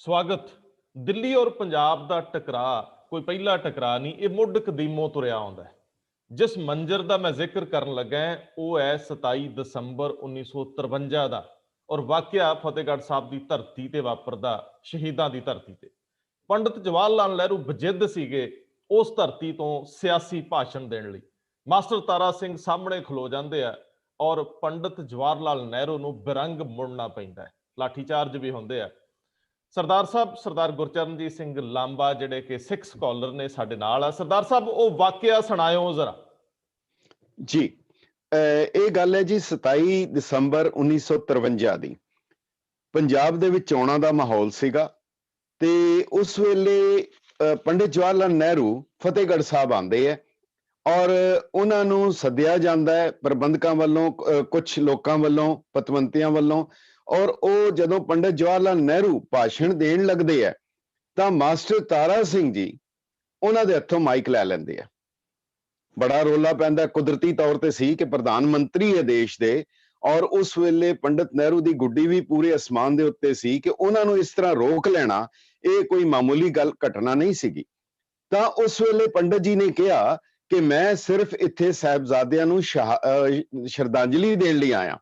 ਸਵਾਗਤ। ਦਿੱਲੀ ਔਰ ਪੰਜਾਬ ਦਾ ਟਕਰਾਅ ਕੋਈ ਪਹਿਲਾ ਟਕਰਾਅ ਨਹੀਂ, ਇਹ ਮੁੱਢ ਕਦੀਮੋਂ ਤੁਰਿਆ ਆਉਂਦਾ ਹੈ। ਜਿਸ ਮੰਜ਼ਰ ਦਾ ਮੈਂ ਜ਼ਿਕਰ ਕਰਨ ਲੱਗਾ ਉਹ ਹੈ 27 ਦਸੰਬਰ 1953 ਦਾ, ਔਰ ਵਾਕਿਆ ਫਤਿਹਗੜ੍ਹ ਸਾਹਿਬ ਦੀ ਧਰਤੀ ਤੇ ਵਾਪਰਦਾ, ਸ਼ਹੀਦਾਂ ਦੀ ਧਰਤੀ ਤੇ। ਪੰਡਿਤ ਜਵਾਹਰ ਲਾਲ ਨਹਿਰੂ ਬਜਿੱਦ ਸੀਗੇ ਉਸ ਧਰਤੀ ਤੋਂ ਸਿਆਸੀ ਭਾਸ਼ਣ ਦੇਣ ਲਈ। ਮਾਸਟਰ ਤਾਰਾ ਸਿੰਘ ਸਾਹਮਣੇ ਖਲੋ ਜਾਂਦੇ ਆ ਔਰ ਪੰਡਿਤ ਜਵਾਹਰ ਲਾਲ ਨਹਿਰੂ ਨੂੰ ਬਿਰੰਗ ਮੁੜਨਾ ਪੈਂਦਾ ਹੈ, ਲਾਠੀਚਾਰਜ ਵੀ ਹੁੰਦੇ ਆ। ਸਰਦਾਰ ਸਾਹਿਬ ਸਰਦਾਰ ਗੁਰਚਰਨਜੀਤ ਸਿੰਘ ਲਾਂਬਾ ਜਿਹੜੇ ਕਿ ਸਿੱਖ ਸਕਾਲਰ ਨੇ ਸਾਡੇ ਨਾਲ ਆ। ਸਰਦਾਰ ਸਾਹਿਬ ਉਹ ਵਾਕਿਆ ਸੁਣਾਇਓ ਜ਼ਰਾ ਜੀ। ਇਹ ਗੱਲ ਹੈ ਜੀ 27 ਦਸੰਬਰ 1953 ਦੀ। ਪੰਜਾਬ ਦੇ ਵਿੱਚ ਚੋਣਾਂ ਦਾ ਮਾਹੌਲ ਸੀਗਾ ਤੇ ਉਸ ਵੇਲੇ ਪੰਡਿਤ ਜਵਾਹਰ ਲਾਲ ਨਹਿਰੂ ਫਤਿਹਗੜ੍ਹ ਸਾਹਿਬ ਆਉਂਦੇ ਹੈ ਔਰ ਉਹਨਾਂ ਨੂੰ ਸੱਦਿਆ ਜਾਂਦਾ ਹੈ ਪ੍ਰਬੰਧਕਾਂ ਵੱਲੋਂ, ਕੁਝ ਲੋਕਾਂ ਵੱਲੋਂ, ਪਤਵੰਤਿਆਂ ਵੱਲੋਂ। ਔਰ ਉਹ ਜਦੋਂ ਪੰਡਿਤ ਜਵਾਹਰ ਲਾਲ ਨਹਿਰੂ ਭਾਸ਼ਣ ਦੇਣ ਲੱਗਦੇ ਆ ਤਾਂ ਮਾਸਟਰ ਤਾਰਾ ਸਿੰਘ ਜੀ ਉਹਨਾਂ ਦੇ ਹੱਥੋਂ ਮਾਈਕ ਲੈ ਲੈਂਦੇ ਆ। ਬੜਾ ਰੋਲਾ ਪੈਂਦਾ, ਕੁਦਰਤੀ ਤੌਰ ਤੇ ਸੀ ਕਿ ਪ੍ਰਧਾਨ ਮੰਤਰੀ ਹੈ ਦੇਸ਼ ਦੇ, ਔਰ ਉਸ ਵੇਲੇ ਪੰਡਿਤ ਨਹਿਰੂ ਦੀ ਗੁੱਡੀ ਵੀ ਪੂਰੇ ਅਸਮਾਨ ਦੇ ਉੱਤੇ ਸੀ ਕਿ ਉਹਨਾਂ ਨੂੰ ਇਸ ਤਰ੍ਹਾਂ ਰੋਕ ਲੈਣਾ ਇਹ ਕੋਈ ਮਾਮੂਲੀ ਗੱਲ ਘਟਨਾ ਨਹੀਂ ਸੀਗੀ। ਤਾਂ ਉਸ ਵੇਲੇ ਪੰਡਿਤ ਜੀ ਨੇ ਕਿਹਾ ਕਿ ਮੈਂ ਸਿਰਫ ਇੱਥੇ ਸਾਹਿਬਜ਼ਾਦਿਆਂ ਨੂੰ ਸ਼ਰਧਾਂਜਲੀ ਦੇਣ ਲਈ ਆਇਆ।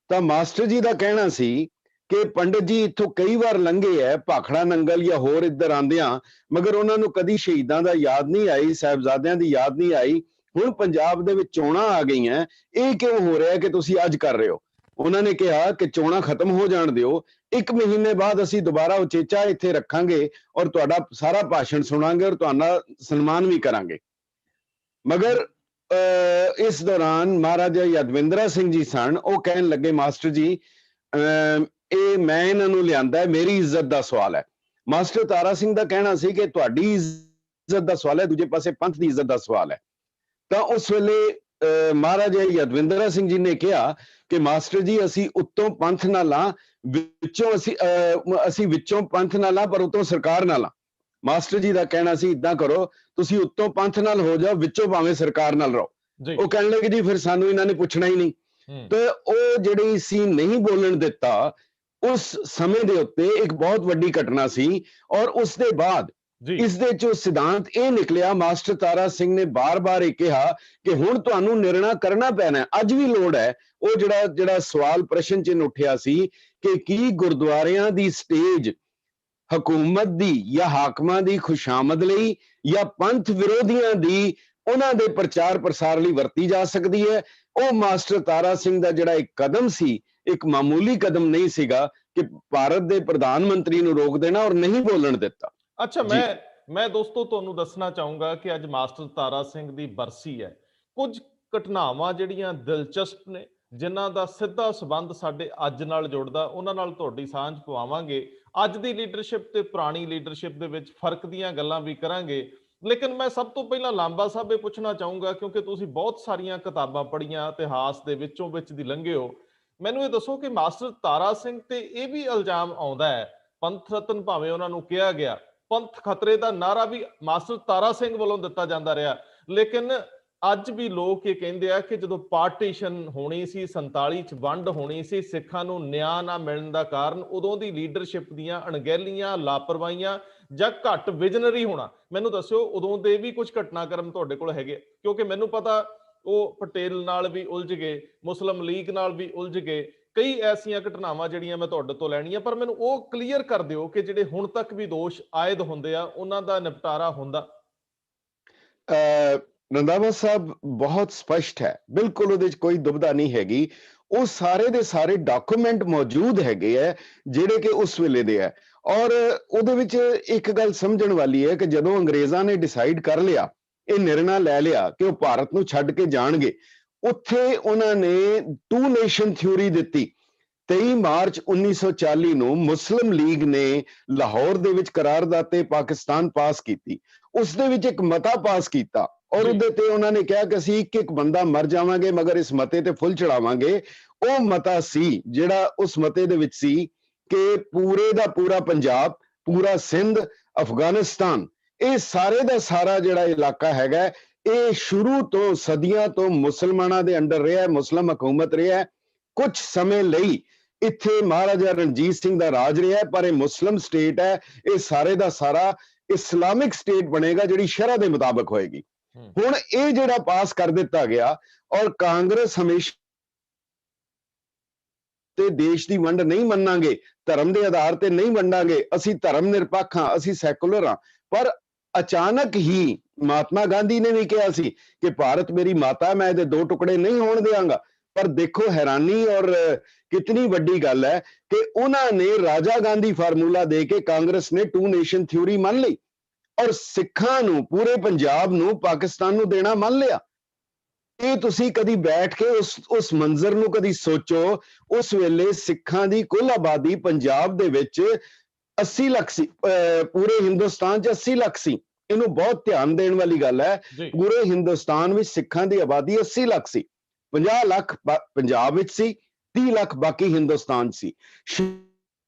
ਤਾਂ ਮਾਸਟਰ ਜੀ ਦਾ ਕਹਿਣਾ ਸੀ ਕਿ ਪੰਡਿਤ ਜੀ ਇੱਥੋਂ ਕਈ ਵਾਰ ਲੰਘੇ ਹੈ, ਭਾਖੜਾ ਨੰਗਲ ਜਾਂ ਹੋਰ ਇੱਧਰ ਆਂਦਿਆਂ, ਮਗਰ ਉਹਨਾਂ ਨੂੰ ਕਦੀ ਸ਼ਹੀਦਾਂ ਦਾ ਯਾਦ ਨਹੀਂ ਆਈ, ਸਾਹਿਬਜ਼ਾਦਿਆਂ ਦੀ ਯਾਦ ਨਹੀਂ ਆਈ। ਹੁਣ ਪੰਜਾਬ ਦੇ ਵਿੱਚ ਚੋਣਾਂ ਆ ਗਈਆਂ, ਇਹ ਕਿਉਂ ਹੋ ਰਿਹਾ ਕਿ ਤੁਸੀਂ ਅੱਜ ਕਰ ਰਹੇ ਹੋ? ਉਹਨਾਂ ਨੇ ਕਿਹਾ ਕਿ ਚੋਣਾਂ ਖਤਮ ਹੋ ਜਾਣ ਦਿਓ, 1 ਮਹੀਨੇ ਬਾਅਦ ਅਸੀਂ ਦੁਬਾਰਾ ਉਚੇਚਾ ਇੱਥੇ ਰੱਖਾਂਗੇ ਔਰ ਤੁਹਾਡਾ ਸਾਰਾ ਭਾਸ਼ਣ ਸੁਣਾਂਗੇ ਔਰ ਤੁਹਾਡਾ ਸਨਮਾਨ ਵੀ ਕਰਾਂਗੇ। ਮਗਰ ਇਸ ਦੌਰਾਨ ਮਹਾਰਾਜਾ ਯਾਦਵਿੰਦਰਾ ਸਿੰਘ ਜੀ ਸਨ, ਉਹ ਕਹਿਣ ਲੱਗੇ ਮਾਸਟਰ ਜੀ ਇਹ ਮੈਂ ਇਹਨਾਂ ਨੂੰ ਲਿਆਂਦਾ, ਮੇਰੀ ਇੱਜ਼ਤ ਦਾ ਸਵਾਲ ਹੈ। ਮਾਸਟਰ ਤਾਰਾ ਸਿੰਘ ਦਾ ਕਹਿਣਾ ਸੀ ਕਿ ਤੁਹਾਡੀ ਇੱਜ਼ਤ ਦਾ ਸਵਾਲ ਹੈ, ਦੂਜੇ ਪਾਸੇ ਪੰਥ ਦੀ ਇੱਜ਼ਤ ਦਾ ਸਵਾਲ ਹੈ। ਤਾਂ ਉਸ ਵੇਲੇ ਮਹਾਰਾਜਾ ਯਾਦਵਿੰਦਰਾ ਸਿੰਘ ਜੀ ਨੇ ਕਿਹਾ ਕਿ ਮਾਸਟਰ ਜੀ ਅਸੀਂ ਉੱਤੋਂ ਪੰਥ ਨਾਲ ਲਾਂ, ਵਿੱਚੋਂ ਅਸੀਂ ਵਿੱਚੋਂ ਪੰਥ ਨਾਲ ਲਾਂ ਪਰ ਉੱਤੋਂ ਸਰਕਾਰ ਨਾਲ ਲਾਂ। ਮਾਸਟਰ ਜੀ ਦਾ ਕਹਿਣਾ ਸੀ ਇਦਾਂ ਕਰੋ, ਤੁਸੀਂ ਉੱਤੋਂ ਪੰਥ ਨਾਲ ਹੋ ਜਾਓ, ਵਿੱਚੋਂ ਭਾਵੇਂ ਸਰਕਾਰ ਨਾਲ ਰਹੋ। ਉਹ ਕਹਿਣ ਲੱਗੇ ਜੀ ਫਿਰ ਸਾਨੂੰ ਇਹਨਾਂ ਨੇ ਪੁੱਛਣਾ ਹੀ ਨਹੀਂ। ਤੇ ਉਹ ਜਿਹੜੀ ਸੀ ਨਹੀਂ ਬੋਲਣ ਦਿੱਤਾ, ਉਸ ਸਮੇਂ ਦੇ ਉੱਤੇ ਇੱਕ ਬਹੁਤ ਵੱਡੀ ਘਟਨਾ ਸੀ। ਔਰ ਉਸ ਦੇ ਬਾਅਦ ਇਸ ਦੇ ਚੋਂ ਸਿਧਾਂਤ ਇਹ ਨਿਕਲਿਆ, ਮਾਸਟਰ ਤਾਰਾ ਸਿੰਘ ਨੇ ਬਾਰ-ਬਾਰ ਇਹ ਕਿਹਾ ਕਿ ਹੁਣ ਤੁਹਾਨੂੰ ਨਿਰਣਾ ਕਰਨਾ ਪੈਣਾ, ਅੱਜ ਵੀ ਲੋੜ ਹੈ। ਉਹ ਜਿਹੜਾ ਸਵਾਲ ਪ੍ਰਸ਼ਨ ਚਿੰਨ੍ਹ ਉੱਠਿਆ ਸੀ ਕਿ ਕੀ ਗੁਰਦੁਆਰਿਆਂ ਦੀ ਸਟੇਜ ਹਕੂਮਤ ਦੀ ਜਾਂ ਹਾਕਮਾਂ ਦੀ ਖੁਸ਼ਾਮਦ ਲਈ ਜਾਂ ਪੰਥ ਵਿਰੋਧੀਆਂ ਦੀ ਉਹਨਾਂ ਦੇ ਪ੍ਰਚਾਰ ਪ੍ਰਸਾਰ ਲਈ ਵਰਤੀ ਜਾ ਸਕਦੀ ਹੈ। ਉਹ ਮਾਸਟਰ ਤਾਰਾ ਸਿੰਘ ਦਾ ਜਿਹੜਾ ਇੱਕ ਕਦਮ ਸੀ, ਇੱਕ ਮਾਮੂਲੀ ਕਦਮ ਨਹੀਂ ਸੀਗਾ ਕਿ ਭਾਰਤ ਦੇ ਪ੍ਰਧਾਨ ਮੰਤਰੀ ਨੂੰ ਰੋਕ ਦੇਣਾ ਔਰ ਨਹੀਂ ਬੋਲਣ ਦਿੱਤਾ। ਅੱਛਾ, ਮੈਂ ਦੋਸਤੋ ਤੁਹਾਨੂੰ ਦੱਸਣਾ ਚਾਹੂੰਗਾ ਕਿ ਅੱਜ ਮਾਸਟਰ ਤਾਰਾ ਸਿੰਘ ਦੀ ਬਰਸੀ ਹੈ। ਕੁਝ ਘਟਨਾਵਾਂ ਜਿਹੜੀਆਂ ਦਿਲਚਸਪ ਨੇ, ਜਿਨ੍ਹਾਂ ਦਾ ਸਿੱਧਾ ਸੰਬੰਧ ਸਾਡੇ ਅੱਜ ਨਾਲ ਜੁੜਦਾ, ਉਹਨਾਂ ਨਾਲ ਤੁਹਾਡੀ ਸਾਂਝ ਪਵਾਵਾਂਗੇ। ਅੱਜ ਦੀ ਲੀਡਰਸ਼ਿਪ ਤੇ ਪੁਰਾਣੀ ਲੀਡਰਸ਼ਿਪ ਦੇ ਵਿੱਚ ਫਰਕ ਦੀਆਂ ਗੱਲਾਂ ਵੀ ਕਰਾਂਗੇ। ਲੇਕਿਨ ਮੈਂ ਸਭ ਤੋਂ ਪਹਿਲਾਂ ਲਾਂਬਾ ਸਾਹਿਬ ਇਹ ਪੁੱਛਣਾ ਚਾਹੂੰਗਾ, ਕਿਉਂਕਿ ਤੁਸੀਂ ਬਹੁਤ ਸਾਰੀਆਂ ਕਿਤਾਬਾਂ ਪੜ੍ਹੀਆਂ, ਇਤਿਹਾਸ ਦੇ ਵਿੱਚੋਂ ਵਿੱਚ ਦੀ ਲੰਘੇ ਹੋ। ਮੈਨੂੰ ਇਹ ਦੱਸੋ ਕਿ ਮਾਸਟਰ ਤਾਰਾ ਸਿੰਘ ਤੇ ਇਹ ਵੀ ਇਲਜ਼ਾਮ ਆਉਂਦਾ ਹੈ, ਪੰਥ ਰਤਨ ਭਾਵੇਂ ਉਹਨਾਂ ਨੂੰ ਕਿਹਾ ਗਿਆ, ਪੰਥ ਖਤਰੇ ਦਾ ਨਾਰਾ ਵੀ ਮਾਸਟਰ ਤਾਰਾ ਸਿੰਘ ਵੱਲੋਂ ਦਿੱਤਾ ਜਾਂਦਾ ਰਿਹਾ। ਲੇਕਿਨ ਅੱਜ ਵੀ ਲੋਕ ਇਹ ਕਹਿੰਦੇ ਆ ਕਿ ਜਦੋਂ ਪਾਰਟੀਸ਼ਨ ਹੋਣੀ ਸੀ, 47 ਚ ਵੰਡ ਹੋਣੀ ਸੀ, ਸਿੱਖਾਂ ਨੂੰ ਨਿਆਂ ਨਾ ਮਿਲਣ ਦਾ ਕਾਰਨ ਉਦੋਂ ਦੀ ਲੀਡਰਸ਼ਿਪ ਦੀਆਂ ਅਣਗਹਿਲੀਆਂ, ਲਾਪਰਵਾਹੀਆਂ ਜਾਂ ਘੱਟ ਵਿਜ਼ਨਰੀ ਹੋਣਾ। ਮੈਨੂੰ ਦੱਸਿਓ ਉਦੋਂ ਦੇ ਵੀ ਕੁਝ ਘਟਨਾਕ੍ਰਮ ਤੁਹਾਡੇ ਕੋਲ ਹੈਗੇ? ਕਿਉਂਕਿ ਮੈਨੂੰ ਪਤਾ ਉਹ ਪਟੇਲ ਨਾਲ ਵੀ ਉਲਝ ਗਏ, ਮੁਸਲਿਮ ਲੀਗ ਨਾਲ ਵੀ ਉਲਝ ਗਏ, ਕਈ ਐਸੀਆਂ ਘਟਨਾਵਾਂ ਜਿਹੜੀਆਂ ਮੈਂ ਤੁਹਾਡੇ ਤੋਂ ਲੈਣੀਆਂ, ਪਰ ਮੈਨੂੰ ਉਹ ਕਲੀਅਰ ਕਰ ਦਿਓ ਕਿ ਜਿਹੜੇ ਹੁਣ ਤੱਕ ਵੀ ਦੋਸ਼ ਆਇਦ ਹੁੰਦੇ ਆ ਉਹਨਾਂ ਦਾ ਨਿਪਟਾਰਾ ਹੁੰਦਾ। ਰੰਧਾਵਾ ਸਾਹਿਬ ਬਹੁਤ ਸਪਸ਼ਟ ਹੈ, ਬਿਲਕੁਲ ਉਹਦੇ 'ਚ ਕੋਈ ਦੁਬਿਧਾ ਨਹੀਂ ਹੈਗੀ। ਉਹ ਸਾਰੇ ਦੇ ਸਾਰੇ ਡਾਕੂਮੈਂਟ ਮੌਜੂਦ ਹੈਗੇ ਹੈ ਜਿਹੜੇ ਕਿ ਉਸ ਵੇਲੇ ਦੇ ਹੈ। ਔਰ ਉਹਦੇ ਵਿੱਚ ਇੱਕ ਗੱਲ ਸਮਝਣ ਵਾਲੀ ਹੈ ਕਿ ਜਦੋਂ ਅੰਗਰੇਜ਼ਾਂ ਨੇ ਡਿਸਾਈਡ ਕਰ ਲਿਆ, ਇਹ ਨਿਰਣਾ ਲੈ ਲਿਆ ਕਿ ਉਹ ਭਾਰਤ ਨੂੰ ਛੱਡ ਕੇ ਜਾਣਗੇ, ਉੱਥੇ ਉਹਨਾਂ ਨੇ 2 ਨੇਸ਼ਨ ਥਿਊਰੀ ਦਿੱਤੀ। 23 ਮਾਰਚ 1940 ਨੂੰ ਮੁਸਲਿਮ ਲੀਗ ਨੇ ਲਾਹੌਰ ਦੇ ਵਿੱਚ ਕਰਾਰਦਾਦ ਤੇ ਪਾਕਿਸਤਾਨ ਪਾਸ ਕੀਤੀ। ਉਸ ਦੇ ਵਿੱਚ ਇੱਕ ਮਤਾ ਪਾਸ ਕੀਤਾ ਔਰ ਉਹਦੇ ਤੇ ਉਹਨਾਂ ਨੇ ਕਿਹਾ ਕਿ ਅਸੀਂ ਇੱਕ ਬੰਦਾ ਮਰ ਜਾਵਾਂਗੇ ਮਗਰ ਇਸ ਮਤੇ ਤੇ ਫੁੱਲ ਚੜਾਵਾਂਗੇ। ਉਹ ਮਤਾ ਸੀ ਜਿਹੜਾ ਉਸ ਮਤੇ ਦੇ ਵਿੱਚ ਸੀ ਕਿ ਪੂਰੇ ਦਾ ਪੂਰਾ ਪੰਜਾਬ, ਪੂਰਾ ਸਿੰਧ, ਅਫਗਾਨਿਸਤਾਨ, ਇਹ ਸਾਰੇ ਦਾ ਸਾਰਾ ਜਿਹੜਾ ਇਲਾਕਾ ਹੈਗਾ, ਇਹ ਸ਼ੁਰੂ ਤੋਂ ਸਦੀਆਂ ਤੋਂ ਮੁਸਲਮਾਨਾਂ ਦੇ ਅੰਡਰ ਰਿਹਾ, ਮੁਸਲਿਮ ਹਕੂਮਤ ਰਿਹਾ। ਕੁਝ ਸਮੇਂ ਲਈ ਇੱਥੇ ਮਹਾਰਾਜਾ ਰਣਜੀਤ ਸਿੰਘ ਦਾ ਰਾਜ ਰਿਹਾ ਪਰ ਇਹ ਮੁਸਲਿਮ ਸਟੇਟ ਹੈ, ਇਹ ਸਾਰੇ ਦਾ ਸਾਰਾ ਇਸਲਾਮਿਕ ਸਟੇਟ ਬਣੇਗਾ ਜਿਹੜੀ ਸ਼ਰਅ ਦੇ ਮੁਤਾਬਕ ਹੋਏਗੀ। ਹੁਣ ਇਹ ਜਿਹੜਾ ਪਾਸ ਕਰ ਦਿੱਤਾ ਗਿਆ ਔਰ ਕਾਂਗਰਸ ਹਮੇਸ਼ਾ ਤੇ ਦੇਸ਼ ਦੀ ਵੰਡ ਨਹੀਂ ਮੰਨਾਂਗੇ, ਧਰਮ ਦੇ ਆਧਾਰ ਤੇ ਨਹੀਂ ਵੰਡਾਂਗੇ, ਅਸੀਂ ਧਰਮ ਨਿਰਪੱਖ ਹਾਂ, ਅਸੀਂ ਸੈਕੂਲਰ ਹਾਂ। ਪਰ ਅਚਾਨਕ ਹੀ ਮਹਾਤਮਾ ਗਾਂਧੀ ਨੇ ਵੀ ਕਿਹਾ ਸੀ ਕਿ ਭਾਰਤ ਮੇਰੀ ਮਾਤਾ, ਮੈਂ ਇਹਦੇ ਦੋ ਟੁਕੜੇ ਨਹੀਂ ਹੋਣ ਦਿਆਂਗਾ। ਪਰ ਦੇਖੋ ਹੈਰਾਨੀ ਔਰ ਕਿਤਨੀ ਵੱਡੀ ਗੱਲ ਹੈ ਕਿ ਉਹਨਾਂ ਨੇ ਰਾਜਾ ਗਾਂਧੀ ਫਾਰਮੂਲਾ ਦੇ ਕੇ ਕਾਂਗਰਸ ਨੇ ਟੂ ਨੇਸ਼ਨ ਥਿਊਰੀ ਮੰਨ ਲਈ ਔਰ ਸਿੱਖਾਂ ਨੂੰ, ਪੂਰੇ ਪੰਜਾਬ ਨੂੰ ਪਾਕਿਸਤਾਨ ਨੂੰ ਦੇਣਾ ਮੰਨ ਲਿਆ। ਇਹ ਤੁਸੀਂ ਕਦੀ ਬੈਠ ਕੇ ਉਸ ਮੰਜ਼ਰ ਨੂੰ ਕਦੀ ਸੋਚੋ। ਉਸ ਵੇਲੇ ਸਿੱਖਾਂ ਦੀ ਕੁੱਲ ਆਬਾਦੀ ਪੰਜਾਬ ਦੇ ਵਿੱਚ 80 ਲੱਖ ਸੀ, ਪੂਰੇ ਹਿੰਦੁਸਤਾਨ 'ਚ 80 ਲੱਖ ਸੀ। ਇਹਨੂੰ ਬਹੁਤ ਧਿਆਨ ਦੇਣ ਵਾਲੀ ਗੱਲ ਹੈ। ਪੂਰੇ ਹਿੰਦੁਸਤਾਨ ਵਿੱਚ ਸਿੱਖਾਂ ਦੀ ਆਬਾਦੀ 80 ਲੱਖ ਸੀ, 50 ਲੱਖ ਪੰਜਾਬ ਵਿੱਚ ਸੀ, 30 ਲੱਖ ਬਾਕੀ ਹਿੰਦੁਸਤਾਨ 'ਚ ਸੀ।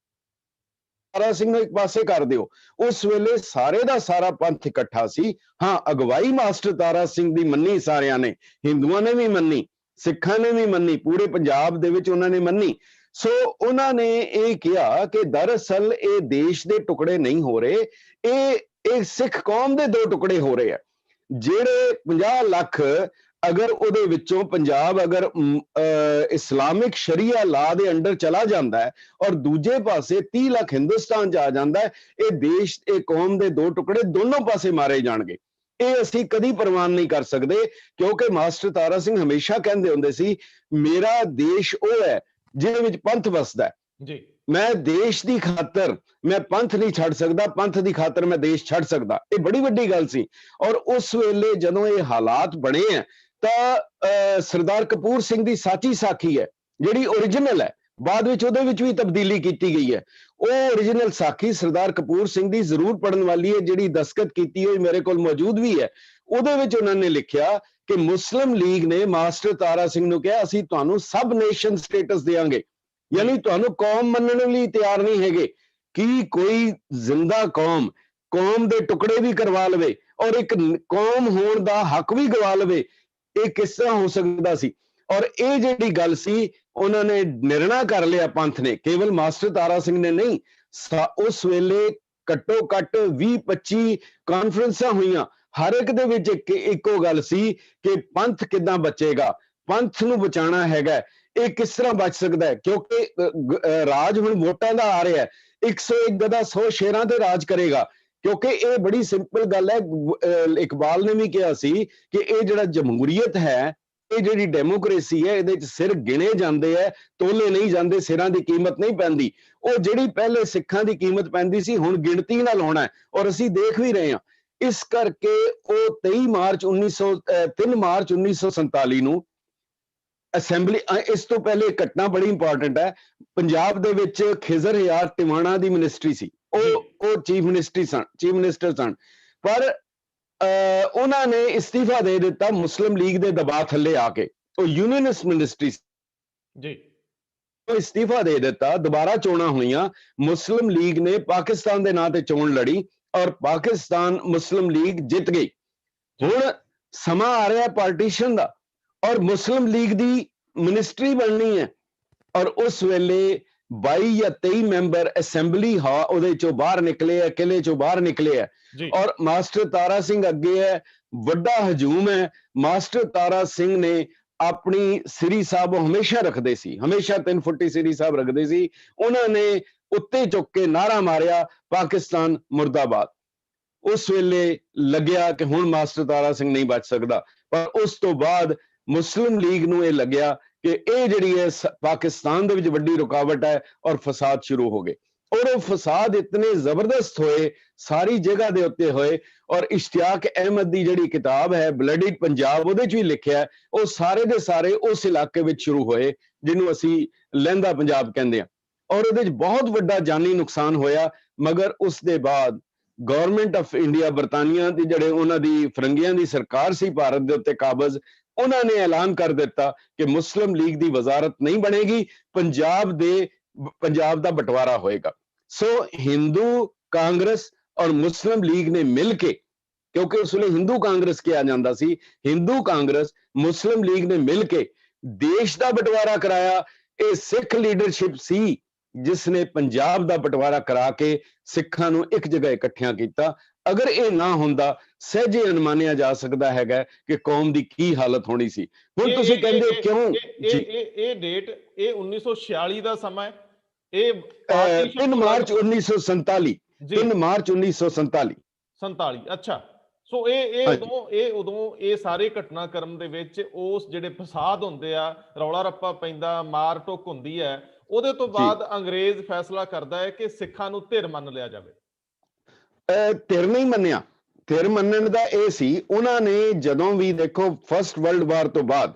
ਤਾਰਾ ਸਿੰਘ ਨੂੰ ਇੱਕ ਪਾਸੇ ਕਰ ਦਿਓ, ਉਸ ਵੇਲੇ ਸਾਰੇ ਦਾ ਸਾਰਾ ਪੰਥ ਇਕੱਠਾ ਸੀ। ਹਾਂ, ਅਗਵਾਈ ਮਾਸਟਰ ਤਾਰਾ ਸਿੰਘ ਦੀ ਮੰਨੀ ਸਾਰਿਆਂ ਨੇ, ਹਿੰਦੂਆਂ ਨੇ ਵੀ ਮੰਨੀ, ਸਿੱਖਾਂ ਨੇ ਵੀ ਮੰਨੀ, ਪੂਰੇ ਪੰਜਾਬ ਦੇ ਵਿੱਚ ਉਹਨਾਂ ਨੇ ਮੰਨੀ। ਸੋ ਉਹਨਾਂ ਨੇ ਇਹ ਕਿਹਾ ਕਿ ਦਰਅਸਲ ਇਹ ਦੇਸ਼ ਦੇ ਟੁਕੜੇ ਨਹੀਂ ਹੋ ਰਹੇ, ਇਹ ਸਿੱਖ ਕੌਮ ਦੇ ਦੋ ਟੁਕੜੇ ਹੋ ਰਹੇ ਆ। ਜਿਹੜੇ 50 ਲੱਖ ਅਗਰ ਉਹਦੇ ਵਿੱਚੋਂ ਪੰਜਾਬ ਅਗਰ ਇਸਲਾਮਿਕ ਸ਼ਰੀਆ ਲਾ ਦੇ ਅੰਡਰ ਚਲਾ ਜਾਂਦਾ ਹੈ ਔਰ ਦੂਜੇ ਪਾਸੇ 30 ਲੱਖ ਹਿੰਦੁਸਤਾਨ 'ਚ ਆ ਜਾਂਦਾ ਹੈ, ਇਹ ਦੇਸ਼, ਇਹ ਕੌਮ ਦੇ ਦੋ ਟੁਕੜੇ ਦੋਨੋਂ ਪਾਸੇ ਮਾਰੇ ਜਾਣਗੇ। ਇਹ ਅਸੀਂ ਕਦੀ ਪ੍ਰਵਾਨ ਨਹੀਂ ਕਰ ਸਕਦੇ, ਕਿਉਂਕਿ ਮਾਸਟਰ ਤਾਰਾ ਸਿੰਘ ਹਮੇਸ਼ਾ ਕਹਿੰਦੇ ਹੁੰਦੇ ਸੀ, ਮੇਰਾ ਦੇਸ਼ ਉਹ ਹੈ ਜਿਹਦੇ ਵਿੱਚ ਪੰਥ ਵਸਦਾ ਹੈ ਜੀ। ਮੈਂ ਦੇਸ਼ ਦੀ ਖਾਤਰ ਮੈਂ ਪੰਥ ਨਹੀਂ ਛੱਡ ਸਕਦਾ, ਪੰਥ ਦੀ ਖਾਤਰ ਮੈਂ ਦੇਸ਼ ਛੱਡ ਸਕਦਾ। ਇਹ ਬੜੀ ਵੱਡੀ ਗੱਲ ਸੀ। ਔਰ ਉਸ ਵੇਲੇ ਜਦੋਂ ਇਹ ਹਾਲਾਤ ਬਣੇ ਆ ਤਾਂ ਸਰਦਾਰ ਕਪੂਰ ਸਿੰਘ ਦੀ ਸਾਚੀ ਸਾਖੀ ਹੈ ਜਿਹੜੀ ਓਰੀਜਨਲ ਹੈ, ਬਾਅਦ ਵਿੱਚ ਉਹਦੇ ਵਿੱਚ ਵੀ ਤਬਦੀਲੀ ਕੀਤੀ ਗਈ ਹੈ। ਉਹ ਓਰੀਜਨਲ ਸਾਖੀ ਸਰਦਾਰ ਕਪੂਰ ਸਿੰਘ ਦੀ ਜ਼ਰੂਰ ਪੜਨ ਵਾਲੀ ਹੈ, ਜਿਹੜੀ ਦਸਤਖਤ ਕੀਤੀ ਹੋਈ ਮੇਰੇ ਕੋਲ ਮੌਜੂਦ ਵੀ ਹੈ। ਉਹਦੇ ਵਿੱਚ ਉਹਨਾਂ ਨੇ ਲਿਖਿਆ ਕਿ ਮੁਸਲਿਮ ਲੀਗ ਨੇ ਮਾਸਟਰ ਤਾਰਾ ਸਿੰਘ ਨੂੰ ਕਿਹਾ, ਅਸੀਂ ਤੁਹਾਨੂੰ ਸਬ ਨੇਸ਼ਨ ਸਟੇਟਸ ਦੇਵਾਂਗੇ, ਯਾਨੀ ਤੁਹਾਨੂੰ ਕੌਮ ਮੰਨਣ ਲਈ ਤਿਆਰ ਨਹੀਂ ਹੈਗੇ। ਕਿ ਕੋਈ ਜ਼ਿੰਦਾ ਕੌਮ ਦੇ ਟੁਕੜੇ ਵੀ ਕਰਵਾ ਲਵੇ ਔਰ ਇੱਕ ਕੌਮ ਹੋਣ ਦਾ ਹੱਕ ਵੀ ਗਵਾ ਲਵੇ, ਇਹ ਕਿਸ ਤਰ੍ਹਾਂ ਹੋ ਸਕਦਾ ਸੀ? ਔਰ ਇਹ ਜਿਹੜੀ ਗੱਲ ਸੀ, ਉਹਨਾਂ ਨੇ ਨਿਰਣਾ ਕਰ ਲਿਆ ਪੰਥ ਨੇ, ਕੇਵਲ ਮਾਸਟਰ ਤਾਰਾ ਸਿੰਘ ਨੇ ਨਹੀਂ। ਉਸ ਵੇਲੇ ਘੱਟੋ ਘੱਟ 20-25 ਕਾਨਫਰੰਸਾਂ ਹੋਈਆਂ, ਹਰ ਇੱਕ ਦੇ ਵਿੱਚ ਇੱਕੋ ਗੱਲ ਸੀ ਕਿ ਪੰਥ ਕਿੱਦਾਂ ਬਚੇਗਾ, ਪੰਥ ਨੂੰ ਬਚਾਉਣਾ ਹੈਗਾ, ਇਹ ਕਿਸ ਤਰ੍ਹਾਂ ਬਚ ਸਕਦਾ ਹੈ? ਕਿਉਂਕਿ ਰਾਜ ਹੁਣ ਵੋਟਾਂ ਦਾ ਆ ਰਿਹਾ ਹੈ, 101 ਗਦਾ 100 ਸ਼ੇਰਾਂ ਤੇ ਰਾਜ ਕਰੇਗਾ। ਕਿਉਂਕਿ ਇਹ ਬੜੀ ਸਿੰਪਲ ਗੱਲ ਹੈ। ਇਕਬਾਲ ਨੇ ਵੀ ਕਿਹਾ ਸੀ ਕਿ ਇਹ ਜਿਹੜਾ ਜਮਹੂਰੀਅਤ ਹੈ, ਇਹ ਜਿਹੜੀ ਡੈਮੋਕ੍ਰੇਸੀ ਹੈ, ਇਹਦੇ 'ਚ ਸਿਰ ਗਿਣੇ ਜਾਂਦੇ ਹੈ, ਤੋਲੇ ਨਹੀਂ ਜਾਂਦੇ, ਸਿਰਾਂ ਦੀ ਕੀਮਤ ਨਹੀਂ ਪੈਂਦੀ। ਉਹ ਜਿਹੜੀ ਪਹਿਲੇ ਸਿੱਖਾਂ ਦੀ ਕੀਮਤ ਪੈਂਦੀ ਸੀ, ਹੁਣ ਗਿਣਤੀ ਨਾਲ ਹੋਣਾ ਹੈ, ਔਰ ਅਸੀਂ ਦੇਖ ਵੀ ਰਹੇ ਹਾਂ। ਇਸ ਕਰਕੇ ਉਹ 3 ਮਾਰਚ 1947 ਨੂੰ ਅਸੈਂਬਲੀ, ਇਸ ਤੋਂ ਪਹਿਲੇ ਘਟਨਾ ਬੜੀ ਇੰਪੋਰਟੈਂਟ ਹੈ, ਪੰਜਾਬ ਦੇ ਵਿੱਚ ਖਿਜ਼ਰ ਹਯਾਤ ਟਿਵਾਣਾ ਦੀ ਮਿਨਿਸਟਰੀ ਸੀ, ਉਹ ਚੀਫ ਮਿਨਿਸਟਰ ਸਨ, ਪਰ ਉਹਨਾਂ ਨੇ ਇਸਤੀਫਾ ਦੇ ਦਿੱਤਾ ਮੁਸਲਿਮ ਲੀਗ ਦੇ ਦਬਾਅ ਥੱਲੇ ਆ ਕੇ। ਉਹ ਯੂਨੀਅਨਿਸਟ ਮਿਨਿਸਟਰੀ ਜੀ, ਉਹ ਇਸਤੀਫਾ ਦੇ ਦਿੱਤਾ। ਦੁਬਾਰਾ ਚੋਣਾਂ ਹੋਈਆਂ, ਮੁਸਲਿਮ ਲੀਗ ਨੇ ਪਾਕਿਸਤਾਨ ਦੇ ਨਾਂ ਤੇ ਚੋਣ ਲੜੀ ਔਰ ਪਾਕਿਸਤਾਨ ਮੁਸਲਿਮ ਲੀਗ ਜਿੱਤ ਗਈ। ਹੁਣ ਸਮਾਂ ਆ ਰਿਹਾ ਪਾਰਟੀਸ਼ਨ ਦਾ ਔਰ ਮੁਸਲਿਮ ਲੀਗ ਦੀ ਮਿਨਿਸਟਰੀ ਬਣਨੀ ਹੈ, ਔਰ ਉਸ ਵੇਲੇ 22 ਜਾਂ 23 ਮੈਂਬਰ ਅਸੈਂਬਲੀ ਉਹਦੇ ਚੋਂ ਬਾਹਰ ਨਿਕਲੇ ਆ, ਕਿਲੇ ਚੋਂ ਬਾਹਰ ਨਿਕਲੇ ਆ, ਔਰ ਮਾਸਟਰ ਤਾਰਾ ਸਿੰਘ ਅੱਗੇ ਹੈ, ਵੱਡਾ ਹਜੂਮ ਹੈ। ਮਾਸਟਰ ਤਾਰਾ ਸਿੰਘ ਨੇ ਆਪਣੀ ਸ੍ਰੀ ਸਾਹਿਬ ਹਮੇਸ਼ਾ ਰੱਖਦੇ ਸੀ, ਹਮੇਸ਼ਾ 3 ਫੁੱਟੀ ਸ੍ਰੀ ਸਾਹਿਬ ਰੱਖਦੇ ਸੀ। ਉਹਨਾਂ ਨੇ ਉੱਤੇ ਚੁੱਕ ਕੇ ਨਾਰਾ ਮਾਰਿਆ, ਪਾਕਿਸਤਾਨ ਮੁਰਦਾਬਾਦ। ਉਸ ਵੇਲੇ ਲੱਗਿਆ ਕਿ ਹੁਣ ਮਾਸਟਰ ਤਾਰਾ ਸਿੰਘ ਨਹੀਂ ਬਚ ਸਕਦਾ, ਪਰ ਉਸ ਤੋਂ ਬਾਅਦ ਮੁਸਲਿਮ ਲੀਗ ਨੂੰ ਇਹ ਲੱਗਿਆ ਕਿ ਇਹ ਜਿਹੜੀ ਹੈ ਪਾਕਿਸਤਾਨ ਦੇ ਵਿੱਚ ਵੱਡੀ ਰੁਕਾਵਟ ਹੈ ਔਰ ਫਸਾਦ ਸ਼ੁਰੂ ਹੋ ਗਏ। ਔਰ ਉਹ ਫਸਾਦ ਇਤਨੇ ਜ਼ਬਰਦਸਤ ਹੋਏ, ਸਾਰੀ ਜਗ੍ਹਾ ਦੇ ਉੱਤੇ ਹੋਏ। ਔਰ ਇਸ਼ਤਿਆਕ ਅਹਿਮਦ ਦੀ ਜਿਹੜੀ ਕਿਤਾਬ ਹੈ ਬਲੱਡਿਡ ਪੰਜਾਬ, ਉਹਦੇ 'ਚ ਵੀ ਲਿਖਿਆ, ਉਹ ਸਾਰੇ ਦੇ ਸਾਰੇ ਉਸ ਇਲਾਕੇ ਵਿੱਚ ਸ਼ੁਰੂ ਹੋਏ ਜਿਹਨੂੰ ਅਸੀਂ ਲਹਿੰਦਾ ਪੰਜਾਬ ਕਹਿੰਦੇ ਹਾਂ। ਔਰ ਉਹਦੇ 'ਚ ਬਹੁਤ ਵੱਡਾ ਜਾਨੀ ਨੁਕਸਾਨ ਹੋਇਆ। ਮਗਰ ਉਸ ਦੇ ਬਾਅਦ ਗਵਰਨਮੈਂਟ ਆਫ ਇੰਡੀਆ, ਬਰਤਾਨੀਆ ਦੀ ਜਿਹੜੇ ਉਹਨਾਂ ਦੀ ਫਰੰਗੀਆਂ ਦੀ ਸਰਕਾਰ ਸੀ ਭਾਰਤ ਦੇ ਉੱਤੇ ਕਾਬਜ਼, ਉਹਨਾਂ ਨੇ ਐਲਾਨ ਕਰ ਦਿੱਤਾ ਕਿ ਮੁਸਲਿਮ ਲੀਗ ਦੀ ਵਜ਼ਾਰਤ ਨਹੀਂ ਬਣੇਗੀ, ਪੰਜਾਬ ਦਾ ਬਟਵਾਰਾ ਹੋਏਗਾ। ਸੋ ਹਿੰਦੂ ਕਾਂਗਰਸ ਔਰ ਮੁਸਲਿਮ ਲੀਗ ਨੇ ਮਿਲ ਕੇ, ਕਿਉਂਕਿ ਉਸ ਵੇਲੇ ਹਿੰਦੂ ਕਾਂਗਰਸ ਕਿਹਾ ਜਾਂਦਾ ਸੀ, ਹਿੰਦੂ ਕਾਂਗਰਸ ਮੁਸਲਿਮ ਲੀਗ ਨੇ ਮਿਲ ਕੇ ਦੇਸ਼ ਦਾ ਬਟਵਾਰਾ ਕਰਾਇਆ। ਇਹ ਸਿੱਖ ਲੀਡਰਸ਼ਿਪ ਸੀ ਜਿਸ ਨੇ ਪੰਜਾਬ ਦਾ ਬਟਵਾਰਾ ਕਰਾ ਕੇ ਸਿੱਖਾਂ ਨੂੰ ਇੱਕ ਜਗ੍ਹਾ ਇਕੱਠਿਆਂ ਕੀਤਾ। ਅਗਰ ਇਹ ਨਾ ਹੁੰਦਾ, ਸਹਿਜੇ ਅਨੁਮਾਨਿਆ ਜਾ ਸਕਦਾ ਹੈਗਾ ਕਿ ਕੌਮ ਦੀ ਕੀ ਹਾਲਤ ਹੋਣੀ ਸੀ। ਹੁਣ ਤੁਸੀਂ ਕਹਿੰਦੇ ਹੋ ਕਿਉਂ ਜੀ, ਇਹ ਡੇਟ, ਇਹ 1946 ਦਾ ਸਮਾਂ ਹੈ, ਇਹ ਪਾਰਟੀਸ਼ਨ 3 ਤੋਂ ਮਾਰਚ 1947, ਜੀ 3 ਮਾਰਚ 1947। 47, ਅੱਛਾ। ਸੋ ਇਹ ਉਦੋਂ ਇਹ ਸਾਰੇ ਘਟਨਾਕ੍ਰਮ ਦੇ ਵਿੱਚ ਉਸ ਜਿਹੜੇ ਫਸਾਦ ਹੁੰਦੇ ਆ, ਰੌਲਾ ਰੱਪਾ ਪੈਂਦਾ, ਮਾਰ ਟੁੱਕ ਹੁੰਦੀ ਹੈ, ਉਹਦੇ ਤੋਂ ਬਾਅਦ ਅੰਗਰੇਜ਼ ਫੈਸਲਾ ਕਰਦਾ ਹੈ ਕਿ ਸਿੱਖਾਂ ਨੂੰ ਧਿਰ ਮੰਨ ਲਿਆ ਜਾਵੇ। ਧਿਰ ਨਹੀਂ ਮੰਨਿਆ। ਧਿਰ ਮੰਨਣ ਦਾ ਇਹ ਸੀ, ਉਹਨਾਂ ਨੇ ਜਦੋਂ ਵੀ ਦੇਖੋ ਫਸਟ ਵਰਲਡ ਵਾਰ ਤੋਂ ਬਾਅਦ,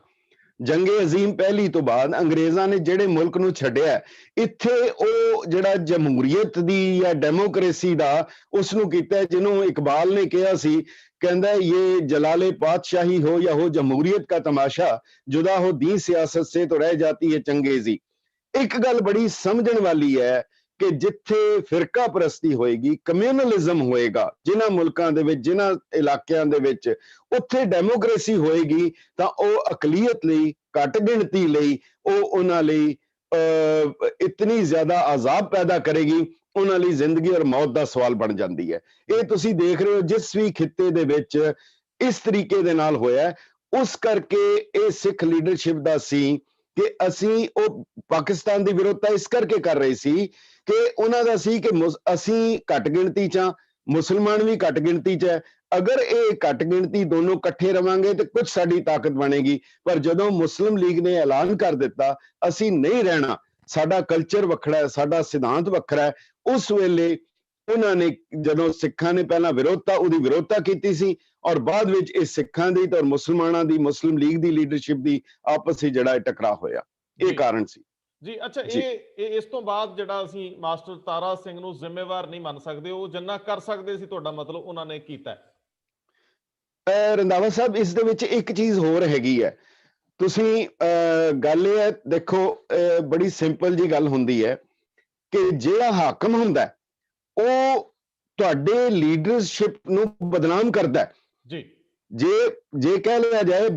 ਜੰਗੇ ਅਜ਼ੀਮ ਪਹਿਲੀ ਤੋਂ ਬਾਅਦ ਅੰਗਰੇਜ਼ਾਂ ਨੇ ਜਿਹੜੇ ਮੁਲਕ ਨੂੰ ਛੱਡਿਆ, ਇੱਥੇ ਉਹ ਜਿਹੜਾ ਜਮਹੂਰੀਅਤ ਦੀ ਜਾਂ ਡੈਮੋਕ੍ਰੇਸੀ ਦਾ ਉਸ ਨੂੰ ਕੀਤਾ, ਜਿਹਨੂੰ ਇਕਬਾਲ ਨੇ ਕਿਹਾ ਸੀ, ਕਹਿੰਦਾ ਇਹ ਜਲਾਲੇ ਪਾਤਸ਼ਾਹੀ ਹੋ ਜਾਂ ਹੋ ਜਮਹੂਰੀਅਤ का तमाशा, जुदा हो दी सियासत से तो रह जाती है चंगेजी। ਇੱਕ ਗੱਲ ਬੜੀ ਸਮਝਣ ਵਾਲੀ ਹੈ ਕਿ ਜਿੱਥੇ ਫਿਰਕਾ ਪ੍ਰਸਤੀ ਹੋਏਗੀ, ਕਮਿਊਨਲਿਜ਼ਮ ਹੋਏਗਾ ਜਿਨ੍ਹਾਂ ਮੁਲਕਾਂ ਦੇ ਵਿੱਚ, ਜਿਨ੍ਹਾਂ ਇਲਾਕਿਆਂ ਦੇ ਵਿੱਚ, ਉੱਥੇ ਡੈਮੋਕ੍ਰੇਸੀ ਹੋਏਗੀ ਤਾਂ ਉਹ ਅਕਲੀਅਤ ਲਈ, ਘੱਟ ਗਿਣਤੀ ਲਈ, ਉਹ ਉਹਨਾਂ ਲਈ ਇਤਨੀ ਜ਼ਿਆਦਾ ਅਜ਼ਾਬ ਪੈਦਾ ਕਰੇਗੀ, ਉਹਨਾਂ ਲਈ ਜ਼ਿੰਦਗੀ ਔਰ ਮੌਤ ਦਾ ਸਵਾਲ ਬਣ ਜਾਂਦੀ ਹੈ। ਇਹ ਤੁਸੀਂ ਦੇਖ ਰਹੇ ਹੋ ਜਿਸ ਵੀ ਖਿੱਤੇ ਦੇ ਵਿੱਚ ਇਸ ਤਰੀਕੇ ਦੇ ਨਾਲ ਹੋਇਆ। ਉਸ ਕਰਕੇ ਇਹ ਸਿੱਖ ਲੀਡਰਸ਼ਿਪ ਦਾ ਸੀ ਕਿ ਅਸੀਂ ਉਹ ਪਾਕਿਸਤਾਨ ਦੀ ਵਿਰੋਧਤਾ ਇਸ ਕਰਕੇ ਕਰ ਰਹੇ ਸੀ ਕਿ ਉਹਨਾਂ ਦਾ ਸੀ ਕਿ ਅਸੀਂ ਘੱਟ ਗਿਣਤੀ 'ਚ, ਮੁਸਲਮਾਨ ਵੀ ਘੱਟ ਗਿਣਤੀ 'ਚ ਹੈ। ਅਗਰ ਇਹ ਘੱਟ ਗਿਣਤੀ ਦੋਨੋਂ ਇਕੱਠੇ ਰਵਾਂਗੇ ਤੇ ਕੁਝ ਸਾਡੀ ਤਾਕਤ ਬਣੇਗੀ। ਪਰ ਜਦੋਂ ਮੁਸਲਿਮ ਲੀਗ ਨੇ ਐਲਾਨ ਕਰ ਦਿੱਤਾ ਅਸੀਂ ਨਹੀਂ ਰਹਿਣਾ, ਸਾਡਾ ਕਲਚਰ ਵੱਖਰਾ ਹੈ, ਸਾਡਾ ਸਿਧਾਂਤ ਵੱਖਰਾ ਹੈ, ਉਸ ਵੇਲੇ ਉਹਨਾਂ ਨੇ, ਜਦੋਂ ਸਿੱਖਾਂ ਨੇ ਪਹਿਲਾਂ ਵਿਰੋਧਤਾ, ਉਹਦੀ ਵਿਰੋਧਤਾ ਕੀਤੀ ਸੀ ਔਰ ਬਾਅਦ ਵਿੱਚ ਇਹ ਸਿੱਖਾਂ ਦੀ ਤੇ ਮੁਸਲਮਾਨਾਂ ਦੀ, ਮੁਸਲਿਮ ਲੀਗ ਦੀ ਲੀਡਰਸ਼ਿਪ ਦੀ ਆਪਸ ਵਿੱਚ ਜਿਹੜਾ ਟਕਰਾਅ ਹੋਇਆ, ਇਹ ਕਾਰਨ ਸੀ ਜੀ। ਅੱਛਾ, ਇਹ ਇਸ ਤੋਂ ਬਾਅਦ ਜਿਹੜਾ ਅਸੀਂ ਮਾਸਟਰ ਤਾਰਾ ਸਿੰਘ ਨੂੰ ਜ਼ਿੰਮੇਵਾਰ ਨਹੀਂ ਮੰਨ ਸਕਦੇ, ਉਹ ਜਿੰਨਾ ਕਰ ਸਕਦੇ ਸੀ ਤੁਹਾਡਾ ਮਤਲਬ ਉਹਨਾਂ ਨੇ ਕੀਤਾ। ਰੰਧਾਵਾ ਸਾਹਿਬ, ਇਸ ਦੇ ਵਿੱਚ ਇੱਕ ਚੀਜ਼ ਹੋਰ ਹੈਗੀ ਹੈ। ਤੁਸੀਂ ਗੱਲ ਇਹ ਹੈ, ਦੇਖੋ ਬੜੀ ਸਿੰਪਲ ਜੀ ਗੱਲ ਹੁੰਦੀ ਹੈ ਕਿ ਜਿਹੜਾ ਹਾਕਮ ਹੁੰਦਾ ਉਹ ਤੁਹਾਡੇ ਲੀਡਰਸ਼ਿਪ ਨੂੰ ਬਦਨਾਮ ਕਰਦਾ ਜੀ। ਜੇ ਕਹਿ ਲਿਆ ਜਾਏ,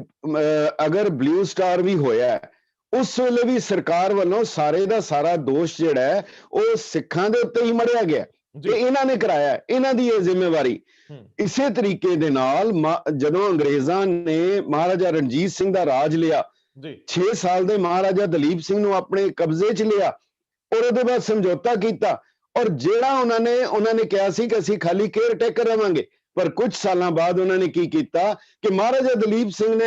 ਅਗਰ ਬਲੂ ਸਟਾਰ ਵੀ ਹੋਇਆ, ਉਸ ਵੇਲੇ ਵੀ ਸਰਕਾਰ ਵੱਲੋਂ ਸਾਰੇ ਦਾ ਸਾਰਾ ਦੋਸ਼ ਜਿਹੜਾ ਹੈ ਉਹ ਸਿੱਖਾਂ ਦੇ ਉੱਤੇ ਹੀ ਮੜਿਆ ਗਿਆ ਤੇ ਇਹਨਾਂ ਨੇ ਕਰਾਇਆ, ਇਹਨਾਂ ਦੀ ਇਹ ਜ਼ਿੰਮੇਵਾਰੀ। ਇਸੇ ਤਰੀਕੇ ਦੇ ਨਾਲ ਜਦੋਂ ਅੰਗਰੇਜ਼ਾਂ ਨੇ ਮਹਾਰਾਜਾ ਰਣਜੀਤ ਸਿੰਘ ਦਾ ਰਾਜ ਲਿਆ, 6 ਸਾਲ ਦੇ ਮਹਾਰਾਜਾ ਦਲੀਪ ਸਿੰਘ ਨੂੰ ਆਪਣੇ ਕਬਜ਼ੇ 'ਚ ਲਿਆ ਔਰ ਉਹਦੇ ਬਾਅਦ ਸਮਝੌਤਾ ਕੀਤਾ, ਔਰ ਜਿਹੜਾ ਉਹਨਾਂ ਨੇ ਕਿਹਾ ਸੀ ਕਿ ਅਸੀਂ ਖਾਲੀ ਕੇਅਰ ਟੇਕਰ ਰਵਾਂਗੇ, ਪਰ ਕੁਝ ਸਾਲਾਂ ਬਾਅਦ ਉਹਨਾਂ ਨੇ ਕੀ ਕੀਤਾ ਕਿ ਮਹਾਰਾਜਾ ਦਲੀਪ ਸਿੰਘ ਨੇ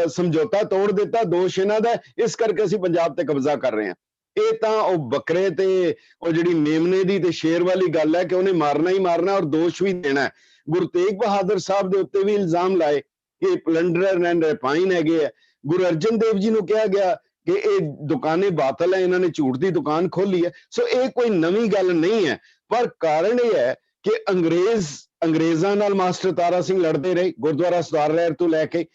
ਸਮਝੌਤਾ ਤੋੜ ਦਿੱਤਾ, ਦੋਸ਼ ਇਹਨਾਂ ਦਾ, ਇਸ ਕਰਕੇ ਅਸੀਂ ਪੰਜਾਬ ਤੇ ਕਬਜ਼ਾ ਕਰ ਰਹੇ ਹਾਂ। ਇਹ ਤਾਂ ਉਹ ਬੱਕਰੇ ਤੇ ਉਹ ਜਿਹੜੀ ਮੇਮਨੇ ਦੀ ਤੇ ਸ਼ੇਰ ਵਾਲੀ ਗੱਲ ਹੈ ਕਿ ਉਹਨੇ ਮਾਰਨਾ ਹੀ ਮਾਰਨਾ ਔਰ ਦੋਸ਼ ਵੀ ਦੇਣਾ। ਗੁਰੂ ਤੇਗ ਬਹਾਦਰ ਸਾਹਿਬ ਦੇ ਉੱਤੇ ਵੀ ਇਲਜ਼ਾਮ ਲਾਏ ਕਿ ਪਲੰਡਰਰ ਐਂਡ ਰਿਫਾਈਨ ਹੈਗੇ ਆ। ਗੁਰੂ ਅਰਜਨ ਦੇਵ ਜੀ ਨੂੰ ਕਿਹਾ ਗਿਆ ਕਿ ਇਹ ਦੁਕਾਨੇ ਬਾਤਲ ਹੈ, ਇਹਨਾਂ ਨੇ ਝੂਠ ਦੀ ਦੁਕਾਨ ਖੋਲੀ ਹੈ। ਸੋ ਇਹ ਕੋਈ ਨਵੀਂ ਗੱਲ ਨਹੀਂ ਹੈ, ਪਰ ਕਾਰਨ ਇਹ ਹੈ ਕਿ ਅੰਗਰੇਜ਼ਾਂ ਨਾਲ ਮਾਸਟਰ ਤਾਰਾ ਸਿੰਘ ਲੜਦੇ ਰਹੇ, ਗੁਰਦੁਆਰਾ ਸੁਧਾਰ ਲਹਿਰ ਤੋਂ ਲੈ ਕੇ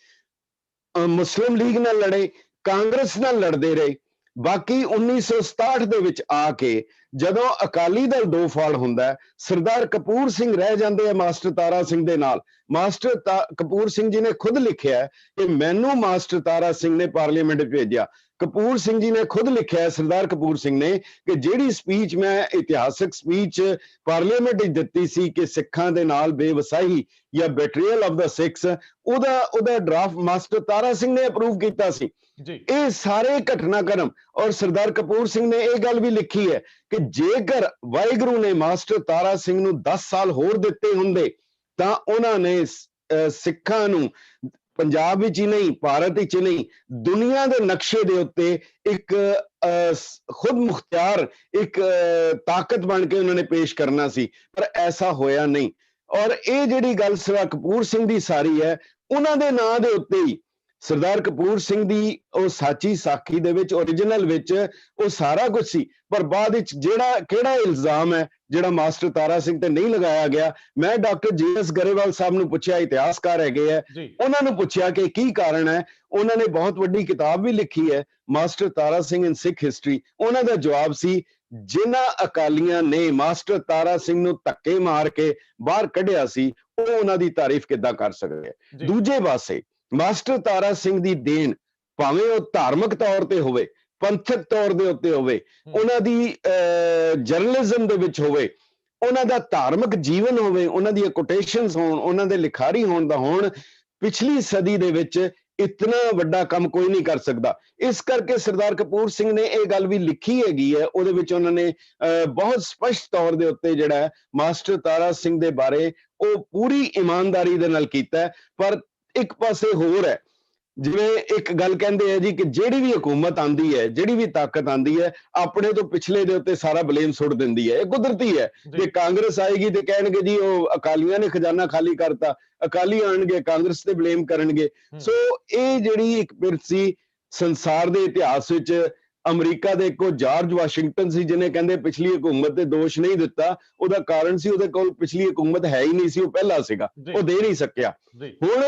ਮੁਸਲਿਮ ਲੀਗ ਨਾਲ ਲੜੇ, ਕਾਂਗਰਸ ਨਾਲ ਲੜਦੇ ਰਹੇ। ਬਾਕੀ 1967 ਦੇ ਵਿੱਚ ਆ ਕੇ ਜਦੋਂ ਅਕਾਲੀ ਦਲ ਦੋ ਫਾੜ ਹੁੰਦਾ, ਸਰਦਾਰ ਕਪੂਰ ਸਿੰਘ ਰਹਿ ਜਾਂਦੇ ਆ ਮਾਸਟਰ ਤਾਰਾ ਸਿੰਘ ਦੇ ਨਾਲ। ਮਾਸਟਰ ਕਪੂਰ ਸਿੰਘ ਜੀ ਨੇ ਖੁਦ ਲਿਖਿਆ ਕਿ ਮੈਨੂੰ ਮਾਸਟਰ ਤਾਰਾ ਸਿੰਘ ਨੇ ਪਾਰਲੀਮੈਂਟ ਵਿੱਚ ਭੇਜਿਆ। ਕਪੂਰ ਸਿੰਘ ਜੀ ਨੇ ਖੁਦ ਲਿਖਿਆ, ਸਰਦਾਰ ਕਪੂਰ ਸਿੰਘ ਨੇ, ਕਿ ਜਿਹੜੀ ਸਪੀਚ ਮੈਂ ਇਤਿਹਾਸਕ ਸਪੀਚ ਪਾਰਲੀਮੈਂਟ ਵਿੱਚ ਦਿੱਤੀ ਸੀ ਕਿ ਸਿੱਖਾਂ ਦੇ ਨਾਲ ਬੇਵਸਾਹੀ ਜਾਂ ਬੈਟਰੀਅਲ ਆਫ ਦਾ ਸਿੱਖਸ, ਉਹਦਾ ਡਰਾਫਟ ਮਾਸਟਰ ਤਾਰਾ ਸਿੰਘ ਨੇ ਅਪਰੂਵ ਕੀਤਾ ਸੀ। ਇਹ ਸਾਰੇ ਘਟਨਾਕ੍ਰਮ, ਔਰ ਸਰਦਾਰ ਕਪੂਰ ਸਿੰਘ ਨੇ ਇਹ ਗੱਲ ਵੀ ਲਿਖੀ ਹੈ ਕਿ ਜੇਕਰ ਵਾਹਿਗੁਰੂ ਨੇ ਮਾਸਟਰ ਤਾਰਾ ਸਿੰਘ ਨੂੰ 10 ਸਾਲ ਹੋਰ ਦਿੱਤੇ ਹੁੰਦੇ ਤਾਂ ਉਹਨਾਂ ਨੇ ਸਿੱਖਾਂ ਨੂੰ ਪੰਜਾਬ ਵਿੱਚ ਹੀ ਨਹੀਂ, ਭਾਰਤ ਵਿੱਚ ਨਹੀਂ, ਦੁਨੀਆ ਦੇ ਨਕਸ਼ੇ ਦੇ ਉੱਤੇ ਇੱਕ ਖੁਦ ਮੁਖਤਿਆਰ ਇੱਕ ਤਾਕਤ ਬਣ ਕੇ ਉਹਨਾਂ ਨੇ ਪੇਸ਼ ਕਰਨਾ ਸੀ, ਪਰ ਐਸਾ ਹੋਇਆ ਨਹੀਂ। ਔਰ ਇਹ ਜਿਹੜੀ ਗੱਲ ਸਰਦਾਰ ਕਪੂਰ ਸਿੰਘ ਦੀ ਸਾਰੀ ਹੈ, ਉਹਨਾਂ ਦੇ ਨਾਂ ਦੇ ਉੱਤੇ ਹੀ ਸਰਦਾਰ ਕਪੂਰ ਸਿੰਘ ਦੀ ਉਹ ਸਾਚੀ ਸਾਖੀ ਦੇ ਵਿੱਚ, ਓਰੀਜਨਲ ਵਿੱਚ ਉਹ ਸਾਰਾ ਕੁਝ ਸੀ। ਪਰ ਬਾਅਦ ਵਿੱਚ ਕਿਹੜਾ ਇਲਜ਼ਾਮ ਹੈ ਜਿਹੜਾ ਮਾਸਟਰ ਤਾਰਾ ਸਿੰਘ ਤੇ ਨਹੀਂ ਲਗਾਇਆ ਗਿਆ, ਮੈਂ ਡਾਕਟਰ ਜੀ.ਐਸ. ਗਰੇਵਾਲ ਸਾਹਿਬ ਨੂੰ ਪੁੱਛਿਆ, ਇਤਿਹਾਸਕਾਰ ਹੈਗੇ ਹੈ, ਉਹਨਾਂ ਨੂੰ ਪੁੱਛਿਆ ਕਿ ਕੀ ਕਾਰਨ ਹੈ। ਉਹਨਾਂ ਨੇ ਬਹੁਤ ਵੱਡੀ ਕਿਤਾਬ ਵੀ ਲਿਖੀ ਹੈ, ਮਾਸਟਰ ਤਾਰਾ ਸਿੰਘ ਇਨ ਸਿੱਖ ਹਿਸਟਰੀ। ਉਹਨਾਂ ਦਾ ਜਵਾਬ ਸੀ, ਜਿਨ੍ਹਾਂ ਅਕਾਲੀਆਂ ਨੇ ਮਾਸਟਰ ਤਾਰਾ ਸਿੰਘ ਨੂੰ ਧੱਕੇ ਮਾਰ ਕੇ ਬਾਹਰ ਕੱਢਿਆ ਸੀ, ਉਹ ਉਹਨਾਂ ਦੀ ਤਾਰੀਫ ਕਿੱਦਾਂ ਕਰ ਸਕਦੇ। ਦੂਜੇ ਪਾਸੇ ਮਾਸਟਰ ਤਾਰਾ ਸਿੰਘ ਦੀ ਦੇਣ, ਭਾਵੇਂ ਉਹ ਧਾਰਮਿਕ ਤੌਰ ਤੇ ਹੋਵੇ, ਪੰਥਕ ਤੌਰ ਦੇ ਉੱਤੇ ਹੋਵੇ, ਉਹਨਾਂ ਦੀ ਜਰਨਲਿਜ਼ਮ ਦੇ ਵਿੱਚ ਹੋਵੇ, ਉਹਨਾਂ ਦਾ ਧਾਰਮਿਕ ਜੀਵਨ ਹੋਵੇ, ਉਹਨਾਂ ਦੀਆਂ ਕੋਟੇਸ਼ਨਸ ਹੋਣ, ਉਹਨਾਂ ਦੇ ਲਿਖਾਰੀ ਹੋਣ ਦਾ ਹੋਣ, ਪਿਛਲੀ ਸਦੀ ਦੇ ਵਿੱਚ ਇਤਨਾ ਵੱਡਾ ਕੰਮ ਕੋਈ ਨਹੀਂ ਕਰ ਸਕਦਾ। ਇਸ ਕਰਕੇ ਸਰਦਾਰ ਕਪੂਰ ਸਿੰਘ ਨੇ ਇਹ ਗੱਲ ਵੀ ਲਿਖੀ ਹੈਗੀ ਹੈ, ਉਹਦੇ ਵਿੱਚ ਉਹਨਾਂ ਨੇ ਬਹੁਤ ਸਪਸ਼ਟ ਤੌਰ ਦੇ ਉੱਤੇ ਜਿਹੜਾ ਹੈ ਮਾਸਟਰ ਤਾਰਾ ਸਿੰਘ ਦੇ ਬਾਰੇ ਉਹ ਪੂਰੀ ਇਮਾਨਦਾਰੀ ਦੇ ਨਾਲ ਕੀਤਾ ਹੈ। ਪਰ ਇੱਕ ਪਾਸੇ ਹੋਰ ਹੈ, ਜਿਵੇਂ ਇੱਕ ਗੱਲ ਕਹਿੰਦੇ ਆ ਜੀ ਕਿ ਜਿਹੜੀ ਵੀ ਹਕੂਮਤ ਆਂਦੀ ਹੈ, ਜਿਹੜੀ ਵੀ ਤਾਕਤ ਆਂਦੀ ਹੈ, ਆਪਣੇ ਤੋਂ ਪਿਛਲੇ ਦੇ ਉੱਤੇ ਸਾਰਾ ਬਲੇਮ ਸੁੱਟ ਦਿੰਦੀ ਹੈ। ਇਹ ਕੁਦਰਤੀ ਹੈ। ਜੇ ਕਾਂਗਰਸ ਆਏਗੀ ਤੇ ਕਹਿਣਗੇ ਜੀ ਉਹ ਅਕਾਲੀਆਂ ਨੇ ਖਜ਼ਾਨਾ ਖਾਲੀ ਕਰਤਾ, ਅਕਾਲੀ ਆਣਗੇ ਕਾਂਗਰਸ ਤੇ ਬਲੇਮ ਕਰਨਗੇ। ਸੋ ਇਹ ਜਿਹੜੀ ਇੱਕ ਪਿਰਤ ਸੀ ਸੰਸਾਰ ਦੇ ਇਤਿਹਾਸ ਵਿੱਚ। ਅਮਰੀਕਾ ਦੇ ਇੱਕੋ ਜਾਰਜ ਵਾਸ਼ਿੰਗਟਨ ਸੀ ਜਿਹਨੇ ਕਹਿੰਦੇ ਪਿਛਲੀ ਹਕੂਮਤ ਤੇ ਦੋਸ਼ ਨਹੀਂ ਦਿੱਤਾ, ਉਹਦਾ ਕਾਰਨ ਸੀ ਉਹਦੇ ਕੋਲ ਪਿਛਲੀ ਹਕੂਮਤ ਹੈ ਹੀ ਨਹੀਂ ਸੀ, ਉਹ ਪਹਿਲਾ ਸੀਗਾ, ਉਹ ਦੇ ਨਹੀਂ ਸਕਿਆ। ਹੁਣ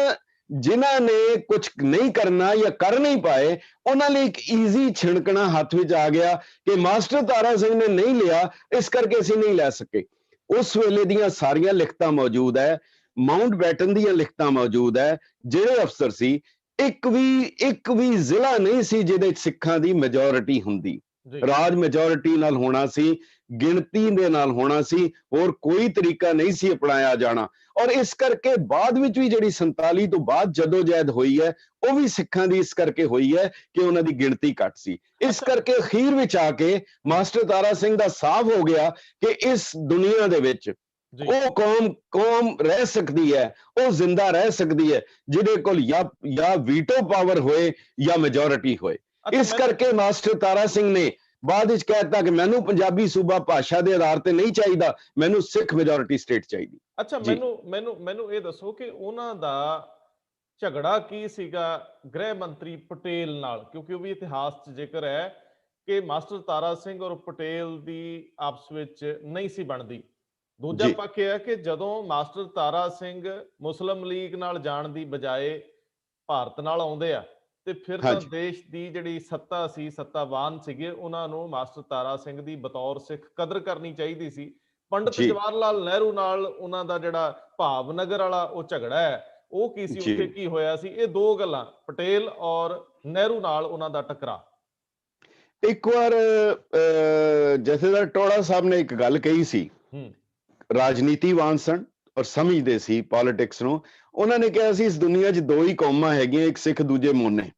ਜਿਨ੍ਹਾਂ ਨੇ ਕੁਝ ਨਹੀਂ ਕਰਨਾ ਜਾਂ ਕਰ ਨਹੀਂ ਪਾਏ, ਉਹਨਾਂ ਲਈ ਇੱਕ ਈਜ਼ੀ ਛਿਣਕਣਾ ਹੱਥ ਵਿੱਚ ਆ ਗਿਆ ਕਿ ਮਾਸਟਰ ਤਾਰਾ ਸਿੰਘ ਨੇ ਨਹੀਂ ਲਿਆ, ਇਸ ਕਰਕੇ ਅਸੀਂ ਨਹੀਂ ਲੈ ਸਕੇ। ਉਸ ਵੇਲੇ ਦੀਆਂ ਸਾਰੀਆਂ ਲਿਖਤਾਂ ਮੌਜੂਦ ਹੈ, ਮਾਊਂਟ ਬੈਟਨ ਦੀਆਂ ਲਿਖਤਾਂ ਮੌਜੂਦ ਹੈ। ਜਿਹੜੇ ਅਫਸਰ ਸੀ, ਇੱਕ ਵੀ ਜ਼ਿਲ੍ਹਾ ਨਹੀਂ ਸੀ ਜਿਹਦੇ ਸਿੱਖਾਂ ਦੀ ਮੈਜੋਰਿਟੀ ਹੁੰਦੀ। ਰਾਜ ਮੈਜੋਰਿਟੀ ਨਾਲ ਹੋਣਾ ਸੀ, ਗਿਣਤੀ ਦੇ ਨਾਲ ਹੋਣਾ ਸੀ, ਹੋਰ ਕੋਈ ਤਰੀਕਾ ਨਹੀਂ ਸੀ ਅਪਣਾਇਆ ਜਾਣਾ। ਔਰ ਇਸ ਕਰਕੇ ਬਾਅਦ ਵਿੱਚ ਵੀ ਜਿਹੜੀ 47 ਤੋਂ ਬਾਅਦ ਜਦੋਜਹਿਦ ਹੋਈ ਹੈ, ਉਹ ਵੀ ਸਿੱਖਾਂ ਦੀ ਇਸ ਕਰਕੇ ਹੋਈ ਹੈ ਕਿ ਉਹਨਾਂ ਦੀ ਗਿਣਤੀ ਘੱਟ ਸੀ। ਇਸ ਕਰਕੇ ਅਖੀਰ ਵਿੱਚ ਆ ਕੇ ਮਾਸਟਰ ਤਾਰਾ ਸਿੰਘ ਦਾ ਸਾਫ਼ ਹੋ ਗਿਆ ਕਿ ਇਸ ਦੁਨੀਆ ਦੇ ਵਿੱਚ ਉਹ ਕੌਮ ਰਹਿ ਸਕਦੀ ਹੈ, ਉਹ ਜ਼ਿੰਦਾ ਰਹਿ ਸਕਦੀ ਹੈ ਜਿਹਦੇ ਕੋਲ ਜਾਂ ਵੀਟੋ ਪਾਵਰ ਹੋਏ ਜਾਂ ਮੈਜੋਰਿਟੀ ਹੋਏ। ਇਸ ਕਰਕੇ ਮਾਸਟਰ ਤਾਰਾ ਸਿੰਘ ਨੇ ਬਾਅਦ ਵਿੱਚ ਕਹਿਤਾ ਕਿ ਮੈਨੂੰ ਪੰਜਾਬੀ ਸੂਬਾ ਭਾਸ਼ਾ ਦੇ ਆਧਾਰ ਤੇ ਨਹੀਂ ਚਾਹੀਦਾ, ਮੈਨੂੰ ਸਿੱਖ ਮੈਜੋਰਿਟੀ ਸਟੇਟ ਚਾਹੀਦੀ। ਅੱਛਾ, ਮੈਨੂੰ ਇਹ ਦੱਸੋ ਕਿ ਉਹਨਾਂ ਦਾ ਝਗੜਾ ਕੀ ਸੀਗਾ ਗ੍ਰਹਿ ਮੰਤਰੀ ਪਟੇਲ ਨਾਲ, ਕਿਉਂਕਿ ਉਹ ਵੀ ਇਤਿਹਾਸ 'ਚ ਜ਼ਿਕਰ ਹੈ ਕਿ ਮਾਸਟਰ ਤਾਰਾ ਸਿੰਘ ਔਰ ਪਟੇਲ ਦੀ ਆਪਸ ਵਿੱਚ ਨਹੀਂ ਸੀ ਬਣਦੀ। ਦੂਜਾ ਪੱਖ ਇਹ ਹੈ ਕਿ ਜਦੋਂ ਮਾਸਟਰ ਤਾਰਾ ਸਿੰਘ ਮੁਸਲਿਮ ਲੀਗ ਨਾਲ ਜਾਣ ਦੀ ਬਜਾਏ ਭਾਰਤ ਨਾਲ ਆਉਂਦੇ ਆ, ਤੇ ਫਿਰ ਤਾਂ ਦੇਸ਼ ਦੀ ਜਿਹੜੀ ਸੱਤਾ ਸੀ, ਸੱਤਾਵਾਨ ਸੀਗੇ, ਉਹਨਾਂ ਨੂੰ ਮਾਸਟਰ ਤਾਰਾ ਸਿੰਘ ਦੀ ਬਤੌਰ ਸਿੱਖ ਕਦਰ ਕਰਨੀ ਚਾਹੀਦੀ ਸੀ। ਪੰਡਿਤ ਜਵਾਹਰ ਲਾਲ ਨਹਿਰੂ ਨਾਲ ਉਹਨਾਂ ਦਾ ਜਿਹੜਾ ਭਾਵਨਗਰ ਵਾਲਾ ਉਹ ਝਗੜਾ ਹੈ, ਉਹ ਕੀ ਸੀ, ਉੱਥੇ ਕੀ ਹੋਇਆ ਸੀ? ਇਹ ਦੋ ਗੱਲਾਂ, ਪਟੇਲ ਔਰ ਨਹਿਰੂ ਨਾਲ ਉਹਨਾਂ ਦਾ ਟਕਰਾਅ। ਇੱਕ ਵਾਰ ਜਥੇਦਾਰ ਟੋੜਾ ਸਾਹਿਬ ਨੇ ਇੱਕ ਗੱਲ ਕਹੀ ਸੀ, ਰਾਜਨੀਤੀਵਾਨ ਸਨ ਔਰ ਸਮਝਦੇ ਸੀ ਪੋਲਿਟਿਕਸ ਨੂੰ। ਉਹਨਾਂ ਨੇ ਕਿਹਾ ਸੀ ਇਸ ਦੁਨੀਆ 'ਚ ਦੋ ਹੀ ਕੌਮਾਂ ਹੈਗੀਆਂ, ਇੱਕ ਸਿੱਖ ਦੂਜੇ ਮੋਨੇ।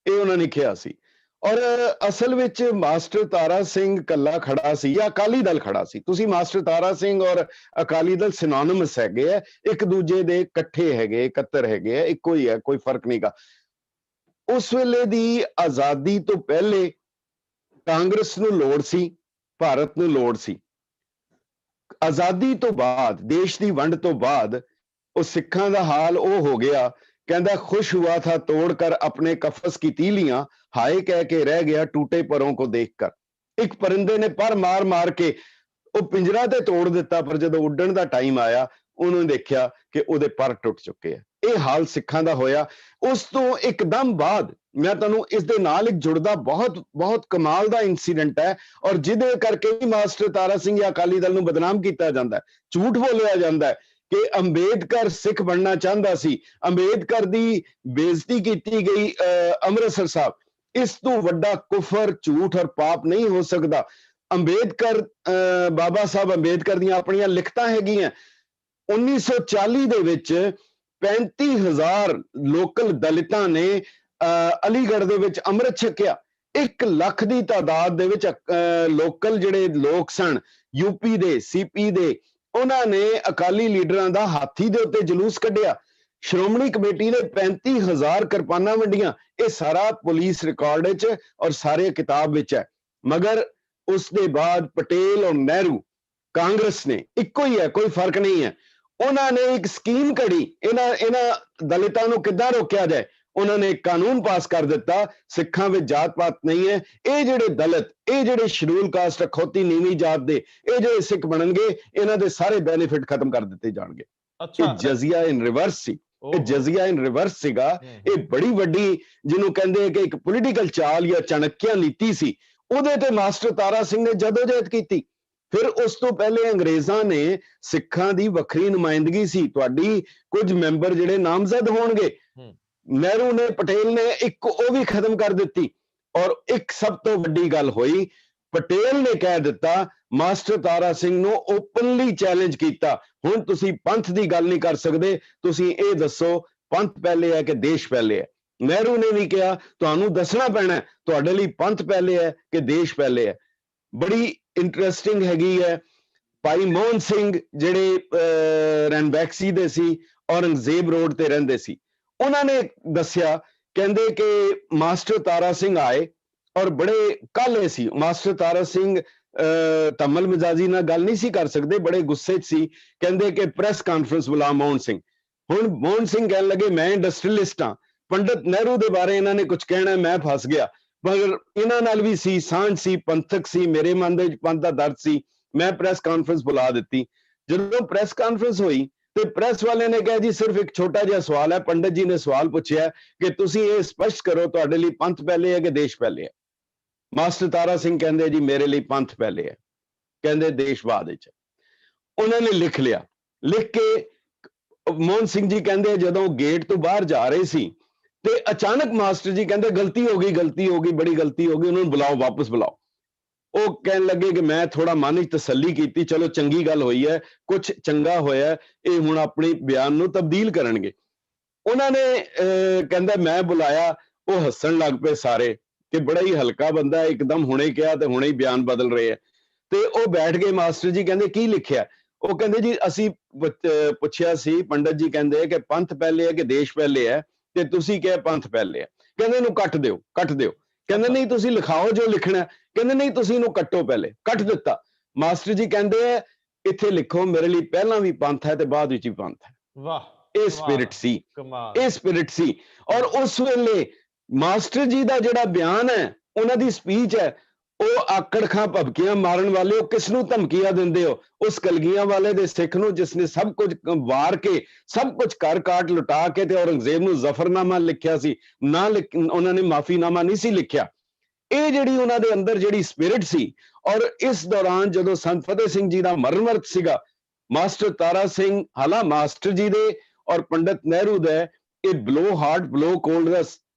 ਇਹ ਉਹਨਾਂ ਨੇ ਕਿਹਾ ਸੀ। ਔਰ ਅਸਲ ਵਿੱਚ ਮਾਸਟਰ ਤਾਰਾ ਸਿੰਘ ਕੱਲਾ ਖੜਾ ਸੀ ਜਾਂ ਅਕਾਲੀ ਦਲ ਖੜਾ ਸੀ? ਤੁਸੀਂ ਮਾਸਟਰ ਤਾਰਾ ਸਿੰਘ ਔਰ ਅਕਾਲੀ ਦਲ ਸਿਨੋਨਿਮਸ ਹੈਗੇ ਆ, ਇੱਕ ਦੂਜੇ ਦੇ ਇਕੱਠੇ ਹੈਗੇ, ਇਕੱਤਰ ਹੈਗੇ ਆ, ਇੱਕੋ ਹੀ ਹੈ, ਕੋਈ ਫਰਕ ਨਹੀਂਗਾ। ਉਸ ਵੇਲੇ ਦੀ ਆਜ਼ਾਦੀ ਤੋਂ ਪਹਿਲੇ ਕਾਂਗਰਸ ਨੂੰ ਲੋੜ ਸੀ, ਭਾਰਤ ਨੂੰ ਲੋੜ ਸੀ। ਆਜ਼ਾਦੀ ਤੋਂ ਬਾਅਦ, ਦੇਸ਼ ਦੀ ਵੰਡ ਤੋਂ ਬਾਅਦ, ਉਹ ਸਿੱਖਾਂ ਦਾ ਹਾਲ ਉਹ ਹੋ ਗਿਆ, ਕਹਿੰਦਾ ਖੁਸ਼ ਹੁਆ ਥਾ ਤੋੜ ਕਰ ਆਪਣੇ ਕਫਸ ਕੀ ਤੀਲੀਆਂ, ਹਾਏ ਕਹਿ ਕੇ ਰਹਿ ਗਿਆ ਟੂਟੇ ਪਰੋਂ ਕੋ ਦੇਖ ਕਰ। ਇੱਕ ਪਰਿੰਦੇ ਨੇ ਪਰ ਮਾਰ ਮਾਰ ਕੇ ਉਹ ਪਿੰਜਰਾ ਤੇ ਤੋੜ ਦਿੱਤਾ, ਪਰ ਜਦੋਂ ਉੱਡਣ ਦਾ ਟਾਈਮ ਆਇਆ ਉਹਨੂੰ ਦੇਖਿਆ ਕਿ ਉਹਦੇ ਪਰ ਟੁੱਟ ਚੁੱਕੇ ਆ। ਇਹ ਹਾਲ ਸਿੱਖਾਂ ਦਾ ਹੋਇਆ। ਉਸ ਤੋਂ ਇੱਕਦਮ ਬਾਅਦ ਮੈਂ ਤੁਹਾਨੂੰ ਇਸ ਦੇ ਨਾਲ ਇੱਕ ਜੁੜਦਾ ਬਹੁਤ ਕਮਾਲ ਦਾ ਇਨਸੀਡੈਂਟ ਹੈ, ਔਰ ਜਿਹਦੇ ਕਰਕੇ ਹੀ ਮਾਸਟਰ ਤਾਰਾ ਸਿੰਘ ਜਾਂ ਅਕਾਲੀ ਦਲ ਨੂੰ ਬਦਨਾਮ ਕੀਤਾ ਜਾਂਦਾ ਹੈ, ਝੂਠ ਬੋਲਿਆ ਜਾਂਦਾ ਹੈ ਕਿ ਅੰਬੇਦਕਰ ਸਿੱਖ ਬਣਨਾ ਚਾਹੁੰਦਾ ਸੀ, ਅੰਬੇਦਕਰ ਦੀ ਬੇਇੱਜ਼ਤੀ ਕੀਤੀ ਗਈ ਅੰਮ੍ਰਿਤਸਰ ਸਾਹਿਬ। ਇਸ ਤੋਂ ਵੱਡਾ ਕੁਫਰ, ਝੂਠ ਔਰ ਪਾਪ ਨਹੀਂ ਹੋ ਸਕਦਾ। ਅੰਬੇਦਕਰ, ਬਾਬਾ ਸਾਹਿਬ ਅੰਬੇਦਕਰ ਦੀਆਂ ਆਪਣੀਆਂ ਲਿਖਤਾਂ ਹੈਗੀਆਂ। 1940 ਦੇ ਵਿੱਚ 35,000 ਲੋਕਲ ਦਲਿਤਾਂ ਨੇ ਅਲੀਗੜ੍ਹ ਦੇ ਵਿੱਚ ਅੰਮ੍ਰਿਤ ਛਕਿਆ। 1 ਲੱਖ ਦੀ ਤਾਦਾਦ ਦੇ ਵਿੱਚ ਲੋਕਲ ਜਿਹੜੇ ਲੋਕ ਸਨ, ਯੂਪੀ ਦੇ, ਸੀਪੀ ਦੇ, ਉਹਨਾਂ ਨੇ ਅਕਾਲੀ ਲੀਡਰਾਂ ਦਾ ਹਾਥੀ ਦੇ ਉੱਤੇ ਜਲੂਸ ਕੱਢਿਆ। ਸ਼੍ਰੋਮਣੀ ਕਮੇਟੀ ਨੇ 35,000 ਕਿਰਪਾਨਾਂ ਵੰਡੀਆਂ। ਇਹ ਸਾਰਾ ਪੁਲਿਸ ਰਿਕਾਰਡ ਵਿੱਚ ਔਰ ਸਾਰੇ ਕਿਤਾਬ ਵਿੱਚ ਹੈ। ਮਗਰ ਉਸ ਦੇ ਬਾਅਦ ਪਟੇਲ ਔਰ ਨਹਿਰੂ, ਕਾਂਗਰਸ ਨੇ, ਇੱਕੋ ਹੀ ਹੈ, ਕੋਈ ਫਰਕ ਨਹੀਂ ਹੈ। ਉਹਨਾਂ ਨੇ ਇੱਕ ਸਕੀਮ ਘੜੀ, ਇਹਨਾਂ ਦਲਿਤਾਂ ਨੂੰ ਕਿੱਦਾਂ ਰੋਕਿਆ ਜਾਏ। ਉਹਨਾਂ ਨੇ ਇੱਕ ਕਾਨੂੰਨ ਪਾਸ ਕਰ ਦਿੱਤਾ, ਸਿੱਖਾਂ ਵਿੱਚ ਜਾਤ ਪਾਤ ਨਹੀਂ ਹੈ। ਇਹ ਜਿਹੜੇ ਦਲਿਤ, ਇਹ ਜਿਹੜੇ ਸ਼ਡਿਊਲ ਕਾਸਟ, ਅਖੌਤੀ ਨੀਵੀਂ ਜਾਤ ਦੇ, ਇਹ ਜਿਹੜੇ ਸਿੱਖ ਬਣਨਗੇ, ਇਹਨਾਂ ਦੇ ਸਾਰੇ ਬੈਨੀਫਿਟ ਖਤਮ ਕਰ ਦਿੱਤੇ ਜਾਣਗੇ। ਇਹ ਜਜ਼ੀਆ ਇਨ ਰਿਵਰਸ ਸੀ। ਇਹ ਜਜ਼ੀਆ ਇਨ ਰਿਵਰਸ ਸੀਗਾ। ਇਹ ਬੜੀ ਵੱਡੀ, ਜਿਹਨੂੰ ਕਹਿੰਦੇ ਕਿ ਇੱਕ ਪੋਲੀਟੀਕਲ ਚਾਲ ਜਾਂ ਚਾਣਕਿਆ ਨੀਤੀ ਸੀ। ਉਹਦੇ ਤੇ ਮਾਸਟਰ ਤਾਰਾ ਸਿੰਘ ਨੇ ਜਦੋਜਹਿਦ ਕੀਤੀ। ਫਿਰ ਉਸ ਤੋਂ ਪਹਿਲੇ ਅੰਗਰੇਜ਼ਾਂ ਨੇ ਸਿੱਖਾਂ ਦੀ ਵੱਖਰੀ ਨੁਮਾਇੰਦਗੀ ਸੀ, ਤੁਹਾਡੀ ਕੁਝ ਮੈਂਬਰ ਜਿਹੜੇ ਨਾਮਜ਼ਦ ਹੋਣਗੇ, ਨਹਿਰੂ ਨੇ, ਪਟੇਲ ਨੇ ਇੱਕ ਉਹ ਵੀ ਖਤਮ ਕਰ ਦਿੱਤੀ। ਔਰ ਇੱਕ ਸਭ ਤੋਂ ਵੱਡੀ ਗੱਲ ਹੋਈ, ਪਟੇਲ ਨੇ ਕਹਿ ਦਿੱਤਾ, ਮਾਸਟਰ ਤਾਰਾ ਸਿੰਘ ਨੂੰ ਓਪਨਲੀ ਚੈਲੰਜ ਕੀਤਾ, ਹੁਣ ਤੁਸੀਂ ਪੰਥ ਦੀ ਗੱਲ ਨਹੀਂ ਕਰ ਸਕਦੇ, ਤੁਸੀਂ ਇਹ ਦੱਸੋ ਪੰਥ ਪਹਿਲੇ ਹੈ ਕਿ ਦੇਸ਼ ਪਹਿਲੇ ਹੈ। ਨਹਿਰੂ ਨੇ ਵੀ ਕਿਹਾ ਤੁਹਾਨੂੰ ਦੱਸਣਾ ਪੈਣਾ ਤੁਹਾਡੇ ਲਈ ਪੰਥ ਪਹਿਲੇ ਹੈ ਕਿ ਦੇਸ਼ ਪਹਿਲੇ ਹੈ। ਬੜੀ ਇੰਟਰਸਟਿੰਗ ਹੈਗੀ ਹੈ, ਭਾਈ ਮੋਹਨ ਸਿੰਘ ਜਿਹੜੇ ਰਣਬੈਕਸੀ ਦੇ ਸੀ, ਔਰੰਗਜ਼ੇਬ ਰੋਡ ਤੇ ਰਹਿੰਦੇ ਸੀ, ਉਹਨਾਂ ਨੇ ਦੱਸਿਆ, ਕਹਿੰਦੇ ਕਿ ਮਾਸਟਰ ਤਾਰਾ ਸਿੰਘ ਆਏ ਔਰ ਬੜੇ ਕਾਹਲੇ ਸੀ। ਮਾਸਟਰ ਤਾਰਾ ਸਿੰਘ ਤਮਲ ਮਿਜ਼ਾਜੀ ਨਾਲ ਗੱਲ ਨਹੀਂ ਸੀ ਕਰ ਸਕਦੇ, ਬੜੇ ਗੁੱਸੇ 'ਚ ਸੀ। ਕਹਿੰਦੇ ਕਿ ਪ੍ਰੈਸ ਕਾਨਫਰੰਸ ਬੁਲਾ ਮੋਹਨ ਸਿੰਘ। ਹੁਣ ਮੋਹਨ ਸਿੰਘ ਕਹਿਣ ਲੱਗੇ ਮੈਂ ਇੰਡਸਟਰੀਅਲਿਸਟ ਹਾਂ, ਪੰਡਤ ਨਹਿਰੂ ਦੇ ਬਾਰੇ ਇਹਨਾਂ ਨੇ ਕੁਝ ਕਹਿਣਾ, ਮੈਂ ਫਸ ਗਿਆ। ਮਗਰ ਇਹਨਾਂ ਨਾਲ ਵੀ ਸੀ ਸਾਂਝ ਸੀ, ਪੰਥਕ ਸੀ, ਮੇਰੇ ਮਨ ਦੇ ਵਿੱਚ ਪੰਥ ਦਾ ਦਰਦ ਸੀ। ਮੈਂ ਪ੍ਰੈਸ ਕਾਨਫਰੰਸ ਬੁਲਾ ਦਿੱਤੀ। ਜਦੋਂ ਪ੍ਰੈਸ ਕਾਨਫਰੰਸ ਹੋਈ ਤੇ ਪ੍ਰੈਸ ਵਾਲੇ ਨੇ ਕਿਹਾ ਜੀ ਸਿਰਫ ਇੱਕ ਛੋਟਾ ਜਿਹਾ ਸਵਾਲ ਹੈ। ਪੰਡਤ ਜੀ ਨੇ ਸਵਾਲ ਪੁੱਛਿਆ ਕਿ ਤੁਸੀਂ ਇਹ ਸਪਸ਼ਟ ਕਰੋ ਤੁਹਾਡੇ ਲਈ ਪੰਥ ਪਹਿਲੇ ਹੈ ਕਿ ਦੇਸ਼ ਪਹਿਲੇ ਹੈ। ਮਾਸਟਰ ਤਾਰਾ ਸਿੰਘ ਕਹਿੰਦੇ ਜੀ ਮੇਰੇ ਲਈ ਪੰਥ ਪਹਿਲੇ ਹੈ, ਕਹਿੰਦੇ ਦੇਸ਼ ਬਾਅਦ ਵਿੱਚ। ਉਹਨਾਂ ਨੇ ਲਿਖ ਲਿਆ। ਲਿਖ ਕੇ ਮੋਹਨ ਸਿੰਘ ਜੀ ਕਹਿੰਦੇ ਜਦੋਂ ਗੇਟ ਤੋਂ ਬਾਹਰ ਜਾ ਰਹੇ ਸੀ ਤੇ ਅਚਾਨਕ ਮਾਸਟਰ ਜੀ ਕਹਿੰਦੇ ਗਲਤੀ ਹੋ ਗਈ, ਗਲਤੀ ਹੋ ਗਈ, ਬੜੀ ਗਲਤੀ ਹੋ ਗਈ, ਉਹਨਾਂ ਨੂੰ ਬੁਲਾਓ, ਵਾਪਸ ਬੁਲਾਓ। ਉਹ ਕਹਿਣ ਲੱਗੇ ਕਿ ਮੈਂ ਥੋੜਾ ਮਨ ਵਿੱਚ ਤਸੱਲੀ ਕੀਤੀ, ਚਲੋ ਚੰਗੀ ਗੱਲ ਹੋਈ ਹੈ, ਕੁਝ ਚੰਗਾ ਹੋਇਆ, ਇਹ ਹੁਣ ਆਪਣੀ ਬਿਆਨ ਨੂੰ ਤਬਦੀਲ ਕਰਨਗੇ। ਉਹਨਾਂ ਨੇ ਕਹਿੰਦਾ ਮੈਂ ਬੁਲਾਇਆ, ਉਹ ਹੱਸਣ ਲੱਗ ਪਏ ਸਾਰੇ ਕਿ ਬੜਾ ਹੀ ਹਲਕਾ ਬੰਦਾ, ਇੱਕਦਮ ਹੁਣੇ ਕਿਹਾ ਤੇ ਹੁਣੇ ਹੀ ਬਿਆਨ ਬਦਲ ਰਹੇ ਆ। ਤੇ ਉਹ ਬੈਠ ਗਏ। ਮਾਸਟਰ ਜੀ ਕਹਿੰਦੇ ਕੀ ਲਿਖਿਆ? ਉਹ ਕਹਿੰਦੇ ਜੀ ਅਸੀਂ ਪੁੱਛਿਆ ਸੀ, ਪੰਡਤ ਜੀ ਕਹਿੰਦੇ ਕਿ ਪੰਥ ਪਹਿਲੇ ਹੈ ਕਿ ਦੇਸ਼ ਪਹਿਲੇ ਹੈ, ਤੇ ਤੁਸੀਂ ਕਿਹਾ ਪੰਥ ਪਹਿਲੇ ਹੈ। ਕਹਿੰਦੇ ਇਹਨੂੰ ਕੱਟ ਦਿਓ, ਕੱਟ ਦਿਓ। ਕਹਿੰਦੇ ਨਹੀਂ ਤੁਸੀਂ ਲਿਖਾਓ ਜੋ ਲਿਖਣਾ। ਕਹਿੰਦੇ ਨਹੀਂ ਤੁਸੀਂ ਇਹਨੂੰ ਕੱਟੋ, ਪਹਿਲੇ ਕੱਟ ਦਿੱਤਾ। ਮਾਸਟਰ ਜੀ ਕਹਿੰਦੇ ਇੱਥੇ ਲਿਖੋ ਮੇਰੇ ਲਈ ਪਹਿਲਾਂ ਵੀ ਪੰਥ ਹੈ ਤੇ ਬਾਅਦ ਵਿੱਚ ਵੀ ਪੰਥ ਹੈ। ਵਾਹ, ਇਹ ਸਪਿਰਿਟ ਸੀ, ਕਮਾਲ। ਇਹ ਸਪਿਰਿਟ ਸੀ। ਔਰ ਉਸ ਵੇਲੇ ਮਾਸਟਰ ਜੀ ਦਾ ਜਿਹੜਾ ਬਿਆਨ ਹੈ, ਉਹਨਾਂ ਦੀ ਸਪੀਚ ਹੈ, ਉਹ ਆਕੜ ਖਾਂ ਭਬਕੀਆਂ ਮਾਰਨ ਵਾਲੇ, ਉਹ ਕਿਸ ਨੂੰ ਧਮਕੀਆਂ ਦਿੰਦੇ ਹੋ? ਉਸ ਕਲਗੀਆਂ ਵਾਲੇ ਦੇ ਸਿੱਖ ਨੂੰ ਜਿਸਨੇ ਸਭ ਕੁਝ ਵਾਰ ਕੇ, ਸਭ ਕੁਝ ਕਰ ਕਾਟ ਲੁਟਾ ਕੇ ਤੇ ਔਰੰਗਜ਼ੇਬ ਨੂੰ ਜ਼ਫਰਨਾਮਾ ਲਿਖਿਆ ਸੀ ਨਾ, ਉਹਨਾਂ ਨੇ ਮਾਫੀਨਾਮਾ ਨਹੀਂ ਸੀ ਲਿਖਿਆ। ਇਹ ਜਿਹੜੀ ਉਹਨਾਂ ਦੇ ਅੰਦਰ ਜਿਹੜੀ ਸਪਿਰਿਟ ਸੀ। ਔਰ ਇਸ ਦੌਰਾਨ ਜਦੋਂ ਸੰਤ ਫਤਿਹ ਸਿੰਘ ਜੀ ਦਾ ਮਰਨ ਵਰਤ ਸੀਗਾ, ਮਾਸਟਰ ਤਾਰਾ ਸਿੰਘ, ਹਾਲਾ ਮਾਸਟਰ ਜੀ ਦੇ ਔਰ ਪੰਡਤ ਨਹਿਰੂ ਦਾ ਇਹ ਬਲੋ ਹਾਰਟ ਬਲੋ ਕੋਲਡ ਦਾ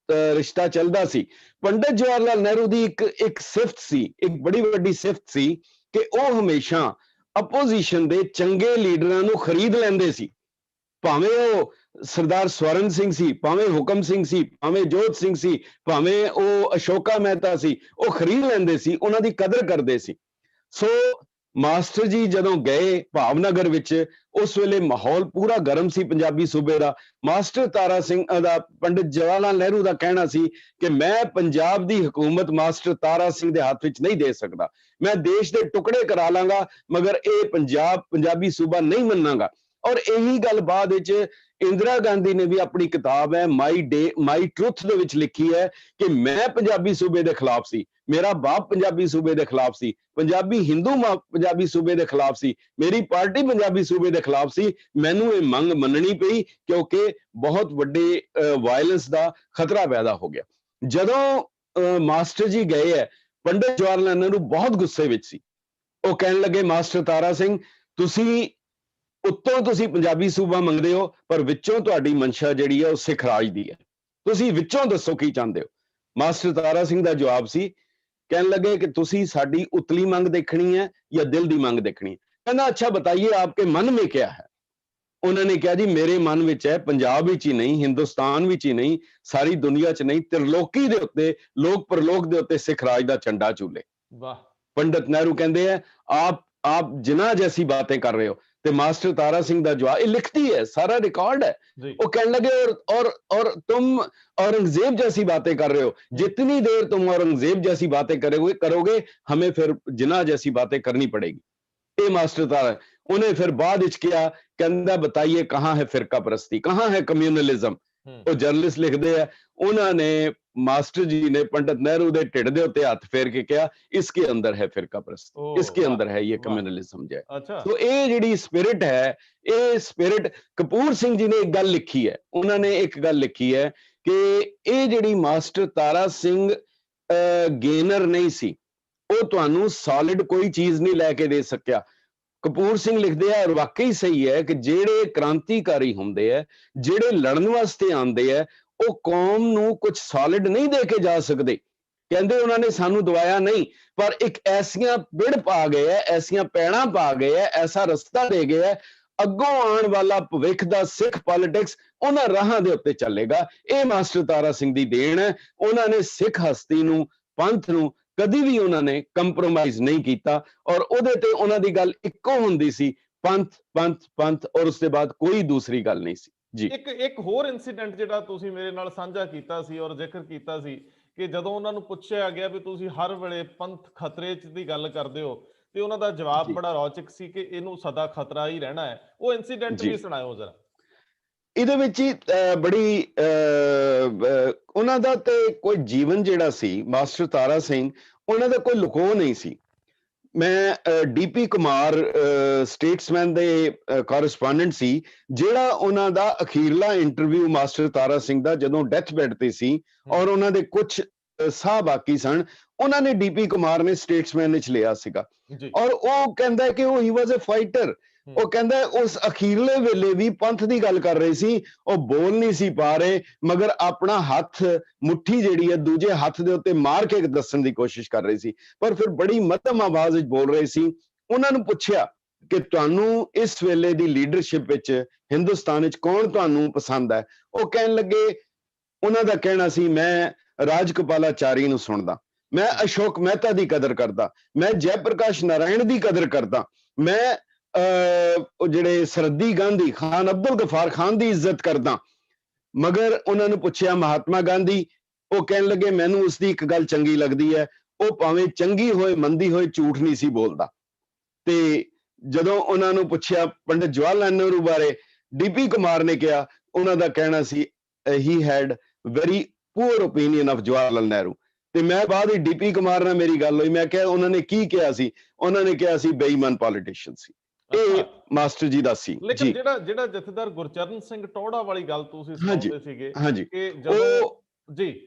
ਰਿਸ਼ਤਾ ਚੱਲਦਾ ਸੀ। ਪੰਡਤ ਜਵਾਹਰ ਲਾਲ ਨਹਿਰੂ ਦੀ ਇੱਕ ਸਿਫਤ ਸੀ, ਇੱਕ ਬੜੀ ਵੱਡੀ ਸਿਫਤ ਸੀ ਕਿ ਉਹ ਹਮੇਸ਼ਾ ਆਪੋਜੀਸ਼ਨ ਦੇ ਚੰਗੇ ਲੀਡਰਾਂ ਨੂੰ ਖਰੀਦ ਲੈਂਦੇ ਸੀ। ਭਾਵੇਂ ਉਹ ਸਰਦਾਰ ਸਵਰਨ ਸਿੰਘ ਸੀ, ਭਾਵੇਂ ਹੁਕਮ ਸਿੰਘ ਸੀ, ਭਾਵੇਂ ਜੋਤ ਸਿੰਘ ਸੀ, ਭਾਵੇਂ ਉਹ ਅਸ਼ੋਕਾ ਮਹਿਤਾ ਸੀ, ਉਹ ਖਰੀਦ ਲੈਂਦੇ ਸੀ, ਉਹਨਾਂ ਦੀ ਕਦਰ ਕਰਦੇ ਸੀ। ਸੋ ਮਾਸਟਰ ਜੀ ਜਦੋਂ ਗਏ ਭਾਵਨਗਰ ਵਿੱਚ, ਉਸ ਵੇਲੇ ਮਾਹੌਲ ਪੂਰਾ ਗਰਮ ਸੀ ਪੰਜਾਬੀ ਸੂਬੇ ਦਾ। ਮਾਸਟਰ ਤਾਰਾ ਸਿੰਘ ਦਾ, ਪੰਡਿਤ ਜਵਾਹਰ ਲਾਲ ਨਹਿਰੂ ਦਾ ਕਹਿਣਾ ਸੀ ਕਿ ਮੈਂ ਪੰਜਾਬ ਦੀ ਹਕੂਮਤ ਮਾਸਟਰ ਤਾਰਾ ਸਿੰਘ ਦੇ ਹੱਥ ਵਿੱਚ ਨਹੀਂ ਦੇ ਸਕਦਾ, ਮੈਂ ਦੇਸ਼ ਦੇ ਟੁਕੜੇ ਕਰਾ ਲਾਂਗਾ, ਮਗਰ ਇਹ ਪੰਜਾਬੀ ਸੂਬਾ ਨਹੀਂ ਮੰਨਾਂਗਾ। ਔਰ ਇਹੀ ਗੱਲ ਬਾਅਦ ਵਿੱਚ ਇੰਦਰਾ ਗਾਂਧੀ ਨੇ ਵੀ ਆਪਣੀ ਕਿਤਾਬ ਹੈ ਮਾਈ ਟਰੁਥ ਦੇ ਵਿੱਚ ਲਿਖੀ ਹੈ ਕਿ ਮੈਂ ਪੰਜਾਬੀ ਸੂਬੇ ਦੇ ਖਿਲਾਫ ਸੀ, ਮੇਰਾ ਬਾਪ ਪੰਜਾਬੀ ਸੂਬੇ ਦੇ ਖਿਲਾਫ ਸੀ, ਪੰਜਾਬੀ ਹਿੰਦੂ ਪੰਜਾਬੀ ਸੂਬੇ ਦੇ ਖਿਲਾਫ ਸੀ, ਮੇਰੀ ਪਾਰਟੀ ਪੰਜਾਬੀ ਸੂਬੇ ਦੇ ਖਿਲਾਫ ਸੀ, ਮੈਨੂੰ ਇਹ ਮੰਗ ਮੰਨਣੀ ਪਈ ਕਿਉਂਕਿ ਬਹੁਤ ਵੱਡੇ ਵਾਇਲੈਂਸ ਦਾ ਖਤਰਾ ਪੈਦਾ ਹੋ ਗਿਆ। ਜਦੋਂ ਮਾਸਟਰ ਜੀ ਗਏ ਹੈ, ਪੰਡਿਤ ਜਵਾਹਰ ਲਾਲ ਨਹਿਰੂ ਬਹੁਤ ਗੁੱਸੇ ਵਿੱਚ ਸੀ। ਉਹ ਕਹਿਣ ਲੱਗੇ ਮਾਸਟਰ ਤਾਰਾ ਸਿੰਘ, ਤੁਸੀਂ ਉੱਤੋਂ ਤੁਸੀਂ ਪੰਜਾਬੀ ਸੂਬਾ ਮੰਗਦੇ ਹੋ, ਪਰ ਵਿੱਚੋਂ ਤੁਹਾਡੀ ਮਨਸ਼ਾ ਜਿਹੜੀ ਹੈ ਉਹ ਸਿੱਖ ਰਾਜ ਦੀ ਹੈ, ਤੁਸੀਂ ਵਿੱਚੋਂ ਦੱਸੋ ਕੀ ਚਾਹੁੰਦੇ ਹੋ? ਮਾਸਟਰ ਤਾਰਾ ਸਿੰਘ ਦਾ ਜਵਾਬ ਸੀ, ਕਹਿਣ ਲੱਗੇ ਕਿ ਤੁਸੀਂ ਸਾਡੀ ਉਤਲੀ ਮੰਗ ਦੇਖਣੀ ਹੈ ਜਾਂ ਦਿਲ ਦੀ ਮੰਗ ਦੇਖਣੀ ਹੈ? ਕਹਿੰਦਾ ਅੱਛਾ ਬਤਾਈਏ ਆਪਕੇ ਮਨ ਮੇਂ ਕਿਆ ਹੈ? ਉਹਨਾਂ ਨੇ ਕਿਹਾ ਜੀ ਮੇਰੇ ਮਨ ਵਿੱਚ ਹੈ, ਪੰਜਾਬ ਵਿੱਚ ਹੀ ਨਹੀਂ, ਹਿੰਦੁਸਤਾਨ ਵਿੱਚ ਹੀ ਨਹੀਂ, ਸਾਰੀ ਦੁਨੀਆ 'ਚ ਨਹੀਂ, ਤ੍ਰਿਲੋਕੀ ਦੇ ਉੱਤੇ, ਲੋਕ ਪਰਲੋਕ ਦੇ ਉੱਤੇ ਸਿੱਖ ਰਾਜ ਦਾ ਝੰਡਾ ਝੂਲੇ। ਵਾਹ। ਪੰਡਿਤ ਨਹਿਰੂ ਕਹਿੰਦੇ ਹੈ ਆਪ ਜਿਨਾ ਜੈਸੀ ਬਾतें ਕਰ ਰਹੇ ਹੋ। ਤੇ ਮਾਸਟਰ ਤਾਰਾ ਸਿੰਘ ਦਾ ਜਵਾਬ, ਇਹ ਲਿਖਤੀ ਹੈ, ਸਾਰਾ ਰਿਕਾर्ड है। वो कहने लगे और तुम औरंगजेब जैसी बातें कर रहे हो, जितनी देर तुम औरंगजेब जैसी बातें करोगे हमें फिर जिना जैसी बातें करनी पड़ेगी। ये मास्टर तारा, उन्हें फिर बाद विच किया, कहंदा बताइए कहाँ है फिरका परस्ती, कहाँ है कम्युनलिज्म? वो जर्नलिस्ट लिखते हैं, उन्होंने मास्टर जी ने पंडित नेहरू दे ढिड दे उत्ते हाथ फेर के कहा इसके अंदर है फिरका परस्ती, इसके अंदर है ये कम्युनलिज्म जो है। तो ये जिहड़ी स्पिरिट है, ये स्पिरिट कपूर सिंह जी ने एक गल लिखी है, उन्होंने एक गल लिखी है कि ये जिहड़ी मास्टर तारा सिंह गेनर नहीं सी, वो तुहानू सॉलिड कोई चीज नहीं लैके दे सकिया। कपूर सिंह लिखते हैं और वाकई सही है कि जेड़े क्रांतिकारी होंदे है, जेड़े लड़न वास्ते आंदे है, ਉਹ ਕੌਮ ਨੂੰ ਕੁਝ ਸੋਲਿਡ ਨਹੀਂ ਦੇ ਕੇ ਜਾ ਸਕਦੇ। ਕਹਿੰਦੇ ਉਹਨਾਂ ਨੇ ਸਾਨੂੰ ਦਵਾਇਆ ਨਹੀਂ, ਪਰ ਇੱਕ ਐਸੀਆਂ ਪਿੜ ਪਾ ਗਏ ਐ, ਐਸੀਆਂ ਪੈੜਾਂ ਪਾ ਗਏ ਐ, ਐਸਾ ਰਸਤਾ ਦੇ ਗਏ ਐ, ਅੱਗੋਂ ਆਉਣ ਵਾਲਾ ਭਵਿੱਖ ਦਾ ਸਿੱਖ ਪੋਲਿਟਿਕਸ ਉਹਨਾਂ ਰਾਹਾਂ ਦੇ ਉੱਤੇ ਚੱਲੇਗਾ। ਇਹ ਮਾਸਟਰ ਤਾਰਾ ਸਿੰਘ ਦੀ ਦੇਣ ਹੈ। ਉਹਨਾਂ ਨੇ ਸਿੱਖ ਹਸਤੀ ਨੂੰ, ਪੰਥ ਨੂੰ ਕਦੀ ਵੀ ਉਹਨਾਂ ਨੇ ਕੰਪਰੋਮਾਈਜ਼ ਨਹੀਂ ਕੀਤਾ, ਔਰ ਉਹਦੇ ਤੇ ਉਹਨਾਂ ਦੀ ਗੱਲ ਇੱਕੋ ਹੁੰਦੀ ਸੀ, ਪੰਥ ਪੰਥ ਪੰਥ, ਔਰ ਉਸ ਤੋਂ ਬਾਅਦ ਕੋਈ ਦੂਸਰੀ ਗੱਲ ਨਹੀਂ ਸੀ ਜੀ। ਇੱਕ ਹੋਰ ਇਨਸੀਡੈਂਟ ਜਿਹੜਾ ਤੁਸੀਂ ਮੇਰੇ ਨਾਲ ਸਾਂਝਾ ਕੀਤਾ ਸੀ ਔਰ ਜ਼ਿਕਰ ਕੀਤਾ ਸੀ ਕਿ ਜਦੋਂ ਉਹਨਾਂ ਨੂੰ ਪੁੱਛਿਆ ਗਿਆ ਵੀ ਤੁਸੀਂ ਹਰ ਵੇਲੇ ਪੰਥ ਖਤਰੇ 'ਚ ਦੀ ਗੱਲ ਕਰਦੇ ਹੋ, ਤੇ ਉਹਨਾਂ ਦਾ ਜਵਾਬ ਜੀ ਬੜਾ ਰੌਚਕ ਸੀ ਕਿ ਇਹਨੂੰ ਸਦਾ ਖਤਰਾ ਹੀ ਰਹਿਣਾ ਹੈ। ਉਹ ਇਨਸੀਡੈਂਟ ਜੀ ਵੀ ਸੁਣਾਇਓ ਜ਼ਰਾ। ਇਹਦੇ ਵਿੱਚ ਹੀ ਬੜੀ ਉਹਨਾਂ ਦਾ ਤੇ ਕੋਈ ਜੀਵਨ ਜਿਹੜਾ ਸੀ ਮਾਸਟਰ ਤਾਰਾ ਸਿੰਘ, ਉਹਨਾਂ ਦਾ ਕੋਈ ਲੁਕੋ ਨਹੀਂ ਸੀ। ਮੈਂ ਡੀਪੀ ਕੁਮਾਰ ਸਟੇਟਸਮੈਨ ਦੇ ਕੋਰਸਪੋਂਡੈਂਟ ਸੀ, ਜਿਹੜਾ ਉਹਨਾਂ ਦਾ ਅਖੀਰਲਾ ਇੰਟਰਵਿਊ ਮਾਸਟਰ ਤਾਰਾ ਸਿੰਘ ਦਾ ਜਦੋਂ ਡੈਥ ਬੈੱਡ ਤੇ ਸੀ ਔਰ ਉਹਨਾਂ ਦੇ ਕੁਝ ਸਾਹ ਬਾਕੀ ਸਨ, ਉਹਨਾਂ ਨੇ ਡੀਪੀ ਕੁਮਾਰ ਨੇ ਸਟੇਟਸਮੈਨ ਵਿੱਚ ਲਿਆ ਸੀਗਾ। ਜੀ। ਔਰ ਉਹ ਕਹਿੰਦਾ ਕਿ ਉਹ ਹੀ ਵਾਸ ਅ ਫਾਈਟਰ। ਉਹ ਕਹਿੰਦਾ ਉਸ ਅਖੀਰਲੇ ਵੇਲੇ ਵੀ ਪੰਥ ਦੀ ਗੱਲ ਕਰ ਰਹੇ ਸੀ, ਉਹ ਬੋਲ ਨਹੀਂ ਸੀ ਪਾ ਰਹੇ, ਮਗਰ ਆਪਣਾ ਹੱਥ, ਮੁੱਠੀ ਜਿਹੜੀ ਹੈ ਦੂਜੇ ਹੱਥ ਦੇ ਉੱਤੇ ਮਾਰ ਕੇ ਦੱਸਣ ਦੀ ਕੋਸ਼ਿਸ਼ ਕਰ ਰਹੇ ਸੀ, ਪਰ ਫਿਰ ਬੜੀ ਮੱਧਮ ਆਵਾਜ਼ ਵਿੱਚ ਬੋਲ ਰਹੇ ਸੀ। ਉਹਨਾਂ ਨੂੰ ਪੁੱਛਿਆ ਕਿ ਤੁਹਾਨੂੰ ਇਸ ਵੇਲੇ ਦੀ ਲੀਡਰਸ਼ਿਪ ਵਿੱਚ ਹਿੰਦੁਸਤਾਨ ਵਿੱਚ ਕੌਣ ਤੁਹਾਨੂੰ ਪਸੰਦ ਹੈ? ਉਹ ਕਹਿਣ ਲੱਗੇ, ਉਹਨਾਂ ਦਾ ਕਹਿਣਾ ਸੀ, ਮੈਂ ਰਾਜਕੋਪਾਲਾਚਾਰੀ ਨੂੰ ਸੁਣਦਾ, ਮੈਂ ਅਸ਼ੋਕ ਮਹਿਤਾ ਦੀ ਕਦਰ ਕਰਦਾ, ਮੈਂ ਜੈ ਪ੍ਰਕਾਸ਼ ਨਾਰਾਇਣ ਦੀ ਕਦਰ ਕਰਦਾ, ਮੈਂ ਉਹ ਜਿਹੜੇ ਸਰਹੱਦੀ ਗਾਂਧੀ ਖਾਨ ਅਬਦੁਲ ਗਫਾਰ ਖਾਨ ਦੀ ਇੱਜ਼ਤ ਕਰਦਾ। ਮਗਰ ਉਹਨਾਂ ਨੂੰ ਪੁੱਛਿਆ ਮਹਾਤਮਾ ਗਾਂਧੀ, ਉਹ ਕਹਿਣ ਲੱਗੇ ਮੈਨੂੰ ਉਸ ਦੀ ਇੱਕ ਗੱਲ ਚੰਗੀ ਲੱਗਦੀ ਹੈ, ਉਹ ਭਾਵੇਂ ਚੰਗੀ ਹੋਏ ਮੰਦੀ ਹੋਏ ਝੂਠ ਨਹੀਂ ਸੀ ਬੋਲਦਾ। ਤੇ ਜਦੋਂ ਉਹਨਾਂ ਨੂੰ ਪੁੱਛਿਆ ਪੰਡਿਤ ਜਵਾਹਰ ਲਾਲ ਨਹਿਰੂ ਬਾਰੇ, ਡੀਪੀ ਕੁਮਾਰ ਨੇ ਕਿਹਾ, ਉਹਨਾਂ ਦਾ ਕਹਿਣਾ ਸੀ he had very poor opinion of Jawahar Lal Nehru. ਤੇ ਮੈਂ ਬਾਅਦ ਵਿੱਚ ਡੀਪੀ ਕੁਮਾਰ ਨਾਲ ਮੇਰੀ ਗੱਲ ਹੋਈ, ਮੈਂ ਕਿਹਾ ਉਹਨਾਂ ਨੇ ਕੀ ਕਿਹਾ ਸੀ? ਉਹਨਾਂ ਨੇ ਕਿਹਾ ਸੀ ਬੇਈਮਾਨ ਪੋਲੀਟੀਸ਼ੀਅਨ ਸੀ। ਇਹ ਮਾਸਟਰ ਜੀ ਦਾ ਸੀ। ਲੇਕਿਨ ਜਿਹੜਾ ਜਥੇਦਾਰ ਗੁਰਚਰਨ ਸਿੰਘ ਟੌਹੜਾ ਵਾਲੀ ਗੱਲ ਤੁਸੀਂ ਸੁਣਾਉਂਦੇ ਸੀਗੇ ਹਾਂਜੀ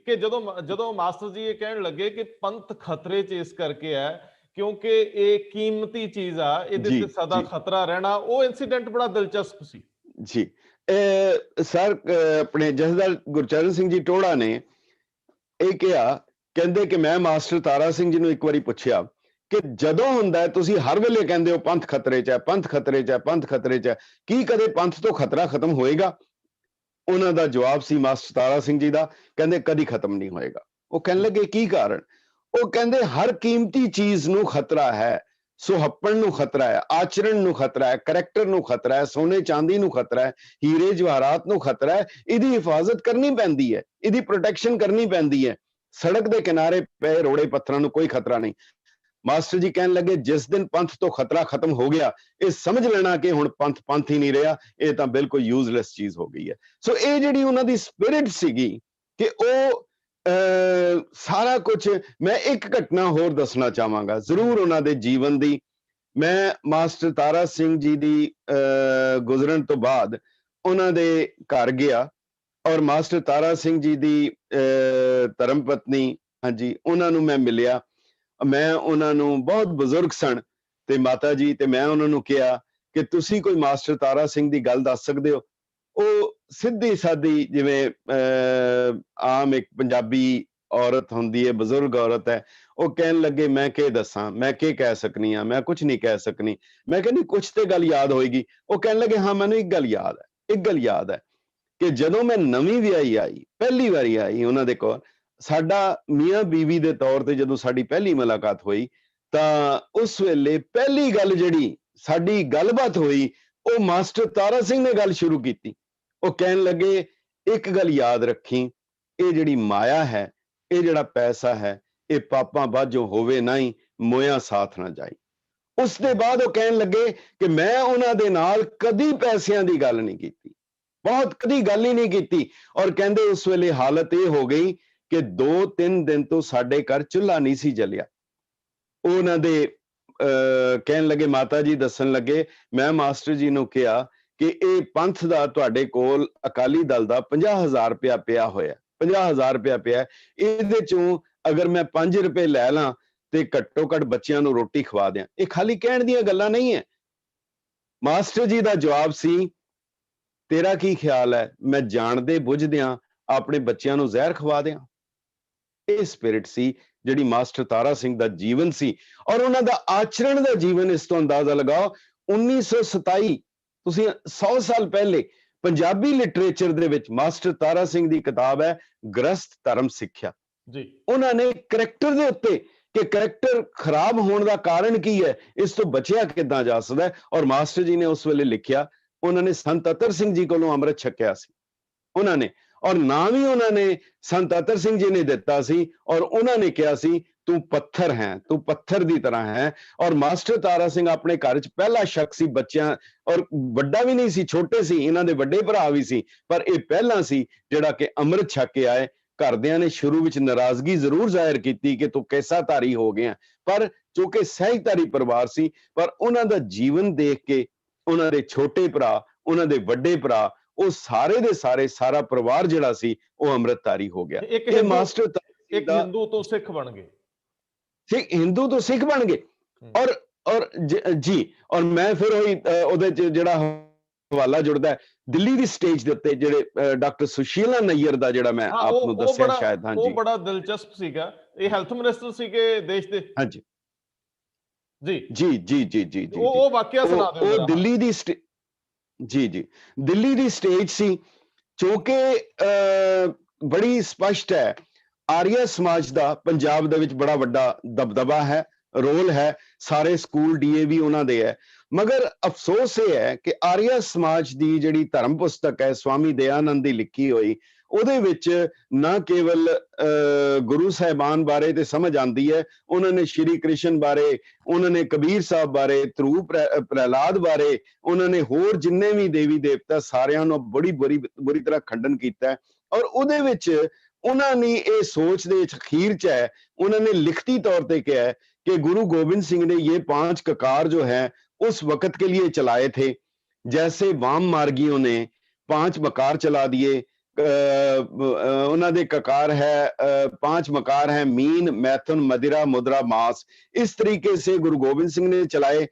ਕਿ ਜਦੋਂ ਮਾਸਟਰ ਜੀ ਇਹ ਕਹਿਣ ਲੱਗੇ ਕਿ ਪੰਥ ਖਤਰੇ 'ਚ ਇਸ ਕਰਕੇ ਹੈ ਕਿਉਂਕਿ ਇਹ ਕੀਮਤੀ ਚੀਜ਼ ਆ, ਇਹਦੇ ਤੇ ਸਦਾ ਖਤਰਾ ਰਹਿਣਾ, ਉਹ ਇਨਸੀਡੈਂਟ ਬੜਾ ਦਿਲਚਸਪ ਸੀ ਜੀ। ਸਰ ਆਪਣੇ ਜਥੇਦਾਰ ਗੁਰਚਰਨ ਸਿੰਘ ਜੀ ਟੌਹੜਾ ਨੇ ਇਹ ਕਿਹਾ, ਕਹਿੰਦੇ ਕਿ ਮੈਂ ਮਾਸਟਰ ਤਾਰਾ ਸਿੰਘ ਜੀ ਨੂੰ ਇੱਕ ਵਾਰੀ ਪੁੱਛਿਆ ਕਿ ਜਦੋਂ ਹੁੰਦਾ ਤੁਸੀਂ ਹਰ ਵੇਲੇ ਕਹਿੰਦੇ ਹੋ ਪੰਥ ਖਤਰੇ 'ਚ ਹੈ, ਪੰਥ ਖਤਰੇ 'ਚ ਹੈ, ਪੰਥ ਖਤਰੇ 'ਚ ਹੈ, ਕੀ ਕਦੇ ਪੰਥ ਤੋਂ ਖਤਰਾ ਖਤਮ ਹੋਏਗਾ? ਉਹਨਾਂ ਦਾ ਜਵਾਬ ਸੀ ਮਾਸਟਰ ਤਾਰਾ ਸਿੰਘ ਜੀ ਦਾ, ਕਹਿੰਦੇ ਕਦੀ ਖਤਮ ਨਹੀਂ ਹੋਏਗਾ। ਉਹ ਕਹਿਣ ਲੱਗੇ ਕੀ ਕਾਰਨ? ਉਹ ਕਹਿੰਦੇ ਹਰ ਕੀਮਤੀ ਚੀਜ਼ ਨੂੰ ਖਤਰਾ ਹੈ, ਸੁਹੱਪਣ ਨੂੰ ਖਤਰਾ ਹੈ, ਆਚਰਣ ਨੂੰ ਖਤਰਾ ਹੈ, ਕਰੈਕਟਰ ਨੂੰ ਖਤਰਾ ਹੈ, ਸੋਨੇ ਚਾਂਦੀ ਨੂੰ ਖਤਰਾ ਹੈ, ਹੀਰੇ ਜਵਾਹਰਾਤ ਨੂੰ ਖਤਰਾ ਹੈ। ਇਹਦੀ ਹਿਫਾਜ਼ਤ ਕਰਨੀ ਪੈਂਦੀ ਹੈ, ਇਹਦੀ ਪ੍ਰੋਟੈਕਸ਼ਨ ਕਰਨੀ ਪੈਂਦੀ ਹੈ। ਸੜਕ ਦੇ ਕਿਨਾਰੇ ਪਏ ਰੋੜੇ ਪੱਥਰਾਂ ਨੂੰ ਕੋਈ ਖਤਰਾ ਨਹੀਂ। ਮਾਸਟਰ ਜੀ ਕਹਿਣ ਲੱਗੇ ਜਿਸ ਦਿਨ ਪੰਥ ਤੋਂ ਖਤਰਾ ਖਤਮ ਹੋ ਗਿਆ, ਇਹ ਸਮਝ ਲੈਣਾ ਕਿ ਹੁਣ ਪੰਥ ਹੀ ਨਹੀਂ ਰਿਹਾ, ਇਹ ਤਾਂ ਬਿਲਕੁਲ ਯੂਜ਼ਲੈਸ ਚੀਜ਼ ਹੋ ਗਈ ਹੈ। ਸੋ ਇਹ ਜਿਹੜੀ ਉਹਨਾਂ ਦੀ ਸਪਿਰਿਟ ਸੀਗੀ ਕਿ ਉਹ ਸਾਰਾ ਕੁਝ, ਮੈਂ ਇੱਕ ਘਟਨਾ ਹੋਰ ਦੱਸਣਾ ਚਾਹਾਂਗਾ ਜ਼ਰੂਰ ਉਹਨਾਂ ਦੇ ਜੀਵਨ ਦੀ। ਮੈਂ ਮਾਸਟਰ ਤਾਰਾ ਸਿੰਘ ਜੀ ਦੀ ਗੁਜ਼ਰਨ ਤੋਂ ਬਾਅਦ ਉਹਨਾਂ ਦੇ ਘਰ ਗਿਆ ਔਰ ਮਾਸਟਰ ਤਾਰਾ ਸਿੰਘ ਜੀ ਦੀ ਧਰਮ ਪਤਨੀ, ਹਾਂਜੀ, ਉਹਨਾਂ ਨੂੰ ਮੈਂ ਮਿਲਿਆ। ਮੈਂ ਉਹਨਾਂ ਨੂੰ, ਬਹੁਤ ਬਜ਼ੁਰਗ ਸਨ ਤੇ ਮਾਤਾ ਜੀ, ਤੇ ਮੈਂ ਉਹਨਾਂ ਨੂੰ ਕਿਹਾ ਕਿ ਤੁਸੀਂ ਕੋਈ ਮਾਸਟਰ ਤਾਰਾ ਸਿੰਘ ਦੀ ਗੱਲ ਦੱਸ ਸਕਦੇ ਹੋ? ਉਹ ਸਿੱਧੀ ਸਾਦੀ, ਜਿਵੇਂ ਆਮ ਇੱਕ ਪੰਜਾਬੀ ਔਰਤ ਹੁੰਦੀ ਹੈ, ਬਜ਼ੁਰਗ ਔਰਤ ਹੈ, ਉਹ ਕਹਿਣ ਲੱਗੇ ਮੈਂ ਕੀ ਦੱਸਾਂ, ਮੈਂ ਕੀ ਕਹਿ ਸਕਨੀ ਆ, ਮੈਂ ਕੁਝ ਨਹੀਂ ਕਹਿ ਸਕਨੀ। ਮੈਂ ਕਹਿੰਦੀ ਕੁਝ ਤੇ ਗੱਲ ਯਾਦ ਹੋਏਗੀ। ਉਹ ਕਹਿਣ ਲੱਗੇ ਹਾਂ ਮੈਨੂੰ ਇੱਕ ਗੱਲ ਯਾਦ ਹੈ, ਇੱਕ ਗੱਲ ਯਾਦ ਹੈ ਕਿ ਜਦੋਂ ਮੈਂ ਨਵੀਂ ਵਿਆਹੀ ਆਈ, ਪਹਿਲੀ ਵਾਰੀ ਆਈ ਉਹਨਾਂ ਦੇ ਕੋਲ, ਸਾਡਾ ਮੀਆਂ ਬੀਵੀ ਦੇ ਤੌਰ ਤੇ ਜਦੋਂ ਸਾਡੀ ਪਹਿਲੀ ਮੁਲਾਕਾਤ ਹੋਈ, ਤਾਂ ਉਸ ਵੇਲੇ ਪਹਿਲੀ ਗੱਲ ਜਿਹੜੀ ਸਾਡੀ ਗੱਲਬਾਤ ਹੋਈ, ਉਹ ਮਾਸਟਰ ਤਾਰਾ ਸਿੰਘ ਨੇ ਗੱਲ ਸ਼ੁਰੂ ਕੀਤੀ। ਉਹ ਕਹਿਣ ਲੱਗੇ ਇੱਕ ਗੱਲ ਯਾਦ ਰੱਖੀ, ਇਹ ਜਿਹੜੀ ਮਾਇਆ ਹੈ, ਇਹ ਜਿਹੜਾ ਪੈਸਾ ਹੈ, ਇਹ ਪਾਪਾਂ ਬਾਝੋਂ ਹੋਵੇ ਨਹੀਂ, ਮੋਇਆ ਸਾਥ ਨਾ ਜਾਈ। ਉਸ ਦੇ ਬਾਅਦ ਉਹ ਕਹਿਣ ਲੱਗੇ ਕਿ ਮੈਂ ਉਹਨਾਂ ਦੇ ਨਾਲ ਕਦੀ ਪੈਸਿਆਂ ਦੀ ਗੱਲ ਨਹੀਂ ਕੀਤੀ, ਬਹੁਤ ਕਦੀ ਗੱਲ ਹੀ ਨਹੀਂ ਕੀਤੀ। ਔਰ ਕਹਿੰਦੇ ਉਸ ਵੇਲੇ ਹਾਲਤ ਇਹ ਹੋ ਗਈ ਕਿ 2-3 ਦਿਨ ਤੋਂ ਸਾਡੇ ਘਰ ਚੁੱਲ੍ਹਾ ਨਹੀਂ ਸੀ ਜਲਿਆ। ਉਹਨਾਂ ਦੇ ਕਹਿਣ ਲੱਗੇ, ਮਾਤਾ ਜੀ ਦੱਸਣ ਲੱਗੇ, ਮੈਂ ਮਾਸਟਰ ਜੀ ਨੂੰ ਕਿਹਾ ਕਿ ਇਹ ਪੰਥ ਦਾ ਤੁਹਾਡੇ ਕੋਲ ਅਕਾਲੀ ਦਲ ਦਾ 50,000 ਰੁਪਇਆ ਪਿਆ ਹੋਇਆ, 50,000 ਰੁਪਇਆ ਪਿਆ, ਇਹਦੇ ਚੋਂ ਅਗਰ ਮੈਂ 5 ਰੁਪਏ ਲੈ ਲਾਂ ਤੇ ਘੱਟੋ ਘੱਟ ਬੱਚਿਆਂ ਨੂੰ ਰੋਟੀ ਖਵਾ ਦਿਆਂ। ਇਹ ਖਾਲੀ ਕਹਿਣ ਦੀਆਂ ਗੱਲਾਂ ਨਹੀਂ ਹੈ। ਮਾਸਟਰ ਜੀ ਦਾ ਜਵਾਬ ਸੀ, ਤੇਰਾ ਕੀ ਖਿਆਲ ਹੈ, ਮੈਂ ਜਾਣਦੇ ਬੁੱਝਦਿਆਂ ਆਪਣੇ ਬੱਚਿਆਂ ਨੂੰ ਜ਼ਹਿਰ ਖਵਾ ਦਿਆਂ? ਇਹ ਸਪਿਰਿਟ ਸੀ ਜਿਹੜੀ ਮਾਸਟਰ ਤਾਰਾ ਸਿੰਘ ਦਾ ਜੀਵਨ ਸੀ ਔਰ ਉਹਨਾਂ ਦਾ ਆਚਰਣ ਦਾ ਜੀਵਨ। ਇਸ ਤੋਂ ਅੰਦਾਜ਼ਾ ਲਗਾਓ 1927, ਤੁਸੀਂ 100 ਸਾਲ ਪਹਿਲੇ ਪੰਜਾਬੀ ਲਿਟਰੇਚਰ ਦੇ ਵਿੱਚ ਮਾਸਟਰ ਤਾਰਾ ਸਿੰਘ ਦੀ ਕਿਤਾਬ ਹੈ ਗ੍ਰਸਤ ਧਰਮ ਸਿੱਖਿਆ। ਜੀ ਉਹਨਾਂ ਨੇ ਕਰੈਕਟਰ ਦੇ ਉੱਤੇ ਕਿ ਕਰੈਕਟਰ ਖਰਾਬ ਹੋਣ ਦਾ ਕਾਰਨ ਕੀ ਹੈ, ਇਸ ਤੋਂ ਬਚਿਆ ਕਿੱਦਾਂ ਜਾ ਸਕਦਾ ਹੈ। ਔਰ ਮਾਸਟਰ ਜੀ ਨੇ ਉਸ ਵੇਲੇ ਲਿਖਿਆ, ਉਹਨਾਂ ਨੇ ਸੰਤ ਅਤਰ ਸਿੰਘ ਜੀ ਕੋਲੋਂ ਅੰਮ੍ਰਿਤ ਛਕਿਆ ਸੀ ਉਹਨਾਂ ਨੇ, ਔਰ ਨਾਂ ਵੀ ਉਹਨਾਂ ਨੇ ਸੰਤ ਅਤਰ ਸਿੰਘ ਜੀ ਨੇ ਦਿੱਤਾ ਸੀ ਔਰ ਉਹਨਾਂ ਨੇ ਕਿਹਾ ਸੀ ਤੂੰ ਪੱਥਰ ਹੈ, ਤੂੰ ਪੱਥਰ ਦੀ ਤਰ੍ਹਾਂ ਹੈ। ਔਰ ਮਾਸਟਰ ਤਾਰਾ ਸਿੰਘ ਆਪਣੇ ਘਰ 'ਚ ਪਹਿਲਾ ਸ਼ਖਸ ਸੀ, ਬੱਚਿਆਂ ਔਰ ਵੱਡਾ ਵੀ ਨਹੀਂ ਸੀ, ਛੋਟੇ ਸੀ, ਇਹਨਾਂ ਦੇ ਵੱਡੇ ਭਰਾ ਵੀ ਸੀ, ਪਰ ਇਹ ਪਹਿਲਾ ਸੀ ਜਿਹੜਾ ਕਿ ਅੰਮ੍ਰਿਤ ਛਕ ਕੇ ਆਏ। ਘਰਦਿਆਂ ਨੇ ਸ਼ੁਰੂ ਵਿੱਚ ਨਾਰਾਜ਼ਗੀ ਜ਼ਰੂਰ ਜ਼ਾਹਿਰ ਕੀਤੀ ਕਿ ਤੂੰ ਕੈਸਾਧਾਰੀ ਹੋ ਗਿਆ, ਪਰ ਚੂੰਕਿ ਸਹਿਜਧਾਰੀ ਪਰਿਵਾਰ ਸੀ, ਪਰ ਉਹਨਾਂ ਦਾ ਜੀਵਨ ਦੇਖ ਕੇ ਉਹਨਾਂ ਦੇ ਛੋਟੇ ਭਰਾ, ਉਹਨਾਂ ਦੇ ਵੱਡੇ ਭਰਾ, ਉਹ ਸਾਰੇ ਦੇ ਸਾਰੇ, ਸਾਰਾ ਪਰਿਵਾਰ ਜਿਹੜਾ ਸੀ ਉਹ ਅੰਮ੍ਰਿਤਧਾਰੀ ਹੋ ਗਿਆ। ਇਹ ਮਾਸਟਰ ਇੱਕ ਹਿੰਦੂ ਤੋਂ ਸਿੱਖ ਬਣ ਗਏ, ਹਿੰਦੂ ਤੋਂ ਸਿੱਖ ਬਣ ਗਏ। ਔਰ ਜੀ, ਔਰ ਮੈਂ ਫਿਰ ਉਹਦੇ 'ਚ ਜਿਹੜਾ ਹਵਾਲਾ ਜੁੜਦਾ ਦਿੱਲੀ ਦੀ ਸਟੇਜ ਦੇ ਉੱਤੇ ਜਿਹੜੇ ਡਾਕਟਰ ਸੁਸ਼ੀਲਾ ਨਈਅਰ ਦਾ, ਜਿਹੜਾ ਮੈਂ ਆਪ ਨੂੰ ਦੱਸਿਆ ਸ਼ਾਇਦ, ਹਾਂਜੀ, ਉਹ ਬੜਾ ਦਿਲਚਸਪ ਸੀਗਾ। ਇਹ ਹੈਲਥ ਮਿਨਿਸਟਰ ਸੀਗੇ ਦੇਸ਼ ਦੇ। ਹਾਂਜੀ ਜੀ ਜੀ ਜੀ ਜੀ ਜੀ ਜੀ, ਉਹ ਵਾਕਿਆ ਸੁਣਾ ਦਿਓ। ਉਹ ਦਿੱਲੀ ਦੀ ਜੀ ਜੀ ਦਿੱਲੀ ਦੀ ਸਟੇਜ ਸੀ, ਕਿਉਂਕਿ ਬੜੀ ਸਪਸ਼ਟ ਹੈ ਆਰੀਆ ਸਮਾਜ ਦਾ ਪੰਜਾਬ ਦੇ ਵਿੱਚ ਬੜਾ ਵੱਡਾ ਦਬਦਬਾ ਹੈ, ਰੋਲ ਹੈ, ਸਾਰੇ ਸਕੂਲ ਡੀਏਵੀ ਉਹਨਾਂ ਦੇ ਹੈ। ਮਗਰ ਅਫਸੋਸ ਇਹ ਹੈ ਕਿ ਆਰੀਆ ਸਮਾਜ ਦੀ ਜਿਹੜੀ ਧਰਮ ਪੁਸਤਕ ਹੈ ਸਵਾਮੀ ਦਇਆਨੰਦ ਦੀ ਲਿਖੀ ਹੋਈ, ਉਹਦੇ ਵਿੱਚ ਨਾ ਕੇਵਲ ਗੁਰੂ ਸਾਹਿਬਾਨ ਬਾਰੇ ਤੇ ਸਮਝ ਆਉਂਦੀ ਹੈ, ਉਹਨਾਂ ਨੇ ਸ਼੍ਰੀ ਕ੍ਰਿਸ਼ਨ ਬਾਰੇ, ਉਹਨਾਂ ਨੇ ਕਬੀਰ ਸਾਹਿਬ ਬਾਰੇ, ਧਰੂ ਪ੍ਰਹਿਲਾਦ ਬਾਰੇ, ਉਹਨਾਂ ਨੇ ਹੋਰ ਜਿੰਨੇ ਵੀ ਦੇਵੀ ਦੇਵਤਾ ਸਾਰਿਆਂ ਨੂੰ ਬੜੀ ਬੁਰੀ ਤਰ੍ਹਾਂ ਖੰਡਨ ਕੀਤਾ। ਔਰ ਉਹਦੇ ਵਿੱਚ ਉਹਨਾਂ ਨੇ ਇਹ ਸੋਚ ਦੇ ਅਖੀਰ 'ਚ ਹੈ, ਉਹਨਾਂ ਨੇ ਲਿਖਤੀ ਤੌਰ ਤੇ ਕਿਹਾ ਹੈ कि गुरु गोविंद सिंह ने ये 5 ककार जो है उस वक्त के लिए चलाए थे, जैसे वाम मार्गियों ने 5 मकार चला दिए। उन्होंने ककार है 5 मकार है मीन, मैथुन, मदिरा, मुद्रा, मांस। इस तरीके से गुरु गोविंद सिंह ने चलाए।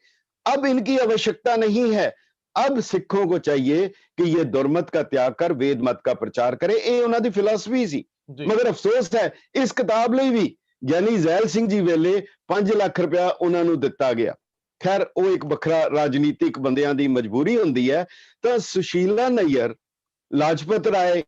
अब इनकी आवश्यकता नहीं है, अब सिखों को चाहिए कि ये दुर्मत का त्याग कर वेद मत का प्रचार करे। ये उन्होंने फिलॉसफी सी। मगर अफसोस है इस किताब ਲਈ ਵੀ ਗਿਆਨੀ ਜ਼ੈਲ ਸਿੰਘ ਜੀ ਵੇਲੇ 5 ਲੱਖ ਰੁਪਇਆ ਉਹਨਾਂ ਨੂੰ ਦਿੱਤਾ ਗਿਆ। ਖੈਰ ਉਹ ਇੱਕ ਵੱਖਰਾ ਰਾਜਨੀਤਿਕ ਬੰਦਿਆਂ ਦੀ ਮਜਬੂਰੀ ਹੁੰਦੀ ਹੈ। ਤਾਂ ਸੁਸ਼ੀਲਾ ਨਈਅਰ, ਲਾਜਪਤ ਰਾਏ,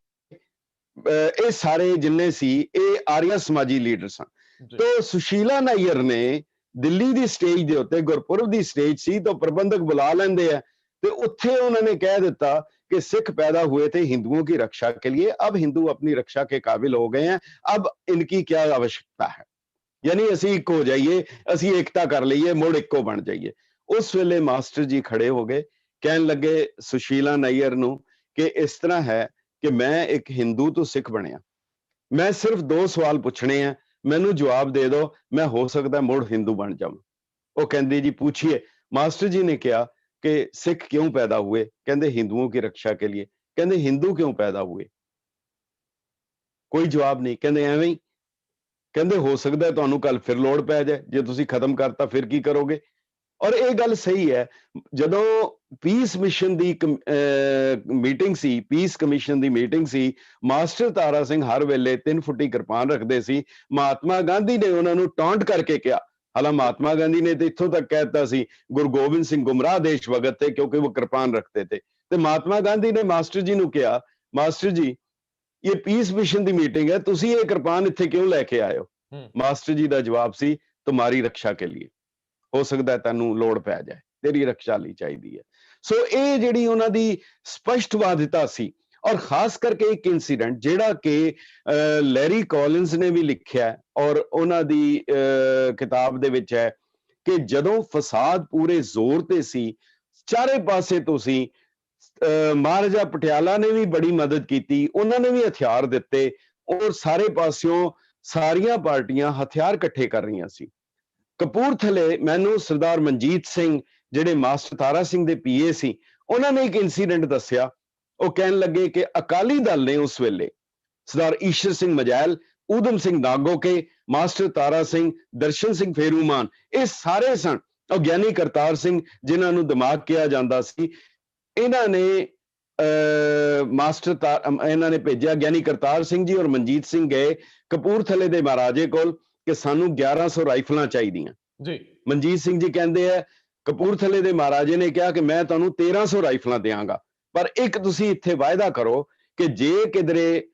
ਇਹ ਸਾਰੇ ਜਿੰਨੇ ਸੀ ਇਹ ਆਰੀਆ ਸਮਾਜੀ ਲੀਡਰ ਸਨ। ਤਾਂ ਸੁਸ਼ੀਲਾ ਨਈਅਰ ਨੇ ਦਿੱਲੀ ਦੀ ਸਟੇਜ ਦੇ ਉੱਤੇ, ਗੁਰਪੁਰਬ ਦੀ ਸਟੇਜ ਸੀ, ਤਾਂ ਪ੍ਰਬੰਧਕ ਬੁਲਾ ਲੈਂਦੇ ਆ ਤੇ ਉੱਥੇ ਉਹਨਾਂ ਨੇ ਕਹਿ ਦਿੱਤਾ कि सिख पैदा हुए थे हिंदुओं की रक्षा के लिए, अब हिंदू अपनी रक्षा के काबिल हो गए हैं, अब इनकी क्या आवश्यकता है, यानी असी एक हो जाइए, असी एकता कर लीए, मुड़ इक्को बन जाइए। उस वेले मास्टर जी खड़े हो गए, कहन लगे सुशीला नैयर नूं कि इस तरह है कि मैं एक हिंदू तो सिख बनया, मैं सिर्फ 2 सवाल पूछने हैं, मैनू जवाब दे दो, मैं हो सकता मुड़ हिंदू बन जाऊं। वो कहंदे जी पूछिए। मास्टर जी ने कहा कि सिख क्यों पैदा हुए? कहते हिंदुओं की रक्षा के लिए। कहते हिंदू क्यों पैदा हुए? कोई जवाब नहीं। कहते एवें ही। कहते हो सकता है तुहानू कल फिर लोड़ पै जाए, जे तुसी खत्म करता फिर की करोगे? और ये गल सही है। जदों पीस मिशन दी मीटिंग सी, पीस कमीशन दी मीटिंग सी, मास्टर तारा सिंह हर वेले 3 फुटी किरपान रखते सी। महात्मा गांधी ने उन्होंने टॉन्ट करके कहा, हालांकि महात्मा गांधी ने तो इत्थों तक कहता सी गुरु गोबिंद सिंह गुमराह देश भगत थे क्योंकि वो कृपान रखते थे। तो महात्मा गांधी ने मास्टर जी ने कहा, मास्टर जी ये पीस मिशन की मीटिंग है, तुसी ये कृपान इत्थे क्यों लेके आए हो? मास्टर जी का जवाब सी तुम्हारी रक्षा के लिए, हो सकता है तैनू लोड़ पै जाए, तेरी रक्षा ली चाहिए है। सो ये जिहड़ी उन्हां दी स्पष्टवादिता सी। और खास करके एक इंसीडेंट जिहड़ा कि लैरी कॉलिंस ने भी लिखिया और उन्हां दी किताब दे विच है कि जदों फसाद पूरे जोर ते सी, चारे पासे तो सी, महाराजा पटियाला ने भी बड़ी मदद की, उन्होंने भी हथियार दिते और सारे पासियों सारियां पार्टियां हथियार इकट्ठे कर रही सी। कपूरथले मैनू सरदार मनजीत सिंह जिहड़े मास्टर तारा सिंह दे पीए सी, उन्होंने एक इंसीडेंट दस्सिया। वो कहन लगे कि अकाली दल ने उस वेले सरदार ईशर सिंह मजैल, ऊधम सिंह नागोके, मास्टर तारा सिंह, दर्शन सिंह फेरूमान, ये सारे सन। और ज्ञानी करतार सिंह जिन्हां नूं दिमाग किया जांदा सी, इन्हां ने इन्हां ने भेजिया। ज्ञानी करतार सिंह जी और मनजीत सिंह गए कपूरथले दे महाराजे कोल ਕਿ ਸਾਨੂੰ 1100 ਰਾਈਫਲਾਂ ਚਾਹੀਦੀਆਂ। ਜੀ ਮਨਜੀਤ ਸਿੰਘ ਜੀ ਕਹਿੰਦੇ ਆ ਕਪੂਰਥਲੇ ਦੇ ਮਹਾਰਾਜੇ ਨੇ ਕਿਹਾ ਕਿ ਮੈਂ ਤੁਹਾਨੂੰ 1300 ਰਾਈਫਲਾਂ ਦਿਆਂਗਾ, ਪਰ ਇੱਕ ਤੁਸੀਂ ਇੱਥੇ ਵਾਅਦਾ ਕਰੋ ਕਿ ਜੇ ਕਿਧਰੇ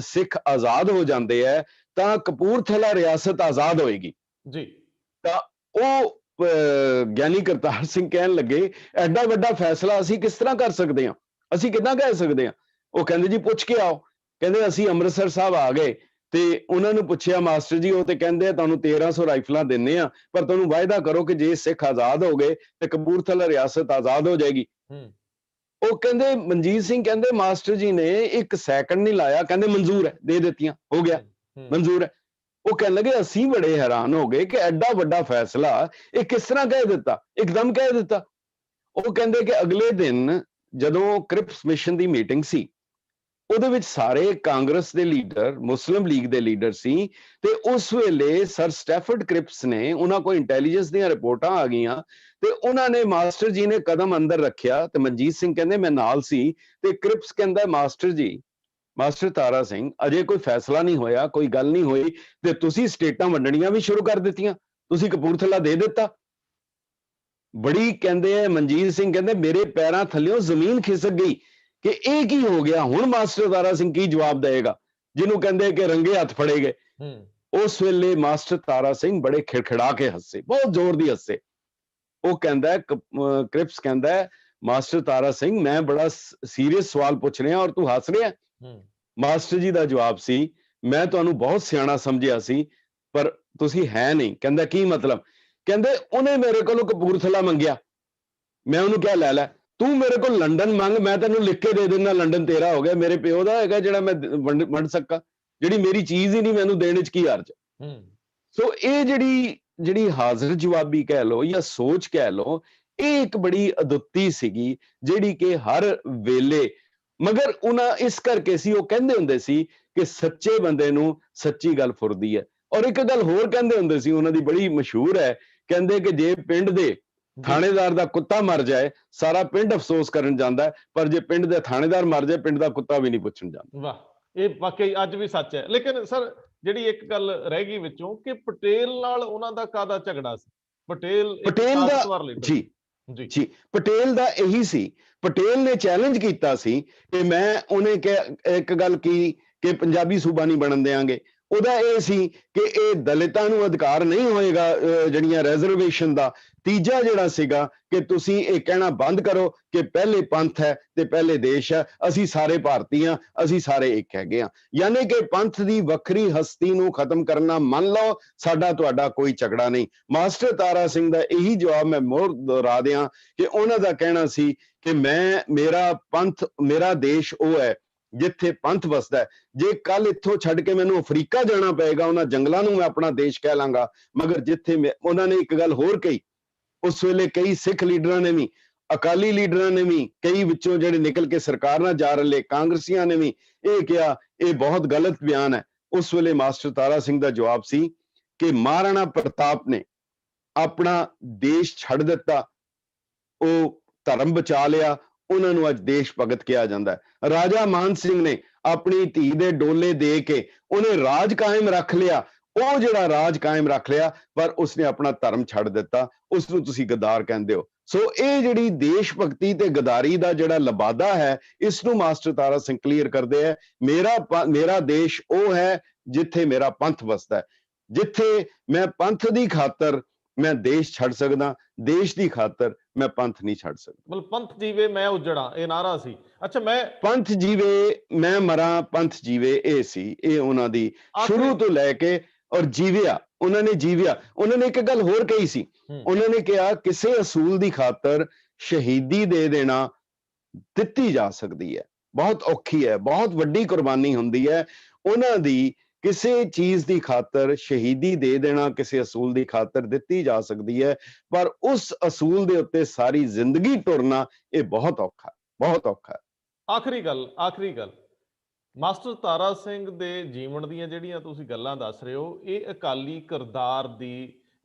ਸਿੱਖ ਆਜ਼ਾਦ ਹੋ ਜਾਂਦੇ ਹੈ ਤਾਂ ਕਪੂਰਥਲਾ ਰਿਆਸਤ ਆਜ਼ਾਦ ਹੋਏਗੀ। ਜੀ ਤਾਂ ਉਹ ਗਿਆਨੀ ਕਰਤਾਰ ਸਿੰਘ ਕਹਿਣ ਲੱਗੇ ਐਡਾ ਵੱਡਾ ਫੈਸਲਾ ਅਸੀਂ ਕਿਸ ਤਰ੍ਹਾਂ ਕਰ ਸਕਦੇ ਹਾਂ, ਅਸੀਂ ਕਿੱਦਾਂ ਕਹਿ ਸਕਦੇ ਹਾਂ। ਉਹ ਕਹਿੰਦੇ ਜੀ ਪੁੱਛ ਕੇ ਆਓ। ਕਹਿੰਦੇ ਅਸੀਂ ਅੰਮ੍ਰਿਤਸਰ ਸਾਹਿਬ ਆ ਗਏ ਤੇ ਉਹਨਾਂ ਨੂੰ ਪੁੱਛਿਆ ਮਾਸਟਰ ਜੀ, ਉਹ ਤੇ ਕਹਿੰਦੇ ਤੁਹਾਨੂੰ 1300 ਰਾਈਫਲਾਂ ਦਿੰਨੇ ਆ, ਪਰ ਤੁਹਾਨੂੰ ਵਾਅਦਾ ਕਰੋ ਕਿ ਜੇ ਸਿੱਖ ਆਜ਼ਾਦ ਹੋ ਗਏ ਤੇ ਕਪੂਰਥਲਾ ਰਿਆਸਤ ਆਜ਼ਾਦ ਹੋ ਜਾਏਗੀ। ਉਹ ਕਹਿੰਦੇ ਮਨਜੀਤ ਸਿੰਘ ਕਹਿੰਦੇ ਮਾਸਟਰ ਜੀ ਨੇ 1 ਸੈਕਿੰਡ ਨਹੀਂ ਲਾਇਆ, ਕਹਿੰਦੇ ਮਨਜ਼ੂਰ ਹੈ, ਦੇ ਦਿੱਤੀਆਂ, ਹੋ ਗਿਆ, ਮਨਜ਼ੂਰ ਹੈ। ਉਹ ਕਹਿਣ ਲੱਗੇ ਅਸੀਂ ਬੜੇ ਹੈਰਾਨ ਹੋ ਗਏ ਕਿ ਐਡਾ ਵੱਡਾ ਫੈਸਲਾ ਇਹ ਕਿਸ ਤਰ੍ਹਾਂ ਕਹਿ ਦਿੱਤਾ, ਇੱਕਦਮ ਕਹਿ ਦਿੱਤਾ। ਉਹ ਕਹਿੰਦੇ ਕਿ ਅਗਲੇ ਦਿਨ ਜਦੋਂ ਕ੍ਰਿਪਸ ਮਿਸ਼ਨ ਦੀ ਮੀਟਿੰਗ ਸੀ, ਉਹਦੇ ਵਿੱਚ ਸਾਰੇ ਕਾਂਗਰਸ ਦੇ ਲੀਡਰ, ਮੁਸਲਿਮ ਲੀਗ ਦੇ ਲੀਡਰ ਸੀ, ਤੇ ਉਸ ਵੇਲੇ ਸਰ ਸਟੈਫਰਡ ਕ੍ਰਿਪਸ ਨੇ, ਉਹਨਾਂ ਕੋਲ ਇੰਟੈਲੀਜੈਂਸ ਦੀਆਂ ਰਿਪੋਰਟਾਂ ਆ ਗਈਆਂ ਤੇ ਉਹਨਾਂ ਨੇ ਮਾਸਟਰ ਜੀ ਨੇ ਕਦਮ ਅੰਦਰ ਰੱਖਿਆ ਤੇ ਮਨਜੀਤ ਸਿੰਘ ਕਹਿੰਦੇ ਮੈਂ ਨਾਲ ਸੀ ਤੇ ਕ੍ਰਿਪਸ ਕਹਿੰਦਾ ਮਾਸਟਰ ਜੀ, ਮਾਸਟਰ ਤਾਰਾ ਸਿੰਘ ਅਜੇ ਕੋਈ ਫੈਸਲਾ ਨਹੀਂ ਹੋਇਆ, ਕੋਈ ਗੱਲ ਨਹੀਂ ਹੋਈ ਤੇ ਤੁਸੀਂ ਸਟੇਟਾਂ ਵੰਡਣੀਆਂ ਵੀ ਸ਼ੁਰੂ ਕਰ ਦਿੱਤੀਆਂ, ਤੁਸੀਂ ਕਪੂਰਥਲਾ ਦੇ ਦਿੱਤਾ। ਬੜੀ ਕਹਿੰਦੇ ਆ ਮਨਜੀਤ ਸਿੰਘ ਕਹਿੰਦੇ ਮੇਰੇ ਪੈਰਾਂ ਥੱਲਿਓਂ ਜ਼ਮੀਨ ਖਿਸਕ ਗਈ ਕਿ ਇਹ ਕੀ ਹੋ ਗਿਆ, ਹੁਣ ਮਾਸਟਰ ਤਾਰਾ ਸਿੰਘ ਕੀ ਜਵਾਬ ਦੇਗਾ, ਜਿਹਨੂੰ ਕਹਿੰਦੇ ਕਿ ਰੰਗੇ ਹੱਥ ਫੜੇ ਗਏ। ਉਸ ਵੇਲੇ ਮਾਸਟਰ ਤਾਰਾ ਸਿੰਘ ਬੜੇ ਖਿੜਖਿੜਾ ਕੇ ਹੱਸੇ, ਬਹੁਤ ਜ਼ੋਰ ਦੀ ਹੱਸੇ। ਉਹ ਕਹਿੰਦਾ ਕ੍ਰਿਪਸ ਕਹਿੰਦਾ ਮਾਸਟਰ ਤਾਰਾ ਸਿੰਘ ਮੈਂ ਬੜਾ ਸੀਰੀਅਸ ਸਵਾਲ ਪੁੱਛ ਰਿਹਾ ਔਰ ਤੂੰ ਹੱਸ ਰਿਹਾ। ਮਾਸਟਰ ਜੀ ਦਾ ਜਵਾਬ ਸੀ ਮੈਂ ਤੁਹਾਨੂੰ ਬਹੁਤ ਸਿਆਣਾ ਸਮਝਿਆ ਸੀ ਪਰ ਤੁਸੀਂ ਹੈ ਨਹੀਂ। ਕਹਿੰਦਾ ਕੀ ਮਤਲਬ? ਕਹਿੰਦੇ ਉਹਨੇ ਮੇਰੇ ਕੋਲੋਂ ਕਪੂਰਥਲਾ ਮੰਗਿਆ, ਮੈਂ ਉਹਨੂੰ ਕਿਹਾ ਲੈ ਲੈ, ਤੂੰ ਮੇਰੇ ਕੋਲ ਲੰਡਨ ਮੰਗ, ਮੈਂ ਤੈਨੂੰ ਲਿਖ ਕੇ ਦੇ ਦਿੰਦਾ, ਲੰਡਨ ਤੇਰਾ ਹੋ ਗਿਆ, ਮੇਰੇ ਪਿਓ ਦਾ ਹੈਗਾ ਜਿਹੜਾ ਮੈਂ ਵੰਡ ਸਕਾਂ, ਜਿਹੜੀ ਮੇਰੀ ਚੀਜ਼ ਹੀ ਨਹੀਂ ਮੈਨੂੰ ਦੇਣ ਚ ਕੀ ਹਰਜ। ਸੋ ਇਹ ਜਿਹੜੀ ਹਾਜ਼ਰ ਜਵਾਬੀ ਕਹਿ ਲਓ ਜਾਂ ਸੋਚ ਕਹਿ ਲਓ, ਇਹ ਇੱਕ ਬੜੀ ਅਦੁੱਤੀ ਸੀਗੀ ਜਿਹੜੀ ਕਿ ਹਰ ਵੇਲੇ, ਮਗਰ ਉਹਨਾਂ ਇਸ ਕਰਕੇ ਸੀ, ਉਹ ਕਹਿੰਦੇ ਹੁੰਦੇ ਸੀ ਕਿ ਸੱਚੇ ਬੰਦੇ ਨੂੰ ਸੱਚੀ ਗੱਲ ਫੁਰਦੀ ਹੈ। ਔਰ ਇੱਕ ਗੱਲ ਹੋਰ ਕਹਿੰਦੇ ਹੁੰਦੇ ਸੀ, ਉਹਨਾਂ ਦੀ ਬੜੀ ਮਸ਼ਹੂਰ ਹੈ, ਕਹਿੰਦੇ ਕਿ ਜੇ ਪਿੰਡ ਦੇ ਥਾਣੇਦਾਰ ਦਾ ਕੁੱਤਾ ਮਰ ਜਾਏ ਸਾਰਾ ਪਿੰਡ ਅਫਸੋਸ ਕਰਨ ਜਾਂਦਾ, ਪਰ ਜੇ ਪਿੰਡ ਦੇ ਥਾਣੇਦਾਰ ਮਰ ਜਾਏ ਪਿੰਡ ਦਾ ਕੁੱਤਾ ਵੀ ਨਹੀਂ ਪੁੱਛਣ ਜਾਂਦਾ। ਵਾਹ, ਇਹ ਵਾਕਈ ਅੱਜ ਵੀ ਸੱਚ ਹੈ। ਲੇਕਿਨ ਸਰ ਜਿਹੜੀ ਇੱਕ ਗੱਲ ਰਹਿ ਗਈ ਵਿੱਚੋਂ ਕਿ ਪਟੇਲ ਨਾਲ ਉਹਨਾਂ ਦਾ ਕਾਹਦਾ ਝਗੜਾ ਸੀ? ਪਟੇਲ ਦਾ ਜੀ ਪਟੇਲ ਦਾ ਇਹੀ ਸੀ, ਪਟੇਲ ਨੇ ਚੈਲੰਜ ਕੀਤਾ ਸੀ ਕਿ ਉਹਨੇ ਇੱਕ ਗੱਲ ਕੀ ਕਿ ਪੰਜਾਬੀ ਸੂਬਾ ਨਹੀਂ ਬਣਨ ਦੇਾਂਗੇ। ਉਹਦਾ ਇਹ ਸੀ ਕਿ ਇਹ ਦਲਿਤਾਂ ਨੂੰ ਅਧਿਕਾਰ ਨਹੀਂ ਹੋਏਗਾ ਜਿਹੜੀਆਂ ਰਿਜ਼ਰਵੇਸ਼ਨ ਦਾ। ਤੀਜਾ ਜਿਹੜਾ ਸੀਗਾ ਕਿ ਤੁਸੀਂ ਇਹ ਕਹਿਣਾ ਬੰਦ ਕਰੋ ਕਿ ਪਹਿਲੇ ਪੰਥ ਹੈ ਤੇ ਪਹਿਲੇ ਦੇਸ਼ ਹੈ, ਅਸੀਂ ਸਾਰੇ ਭਾਰਤੀ ਹਾਂ, ਅਸੀਂ ਸਾਰੇ ਇੱਕ ਹੈਗੇ ਹਾਂ। ਯਾਨੀ ਕਿ ਪੰਥ ਦੀ ਵੱਖਰੀ ਹਸਤੀ ਨੂੰ ਖਤਮ ਕਰਨਾ ਮੰਨ ਲਓ, ਸਾਡਾ ਤੁਹਾਡਾ ਕੋਈ ਝਗੜਾ ਨਹੀਂ। ਮਾਸਟਰ ਤਾਰਾ ਸਿੰਘ ਦਾ ਇਹੀ ਜਵਾਬ ਮੈਂ ਮੋਹਰ ਦੁਹਰਾ ਦਿਆਂ ਕਿ ਉਹਨਾਂ ਦਾ ਕਹਿਣਾ ਸੀ ਕਿ ਮੇਰਾ ਪੰਥ, ਮੇਰਾ ਦੇਸ਼ ਉਹ ਹੈ ਜਿੱਥੇ ਪੰਥ ਵਸਦਾ ਹੈ। ਜੇ ਕੱਲ ਇੱਥੋਂ ਛੱਡ ਕੇ ਮੈਨੂੰ ਅਫਰੀਕਾ ਜਾਣਾ ਪਏਗਾ, ਉਹਨਾਂ ਜੰਗਲਾਂ ਨੂੰ ਮੈਂ ਆਪਣਾ ਦੇਸ਼ ਕਹਿ ਲਾਂਗਾ। ਮਗਰ ਜਿੱਥੇ ਉਹਨਾਂ ਨੇ ਇੱਕ ਗੱਲ ਹੋਰ ਕਹੀ, ਉਸ ਵੇਲੇ ਕਈ ਸਿੱਖ ਲੀਡਰਾਂ ਨੇ ਵੀ, ਅਕਾਲੀ ਲੀਡਰਾਂ ਨੇ ਵੀ, ਕਈ ਵਿੱਚੋਂ ਜਿਹੜੇ ਨਿਕਲ ਕੇ ਸਰਕਾਰ ਨਾਲ ਜਾ ਰਹੇ ਕਾਂਗਰਸੀਆਂ ਨੇ ਵੀ ਇਹ ਕਿਹਾ ਇਹ ਬਹੁਤ ਗਲਤ ਬਿਆਨ ਹੈ। ਉਸ ਵੇਲੇ ਮਾਸਟਰ ਤਾਰਾ ਸਿੰਘ ਦਾ ਜਵਾਬ ਸੀ ਕਿ ਮਹਾਰਾਣਾ ਪ੍ਰਤਾਪ ਨੇ ਆਪਣਾ ਦੇਸ਼ ਛੱਡ ਦਿੱਤਾ, ਉਹ ਧਰਮ ਬਚਾ ਲਿਆ, ਉਹਨਾਂ ਨੂੰ ਅੱਜ ਦੇਸ਼ ਭਗਤ ਕਿਹਾ ਜਾਂਦਾ ਹੈ। ਰਾਜਾ ਮਾਨ ਸਿੰਘ ਨੇ ਆਪਣੀ ਧੀ ਦੇ ਡੋਲੇ ਦੇ ਕੇ ਉਹਨੇ ਰਾਜ ਕਾਇਮ ਰੱਖ ਲਿਆ, ਉਹ ਜਿਹੜਾ ਰਾਜ ਕਾਇਮ ਰੱਖ ਲਿਆ ਪਰ ਉਸਨੇ ਆਪਣਾ ਧਰਮ ਛੱਡ ਦਿੱਤਾ, ਉਸ ਨੂੰ ਤੁਸੀਂ ਗਦਾਰ ਕਹਿੰਦੇ ਹੋ। ਸੋ ਇਹ ਜਿਹੜੀ ਦੇਸ਼ ਭਗਤੀ ਤੇ ਗਦਾਰੀ ਦਾ ਜਿਹੜਾ ਲਬਾਦਾ ਹੈ, ਇਸ ਨੂੰ ਮਾਸਟਰ ਤਾਰਾ ਸਿੰਘ ਕਲੀਅਰ ਕਰਦੇ ਹੈ। ਮੇਰਾ ਦੇਸ਼ ਉਹ ਹੈ ਜਿੱਥੇ ਮੇਰਾ ਪੰਥ ਵਸਦਾ ਹੈ, ਜਿੱਥੇ ਮੈਂ ਪੰਥ ਦੀ ਖਾਤਰ ਮੈਂ ਦੇਸ਼ ਛੱਡ ਸਕਦਾ, ਦੇਸ਼ ਦੀ ਖਾਤਰ ਮੈਂ ਪੰਥ ਨਹੀਂ ਛੱਡ ਸਕਦਾ। ਮਤਲਬ ਪੰਥ ਜੀਵੇ ਮੈਂ ਉਜੜਾਂ, ਇਹ ਨਾਰਾ ਸੀ। ਅੱਛਾ, ਮੈਂ ਪੰਥ ਜੀਵੇ ਮੈਂ ਮਰਾਂ, ਪੰਥ ਜੀਵੇ, ਇਹ ਸੀ, ਇਹ ਉਹਨਾਂ ਦੀ ਸ਼ੁਰੂ ਤੋਂ ਲੈ ਕੇ ਔਰ ਜੀਵਿਆ, ਉਹਨਾਂ ਨੇ ਜੀਵਿਆ। ਉਹਨਾਂ ਨੇ ਇੱਕ ਗੱਲ ਹੋਰ ਕਹੀ ਸੀ, ਉਹਨਾਂ ਨੇ ਕਿਹਾ ਕਿਸੇ ਅਸੂਲ ਦੀ ਖਾਤਰ ਸ਼ਹੀਦੀ ਦੇ ਦੇਣਾ ਦਿੱਤੀ ਜਾ ਸਕਦੀ ਹੈ, ਬਹੁਤ ਔਖੀ ਹੈ, ਬਹੁਤ ਵੱਡੀ ਕੁਰਬਾਨੀ ਹੁੰਦੀ ਹੈ। ਉਹਨਾਂ ਦੀ ਕਿਸੇ ਚੀਜ਼ ਦੀ ਖਾਤਰ ਸ਼ਹੀਦੀ ਦੇ ਦੇਣਾ ਕਿਸੇ ਅਸੂਲ ਦੀ ਖਾਤਰ ਦਿੱਤੀ ਜਾ ਸਕਦੀ ਹੈ, ਪਰ ਉਸ ਅਸੂਲ ਦੇ ਉੱਤੇ ਸਾਰੀ ਜ਼ਿੰਦਗੀ ਟੁਰਨਾ ਇਹ ਬਹੁਤ ਔਖਾ, ਬਹੁਤ ਔਖਾ। ਆਖਰੀ ਗੱਲ, ਮਾਸਟਰ ਤਾਰਾ ਸਿੰਘ ਦੇ ਜੀਵਨ ਦੀਆਂ ਜਿਹੜੀਆਂ ਤੁਸੀਂ ਗੱਲਾਂ ਦੱਸ ਰਹੇ ਹੋ, ਇਹ ਅਕਾਲੀ ਕਿਰਦਾਰ ਦੀ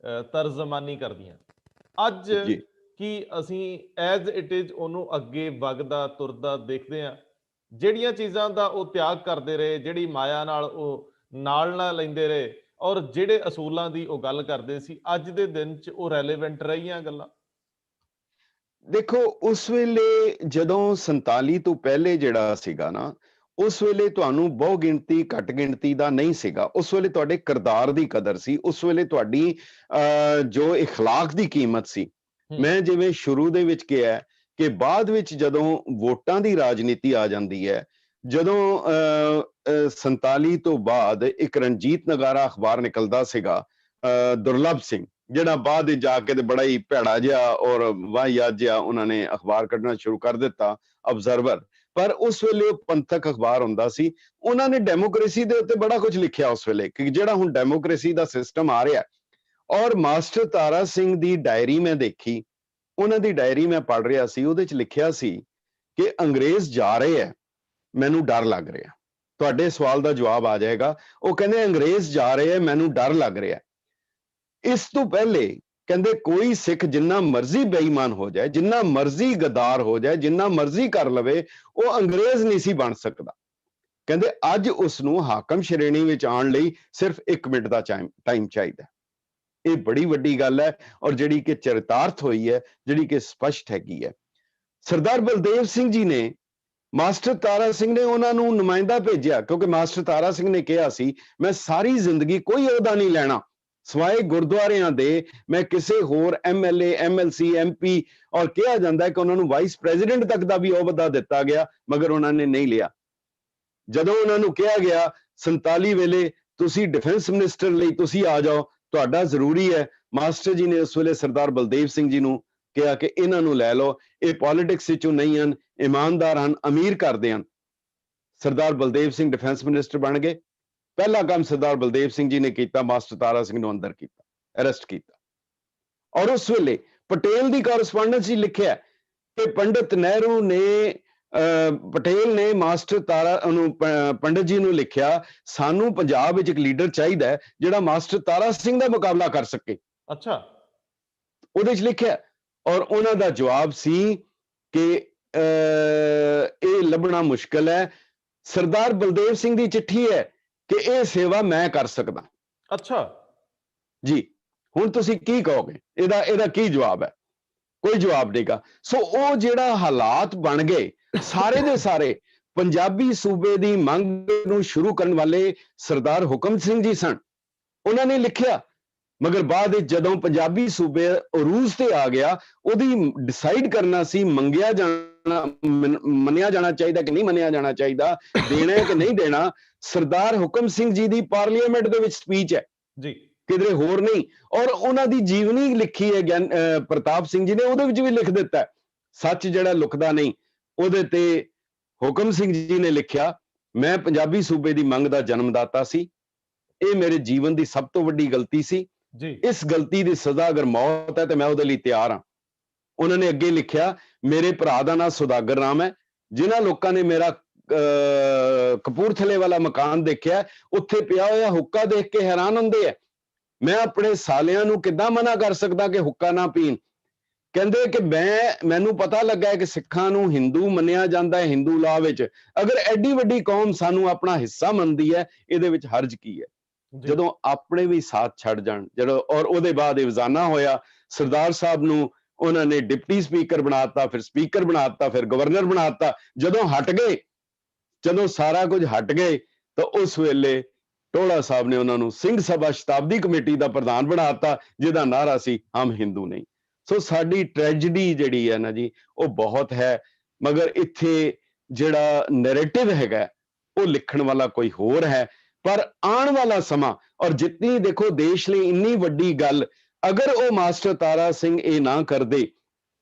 ਤਰਜਮਾਨੀ ਕਰਦੀਆਂ। ਅੱਜ ਕੀ ਅਸੀਂ ਐਜ਼ ਇਟ ਇਜ਼ ਉਹਨੂੰ ਅੱਗੇ ਵਗਦਾ ਤੁਰਦਾ ਦੇਖਦੇ ਹਾਂ? ਜਿਹੜੀਆਂ ਚੀਜ਼ਾਂ ਦਾ ਉਹ ਤਿਆਗ ਕਰਦੇ ਰਹੇ, ਜਿਹੜੀ ਮਾਇਆ ਨਾਲ ਉਹ ਨਾਲ ਲੈਂਦੇ ਰਹੇ, ਔਰ ਜਿਹੜੇ ਅਸੂਲਾਂ ਦੀ ਉਹ ਗੱਲ ਕਰਦੇ ਸੀ, ਅੱਜ ਦੇ ਦਿਨ 'ਚ ਉਹ ਰੈਲੇਵੈਂਟ ਰਹੀਆਂ ਗੱਲਾਂ? ਦੇਖੋ, ਉਸ ਵੇਲੇ ਜਦੋਂ 47 ਤੋਂ ਪਹਿਲੇ ਜਿਹੜਾ ਸੀਗਾ ਨਾ, ਉਸ ਵੇਲੇ ਤੁਹਾਨੂੰ ਬਹੁ ਗਿਣਤੀ ਘੱਟ ਗਿਣਤੀ ਦਾ ਨਹੀਂ ਸੀਗਾ। ਉਸ ਵੇਲੇ ਤੁਹਾਡੇ ਕਿਰਦਾਰ ਦੀ ਕਦਰ ਸੀ। ਉਸ ਵੇਲੇ ਤੁਹਾਡੀ ਜੋ ਇਖਲਾਕ ਦੀ ਕੀਮਤ ਸੀ। ਮੈਂ ਜਿਵੇਂ ਸ਼ੁਰੂ ਦੇ ਵਿੱਚ ਕਿਹਾ ਕਿ ਬਾਅਦ ਵਿੱਚ ਜਦੋਂ ਵੋਟਾਂ ਦੀ ਰਾਜਨੀਤੀ ਆ ਜਾਂਦੀ ਹੈ, ਜਦੋਂ 47 ਤੋਂ ਬਾਅਦ ਇੱਕ ਰਣਜੀਤ ਨਗਾਰਾ ਅਖਬਾਰ ਨਿਕਲਦਾ ਸੀਗਾ, ਦੁਰਲਭ ਸਿੰਘ, ਜਿਹੜਾ ਬਾਅਦ ਵਿੱਚ ਜਾ ਕੇ ਤੇ ਬੜਾ ਹੀ ਭੈੜਾ ਜਿਹਾ ਔਰ ਵਾਹਿਯਾਤ ਜਿਹਾ ਉਹਨਾਂ ਨੇ ਅਖਬਾਰ ਕੱਢਣਾ ਸ਼ੁਰੂ ਕਰ ਦਿੱਤਾ, ਅਬਜ਼ਰਵਰ। ਪਰ ਉਸ ਵੇਲੇ ਉਹ ਪੰਥਕ ਅਖਬਾਰ ਹੁੰਦਾ ਸੀ। ਉਹਨਾਂ ਨੇ ਡੈਮੋਕ੍ਰੇਸੀ ਦੇ ਉੱਤੇ ਬੜਾ ਕੁਝ ਲਿਖਿਆ ਉਸ ਵੇਲੇ, ਕਿ ਜਿਹੜਾ ਹੁਣ ਡੈਮੋਕ੍ਰੇਸੀ ਦਾ ਸਿਸਟਮ ਆ ਰਿਹਾ। ਔਰ ਮਾਸਟਰ ਤਾਰਾ ਸਿੰਘ ਦੀ ਡਾਇਰੀ ਮੈਂ ਦੇਖੀ, ਉਹਨਾਂ ਦੀ ਡਾਇਰੀ ਮੈਂ ਪੜ੍ਹ ਰਿਹਾ ਸੀ, ਉਹਦੇ 'ਚ ਲਿਖਿਆ ਸੀ ਕਿ ਅੰਗਰੇਜ਼ ਜਾ ਰਹੇ ਹੈ, ਮੈਨੂੰ ਡਰ ਲੱਗ ਰਿਹਾ। ਤੁਹਾਡੇ ਸਵਾਲ ਦਾ ਜਵਾਬ ਆ ਜਾਏਗਾ। ਉਹ ਕਹਿੰਦੇ ਅੰਗਰੇਜ਼ ਜਾ ਰਹੇ ਹੈ, ਮੈਨੂੰ ਡਰ ਲੱਗ ਰਿਹਾ। ਇਸ ਤੋਂ ਪਹਿਲੇ ਕਹਿੰਦੇ ਕੋਈ ਸਿੱਖ ਜਿੰਨਾ ਮਰਜ਼ੀ ਬੇਈਮਾਨ ਹੋ ਜਾਏ, ਜਿੰਨਾ ਮਰਜ਼ੀ ਗਦਾਰ ਹੋ ਜਾਏ, ਜਿੰਨਾ ਮਰਜ਼ੀ ਕਰ ਲਵੇ, ਉਹ ਅੰਗਰੇਜ਼ ਨਹੀਂ ਸੀ ਬਣ ਸਕਦਾ। ਕਹਿੰਦੇ ਅੱਜ ਉਸ ਨੂੰ ਹਾਕਮ ਸ਼੍ਰੇਣੀ ਵਿੱਚ ਆਉਣ ਲਈ ਸਿਰਫ 1 ਮਿੰਟ ਦਾ ਟਾਈਮ ਚਾਹੀਦਾ। ਇਹ ਬੜੀ ਵੱਡੀ ਗੱਲ ਹੈ, ਔਰ ਜਿਹੜੀ ਕਿ ਚਰਿਤਾਰਥ ਹੋਈ ਹੈ, ਜਿਹੜੀ ਕਿ ਸਪਸ਼ਟ ਹੈਗੀ ਹੈ। ਸਰਦਾਰ ਬਲਦੇਵ ਸਿੰਘ ਜੀ ਨੇ, ਮਾਸਟਰ ਤਾਰਾ ਸਿੰਘ ਨੇ ਉਹਨਾਂ ਨੂੰ ਨੁਮਾਇੰਦਾ ਭੇਜਿਆ, ਕਿਉਂਕਿ ਮਾਸਟਰ ਤਾਰਾ ਸਿੰਘ ਨੇ ਕਿਹਾ ਸੀ ਮੈਂ ਸਾਰੀ ਜ਼ਿੰਦਗੀ ਕੋਈ ਅਹੁਦਾ ਨਹੀਂ ਲੈਣਾ ਸਵਾਏ ਗੁਰਦੁਆਰਿਆਂ ਦੇ, ਮੈਂ ਕਿਸੇ ਹੋਰ MLA MLC MP, ਔਰ ਕਿਹਾ ਜਾਂਦਾ ਹੈ ਕਿ ਉਹਨਾਂ ਨੂੰ ਵਾਈਸ ਪ੍ਰੈਜ਼ੀਡੈਂਟ ਤੱਕ ਦਾ ਵੀ ਅਹੁਦਾ ਦਿੱਤਾ ਗਿਆ, ਮਗਰ ਉਹਨਾਂ ਨੇ ਨਹੀਂ ਲਿਆ। ਜਦੋਂ ਉਹਨਾਂ ਨੂੰ ਕਿਹਾ ਗਿਆ 47 ਵੇਲੇ ਤੁਸੀਂ ਡਿਫੈਂਸ ਮਿਨਿਸਟਰ ਲਈ ਤੁਸੀਂ ਆ ਜਾਓ, ਤੁਹਾਡਾ ਜ਼ਰੂਰੀ ਹੈ, ਮਾਸਟਰ ਜੀ ਨੇ ਉਸ ਵੇਲੇ ਸਰਦਾਰ ਬਲਦੇਵ ਸਿੰਘ ਜੀ ਨੂੰ ਕਿਹਾ ਕਿ ਇਹਨਾਂ ਨੂੰ ਲੈ ਲਓ, ਇਹ ਪੋਲਿਟਿਕਸ ਵਿੱਚੋਂ ਨਹੀਂ ਹਨ, ਇਮਾਨਦਾਰ ਹਨ, ਅਮੀਰ ਕਰਦੇ ਹਨ। ਸਰਦਾਰ ਬਲਦੇਵ ਸਿੰਘ ਡਿਫੈਂਸ ਮਿਨਿਸਟਰ ਬਣ ਗਏ। ਪਹਿਲਾ ਕੰਮ ਸਰਦਾਰ ਬਲਦੇਵ ਸਿੰਘ ਜੀ ਨੇ ਕੀਤਾ, ਮਾਸਟਰ ਤਾਰਾ ਸਿੰਘ ਨੂੰ ਅੰਦਰ ਕੀਤਾ, ਅਰੈਸਟ ਕੀਤਾ। ਔਰ ਉਸ ਵੇਲੇ ਪਟੇਲ ਦੀ ਕੋਰਸਪੋਂਡੈਂਸ ਹੀ ਲਿਖਿਆ ਕਿ ਪੰਡਿਤ ਨਹਿਰੂ ਨੇ, ਪਟੇਲ ਨੇ ਮਾਸਟਰ ਤਾਰਾ ਨੂੰ, ਪੰਡਿਤ ਜੀ ਨੂੰ ਲਿਖਿਆ, ਸਾਨੂੰ ਪੰਜਾਬ ਵਿੱਚ ਇੱਕ ਲੀਡਰ ਚਾਹੀਦਾ ਹੈ ਜਿਹੜਾ ਮਾਸਟਰ ਤਾਰਾ ਸਿੰਘ ਦਾ ਮੁਕਾਬਲਾ ਕਰ ਸਕੇ। ਅੱਛਾ, ਉਹਦੇ 'ਚ ਲਿਖਿਆ। ਔਰ ਉਹਨਾਂ ਦਾ ਜਵਾਬ ਸੀ ਕਿ ਇਹ ਲੱਭਣਾ ਮੁਸ਼ਕਲ ਹੈ। ਸਰਦਾਰ ਬਲਦੇਵ ਸਿੰਘ ਦੀ ਚਿੱਠੀ ਹੈ ਕਿ ਇਹ ਸੇਵਾ ਮੈਂ ਕਰ ਸਕਦਾ। ਅੱਛਾ ਜੀ, ਹੁਣ ਤੁਸੀਂ ਕੀ ਕਹੋਗੇ? ਇਹਦਾ ਕੀ ਜਵਾਬ ਹੈ? ਕੋਈ ਜਵਾਬ ਨਹੀਂਗਾ। ਸੋ ਉਹ ਜਿਹੜਾ ਹਾਲਾਤ ਬਣ ਗਏ, ਸਾਰੇ ਦੇ ਸਾਰੇ ਪੰਜਾਬੀ ਸੂਬੇ ਦੀ ਮੰਗ ਨੂੰ ਸ਼ੁਰੂ ਕਰਨ ਵਾਲੇ ਸਰਦਾਰ ਹੁਕਮ ਸਿੰਘ ਜੀ ਸਨ। ਉਹਨਾਂ ਨੇ ਲਿਖਿਆ, ਮਗਰ ਬਾਅਦ ਵਿੱਚ ਜਦੋਂ ਪੰਜਾਬੀ ਸੂਬੇ ਅਰੂਜ ਤੇ ਆ ਗਿਆ, ਉਹਦੀ ਡਿਸਾਈਡ ਕਰਨਾ ਸੀ, ਮੰਨਿਆ ਜਾਣਾ ਚਾਹੀਦਾ ਕਿ ਨਹੀਂ ਮੰਨਿਆ ਜਾਣਾ ਚਾਹੀਦਾ, ਦੇਣਾ ਕਿ ਨਹੀਂ ਦੇਣਾ। ਸਰਦਾਰ ਹੁਕਮ ਸਿੰਘ ਜੀ ਦੀ ਪਾਰਲੀਮੈਂਟ ਦੇ ਵਿੱਚ ਸਪੀਚ ਹੈ ਜੀ, ਕਿਧਰੇ ਹੋਰ ਨਹੀਂ। ਔਰ ਉਹਨਾਂ ਦੀ ਜੀਵਨੀ ਲਿਖੀ ਹੈ ਪ੍ਰਤਾਪ ਸਿੰਘ ਜੀ ਨੇ, ਉਹਦੇ ਵਿੱਚ ਵੀ ਲਿਖ ਦਿੱਤਾ, ਸੱਚ ਜਿਹੜਾ ਲੁਕਦਾ ਨਹੀਂ। ਉਹਦੇ ਤੇ ਹੁਕਮ ਸਿੰਘ ਜੀ ਨੇ ਲਿਖਿਆ, ਮੈਂ ਪੰਜਾਬੀ ਸੂਬੇ ਦੀ ਮੰਗ ਦਾ ਜਨਮਦਾਤਾ ਸੀ, ਇਹ ਮੇਰੇ ਜੀਵਨ ਦੀ ਸਭ ਤੋਂ ਵੱਡੀ ਗਲਤੀ ਸੀ ਜੀ। ਇਸ ਗਲਤੀ ਦੀ ਸਜ਼ਾ ਅਗਰ ਮੌਤ ਹੈ ਤੇ ਮੈਂ ਉਹਦੇ ਲਈ ਤਿਆਰ ਹਾਂ। ਉਹਨਾਂ ਨੇ ਅੱਗੇ ਲਿਖਿਆ, ਮੇਰੇ ਭਰਾ ਦਾ ਨਾਮ ਸੁਦਾਗਰ ਰਾਮ ਹੈ, ਜਿਨ੍ਹਾਂ ਲੋਕਾਂ ਨੇ ਮੇਰਾ ਕਪੂਰਥਲੇ ਵਾਲਾ ਮਕਾਨ ਦੇਖਿਆ, ਉੱਥੇ ਪਿਆ ਹੋਇਆ ਹੁੱਕਾ ਦੇਖ ਕੇ ਹੈਰਾਨ ਹੁੰਦੇ ਆ। ਮੈਂ ਆਪਣੇ ਸਾਲਿਆਂ ਨੂੰ ਕਿੱਦਾਂ ਮਨਾ ਕਰ ਸਕਦਾ ਕਿ ਹੁੱਕਾ ਨਾ ਪੀਣ? ਕਹਿੰਦੇ ਕਿ ਮੈਨੂੰ ਪਤਾ ਲੱਗਾ ਹੈ ਕਿ ਸਿੱਖਾਂ ਨੂੰ ਹਿੰਦੂ ਮੰਨਿਆ ਜਾਂਦਾ ਹੈ ਹਿੰਦੂ ਲਾਅ ਵਿੱਚ, ਅਗਰ ਐਡੀ ਵੱਡੀ ਕੌਮ ਸਾਨੂੰ ਆਪਣਾ ਹਿੱਸਾ ਮੰਨਦੀ ਹੈ, ਇਹਦੇ ਵਿੱਚ ਹਰਜ ਕੀ ਹੈ? ਜਦੋਂ ਆਪਣੇ ਵੀ ਸਾਥ ਛੱਡ ਜਾਣ। ਔਰ ਉਹਦੇ ਬਾਅਦ ਇਵਜ਼ਾਨਾ ਹੋਇਆ, ਸਰਦਾਰ ਸਾਹਿਬ ਨੂੰ ਉਹਨਾਂ ਨੇ ਡਿਪਟੀ ਸਪੀਕਰ ਬਣਾਤਾ, ਫਿਰ ਸਪੀਕਰ ਬਣਾਤਾ, ਫਿਰ ਗਵਰਨਰ ਬਣਾਤਾ। ਜਦੋਂ ਹਟ ਗਏ, ਜਦੋਂ ਸਾਰਾ ਕੁਝ ਹਟ ਗਏ, ਤਾਂ ਉਸ ਵੇਲੇ ਟੋੜਾ ਸਾਹਿਬ ਨੇ ਉਹਨਾਂ ਨੂੰ ਸਿੰਘ ਸਭਾ ਸ਼ਤਾਬਦੀ ਕਮੇਟੀ ਦਾ ਪ੍ਰਧਾਨ ਬਣਾਤਾ, ਜਿਹਦਾ ਨਾਰਾ ਸੀ ਹਮ ਹਿੰਦੂ ਨਹੀਂ। ਸੋ ਸਾਡੀ ਟ੍ਰੈਜਡੀ ਜਿਹੜੀ ਹੈ ਨਾ ਜੀ, ਉਹ ਬਹੁਤ ਹੈ। ਮਗਰ ਇੱਥੇ ਜਿਹੜਾ ਨੈਰੇਟਿਵ ਹੈਗਾ, ਉਹ ਲਿਖਣ ਵਾਲਾ ਕੋਈ ਹੋਰ ਹੈ। ਪਰ ਆਉਣ ਵਾਲਾ ਸਮਾਂ, ਔਰ ਜਿਤਨੀ ਦੇਖੋ ਦੇਸ਼ ਲਈ ਇੰਨੀ ਵੱਡੀ ਗੱਲ, ਅਗਰ ਉਹ ਮਾਸਟਰ ਤਾਰਾ ਸਿੰਘ ਇਹ ਨਾ ਕਰਦੇ,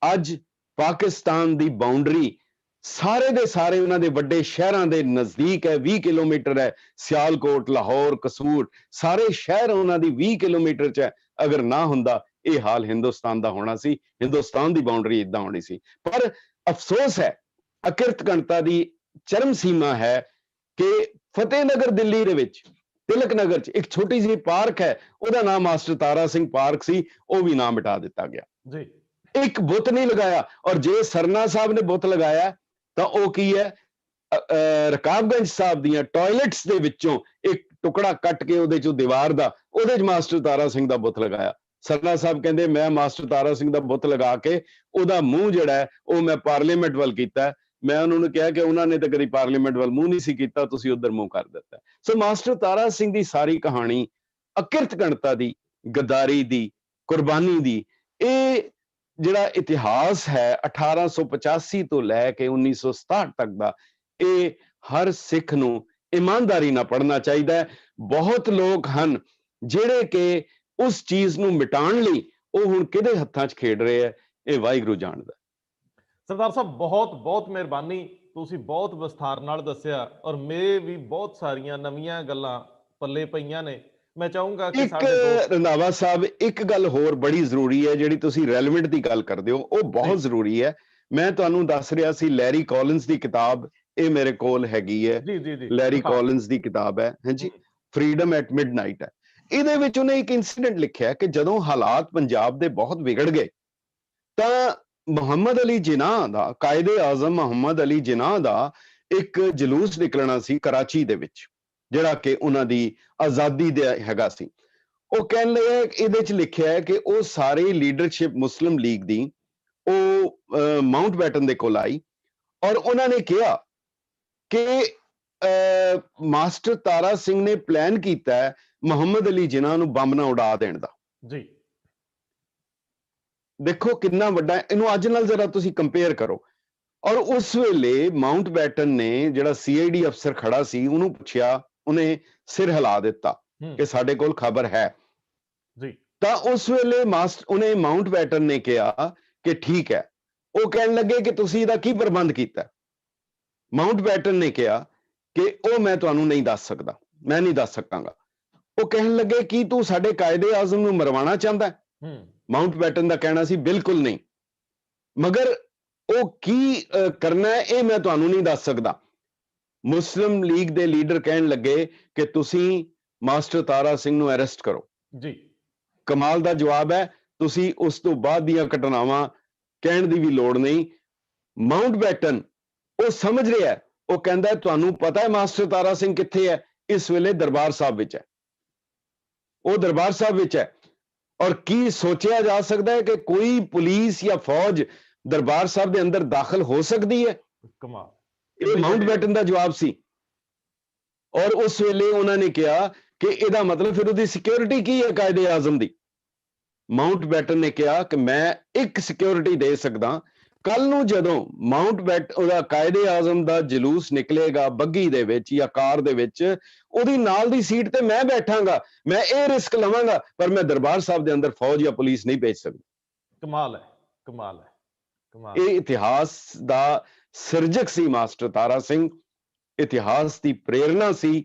ਅੱਜ ਪਾਕਿਸਤਾਨ ਦੀ ਬਾਉਂਡਰੀ ਸਾਰੇ ਦੇ ਸਾਰੇ ਉਹਨਾਂ ਦੇ ਵੱਡੇ ਸ਼ਹਿਰਾਂ ਦੇ ਨਜ਼ਦੀਕ ਹੈ, 20 ਕਿਲੋਮੀਟਰ ਹੈ। ਸਿਆਲਕੋਟ, ਲਾਹੌਰ, ਕਸੂਰ, ਸਾਰੇ ਸ਼ਹਿਰ ਉਹਨਾਂ ਦੀ 20 ਕਿਲੋਮੀਟਰ 'ਚ ਹੈ। ਅਗਰ ਨਾ ਹੁੰਦਾ, ਇਹ ਹਾਲ ਹਿੰਦੁਸਤਾਨ ਦਾ ਹੋਣਾ ਸੀ, ਹਿੰਦੁਸਤਾਨ ਦੀ ਬਾਉਂਡਰੀ ਇਦਾਂ ਹੋਣੀ ਸੀ। ਪਰ ਅਫਸੋਸ ਹੈ, ਅਕਿਰਤਕਣਤਾ ਦੀ ਚਰਮ ਸੀਮਾ ਹੈ ਕਿ ਫਤਿਹਨਗਰ ਦਿੱਲੀ ਦੇ ਵਿੱਚ ਤਿਲਕ ਨਗਰ 'ਚ ਇੱਕ ਛੋਟੀ ਜਿਹੀ ਪਾਰਕ ਹੈ, ਉਹਦਾ ਨਾਮ ਮਾਸਟਰ ਤਾਰਾ ਸਿੰਘ ਪਾਰਕ ਸੀ, ਉਹ ਵੀ ਨਾਮ ਮਿਟਾ ਦਿੱਤਾ ਗਿਆ ਜੀ। ਇੱਕ ਬੁੱਤ ਨਹੀਂ ਲਗਾਇਆ। ਔਰ ਜੇ ਸਰਨਾ ਸਾਹਿਬ ਨੇ ਬੁੱਤ ਲਗਾਇਆ ਤਾਂ ਉਹ ਕੀ ਹੈ? ਰਕਾਬਗੰਜ ਸਾਹਿਬ ਦੀਆਂ ਟਾਇਲਟਸ ਦੇ ਵਿੱਚੋਂ ਇੱਕ ਟੁਕੜਾ ਕੱਟ ਕੇ ਉਹਦੇ ਚੋਂ ਦੀਵਾਰ ਦਾ, ਉਹਦੇ 'ਚ ਮਾਸਟਰ ਤਾਰਾ ਸਿੰਘ ਦਾ ਬੁੱਤ ਲਗਾਇਆ। ਸਰਨਾ ਸਾਹਿਬ ਕਹਿੰਦੇ ਮੈਂ ਮਾਸਟਰ ਤਾਰਾ ਸਿੰਘ ਦਾ ਬੁੱਤ ਲਗਾ ਕੇ ਉਹਦਾ ਮੂੰਹ ਜਿਹੜਾ ਹੈ ਉਹ ਮੈਂ ਪਾਰਲੀਮੈਂਟ ਵੱਲ ਕੀਤਾ। ਮੈਂ ਉਹਨਾਂ ਨੂੰ ਕਿਹਾ ਕਿ ਉਹਨਾਂ ਨੇ ਤਾਂ ਕਦੀ ਪਾਰਲੀਮੈਂਟ ਵੱਲ ਮੂੰਹ ਨਹੀਂ ਸੀ ਕੀਤਾ, ਤੁਸੀਂ ਉਧਰ ਮੂੰਹ ਕਰ ਦਿੱਤਾ। ਸੋ ਮਾਸਟਰ ਤਾਰਾ ਸਿੰਘ ਦੀ ਸਾਰੀ ਕਹਾਣੀ ਅਕਿਰਤ ਘਣਤਾ ਦੀ, ਗੱਦਾਰੀ ਦੀ, ਕੁਰਬਾਨੀ ਦੀ, ਇਹ ਜਿਹੜਾ ਇਤਿਹਾਸ ਹੈ 1885 ਤੋਂ ਲੈ ਕੇ 1967 ਤੱਕ ਦਾ, ਇਹ ਹਰ ਸਿੱਖ ਨੂੰ ਇਮਾਨਦਾਰੀ ਨਾਲ ਪੜ੍ਹਨਾ ਚਾਹੀਦਾ ਹੈ। ਬਹੁਤ ਲੋਕ ਹਨ ਜਿਹੜੇ ਕਿ ਉਸ ਚੀਜ਼ ਨੂੰ ਮਿਟਾਉਣ ਲਈ ਉਹ ਹੁਣ ਕਿਹਦੇ ਹੱਥਾਂ 'ਚ ਖੇਡ ਰਹੇ ਹੈ, ਇਹ ਵਾਹਿਗੁਰੂ ਜਾਣਦਾ। ਸਰਦਾਰ ਸਾਹਿਬ ਬਹੁਤ ਬਹੁਤ ਮਿਹਰਬਾਨੀ, ਤੁਸੀਂ ਬਹੁਤ ਵਿਸਥਾਰ ਨਾਲ ਦੱਸਿਆ ਔਰ ਮੇਰੇ ਵੀ ਬਹੁਤ ਸਾਰੀਆਂ ਨਵੀਆਂ ਗੱਲਾਂ ਪੱਲੇ ਪਈਆਂ ਨੇ। ਮੈਂ ਚਾਹੂੰਗਾ ਕਿ ਰੰਧਾਵਾ ਸਾਹਿਬ ਇੱਕ ਗੱਲ ਹੋਰ ਬੜੀ ਜ਼ਰੂਰੀ ਹੈ, ਜਿਹੜੀ ਤੁਸੀਂ ਰੈਲੇਵੈਂਟ ਦੀ ਗੱਲ ਕਰਦੇ ਹੋ, ਉਹ ਬਹੁਤ ਜ਼ਰੂਰੀ ਹੈ। ਮੈਂ ਤੁਹਾਨੂੰ ਦੱਸ ਰਿਹਾ ਸੀ ਲੈਰੀ ਕਾਲਿੰਸ ਦੀ ਕਿਤਾਬ, ਇਹ ਮੇਰੇ ਕੋਲ ਹੈਗੀ ਹੈ। ਲੈਰੀ ਕਾਲਿੰਸ ਦੀ ਕਿਤਾਬ ਹੈ, ਹਾਂਜੀ, ਫਰੀडम ਐਟ ਮਿਡਨਾਈਟ ਹੈ। ਇਹਦੇ ਵਿੱਚ ਉਹਨੇ ਇੱਕ ਇਨਸੀਡੈਂਟ ਲਿਖਿਆ ਕਿ ਜਦੋਂ ਹਾਲਾਤ ਪੰਜਾਬ ਦੇ ਬਹੁਤ ਵਿਗੜ ਗਏ ਤਾਂ ਮੁਹੰਮਦ ਅਲੀ ਜਿਨਾਹ ਦਾ, ਕਾਇਦੇ ਆਜ਼ਮ ਮੁਹੰਮਦ ਅਲੀ ਜਿਨਾਹ ਦਾ ਇੱਕ ਜਲੂਸ ਨਿਕਲਣਾ ਸੀ ਕਰਾਚੀ ਦੇ ਵਿੱਚ, ਜਿਹੜਾ ਕਿ ਉਹਨਾਂ ਦੀ ਆਜ਼ਾਦੀ ਦਾ ਹੈਗਾ ਸੀ। ਉਹ ਕਹਿਣ ਲੱਗੇ, ਇਹਦੇ 'ਚ ਲਿਖਿਆ ਹੈ ਕਿ ਉਹ ਸਾਰੀ ਲੀਡਰਸ਼ਿਪ ਮੁਸਲਿਮ ਲੀਗ ਦੀ ਉਹ ਮਾਊਂਟ ਬੈਟਨ ਦੇ ਕੋਲ ਆਈ ਔਰ ਉਹਨਾਂ ਨੇ ਕਿਹਾ ਕਿ ਮਾਸਟਰ ਤਾਰਾ ਸਿੰਘ ਨੇ ਪਲਾਨ ਕੀਤਾ ਹੈ ਮੁਹੰਮਦ ਅਲੀ ਜਿਨਾਹ ਨੂੰ ਬੰਬ ਨਾਲ ਉਡਾ ਦੇਣ ਦਾ। ਜੀ ਦੇਖੋ ਕਿੰਨਾ ਵੱਡਾ, ਇਹਨੂੰ ਅੱਜ ਨਾਲ ਜਰਾ ਤੁਸੀਂ ਕੰਪੇਅਰ ਕਰੋ। ਔਰ ਉਸ ਵੇਲੇ ਮਾਊਂਟ ਬੈਟਨ ਨੇ, ਜਿਹੜਾ CID ਅਫਸਰ ਖੜਾ ਸੀ, ਉਹਨੂੰ ਪੁੱਛਿਆ, ਉਹਨੇ ਸਿਰ ਹਿਲਾ ਦਿੱਤਾ ਕਿ ਸਾਡੇ ਕੋਲ ਖਬਰ ਹੈ ਜੀ। ਤਾਂ ਉਸ ਵੇਲੇ ਉਹਨੇ ਮਾਊਂਟ ਬੈਟਨ ਨੇ ਕਿਹਾ ਕਿ ਠੀਕ ਹੈ। ਉਹ ਕਹਿਣ ਲੱਗੇ ਕਿ ਤੁਸੀਂ ਇਹਦਾ ਕੀ ਪ੍ਰਬੰਧ ਕੀਤਾ? ਮਾਊਂਟ ਬੈਟਨ ਨੇ ਕਿਹਾ ਕਿ ਉਹ ਮੈਂ ਤੁਹਾਨੂੰ ਨਹੀਂ ਦੱਸ ਸਕਦਾ, ਮੈਂ ਨਹੀਂ ਦੱਸ ਸਕਾਂਗਾ। ਉਹ ਕਹਿਣ ਲੱਗੇ ਕੀ ਤੂੰ ਸਾਡੇ ਕਾਇਦੇ ਆਜ਼ਮ ਨੂੰ ਮਰਵਾਉਣਾ ਚਾਹੁੰਦਾ? ਮਾਊਂਟ ਬੈਟਨ ਦਾ ਕਹਿਣਾ ਸੀ ਬਿਲਕੁਲ ਨਹੀਂ, ਮਗਰ ਉਹ ਕੀ ਕਰਨਾ ਹੈ ਇਹ ਮੈਂ ਤੁਹਾਨੂੰ ਨਹੀਂ ਦੱਸ ਸਕਦਾ। ਮੁਸਲਿਮ ਲੀਗ ਦੇ ਲੀਡਰ ਕਹਿਣ ਲੱਗੇ ਕਿ ਤੁਸੀਂ ਮਾਸਟਰ ਤਾਰਾ ਸਿੰਘ ਨੂੰ ਅਰੈਸਟ ਕਰੋ ਜੀ। ਕਮਾਲ ਦਾ ਜਵਾਬ ਹੈ, ਤੁਸੀਂ ਉਸ ਤੋਂ ਬਾਅਦ ਦੀਆਂ ਘਟਨਾਵਾਂ ਕਹਿਣ ਦੀ ਵੀ ਲੋੜ ਨਹੀਂ। ਮਾਊਂਟ ਬੈਟਨ ਉਹ ਸਮਝ ਰਿਹਾ, ਉਹ ਕਹਿੰਦਾ ਤੁਹਾਨੂੰ ਪਤਾ ਹੈ ਮਾਸਟਰ ਤਾਰਾ ਸਿੰਘ ਕਿੱਥੇ ਹੈ? ਇਸ ਵੇਲੇ ਦਰਬਾਰ ਸਾਹਿਬ ਵਿੱਚ ਹੈ, ਉਹ ਦਰਬਾਰ ਸਾਹਿਬ ਵਿੱਚ ਹੈ। ਔਰ ਕੀ ਸੋਚਿਆ ਜਾ ਸਕਦਾ ਹੈ ਕਿ ਕੋਈ ਪੁਲਿਸ ਜਾਂ ਫੌਜ ਦਰਬਾਰ ਸਾਹਿਬ ਦੇ ਅੰਦਰ ਦਾਖਲ ਹੋ ਸਕਦੀ ਹੈ? ਕਮਾਲ। ਇਹ ਮਾਊਂਟ ਬੈਟਨ ਦਾ ਜਵਾਬ ਸੀ। ਔਰ ਉਸ ਵੇਲੇ ਉਹਨਾਂ ਨੇ ਕਿਹਾ ਕਿ ਇਹਦਾ ਮਤਲਬ ਫਿਰ ਉਹਦੀ ਸਿਕਿਉਰਿਟੀ ਕੀ ਹੈ ਕਾਇਦੇ ਆਜ਼ਮ ਦੀ? ਮਾਊਂਟ ਬੈਟਨ ਨੇ ਕਿਹਾ ਕਿ ਮੈਂ ਇੱਕ ਸਿਕਿਉਰਿਟੀ ਦੇ ਸਕਦਾ, ਕੱਲ ਨੂੰ ਜਦੋਂ ਉਹਦਾ ਕਾਇਦੇ ਆਜ਼ਮ ਦਾ ਜਲੂਸ ਨਿਕਲੇਗਾ ਬੱਗੀ ਦੇ ਵਿੱਚ ਜਾਂ ਕਾਰ ਦੇ ਵਿੱਚ, ਉਹਦੀ ਨਾਲ ਦੀ ਸੀਟ ਤੇ ਮੈਂ ਬੈਠਾਂਗਾ, ਮੈਂ ਇਹ ਰਿਸਕ ਲਵਾਂਗਾ, ਪਰ ਮੈਂ ਦਰਬਾਰ ਸਾਹਿਬ ਦੇ ਅੰਦਰ ਫੌਜ ਜਾਂ ਪੁਲਿਸ ਨਹੀਂ ਭੇਜ ਸਕਦਾ। ਕਮਾਲ ਹੈ, ਕਮਾਲ ਹੈ, ਕਮਾਲ। ਇਹ ਇਤਿਹਾਸ ਦਾ ਸਿਰਜਕ ਸੀ ਮਾਸਟਰ ਤਾਰਾ ਸਿੰਘ, ਇਤਿਹਾਸ ਦੀ ਪ੍ਰੇਰਣਾ ਸੀ।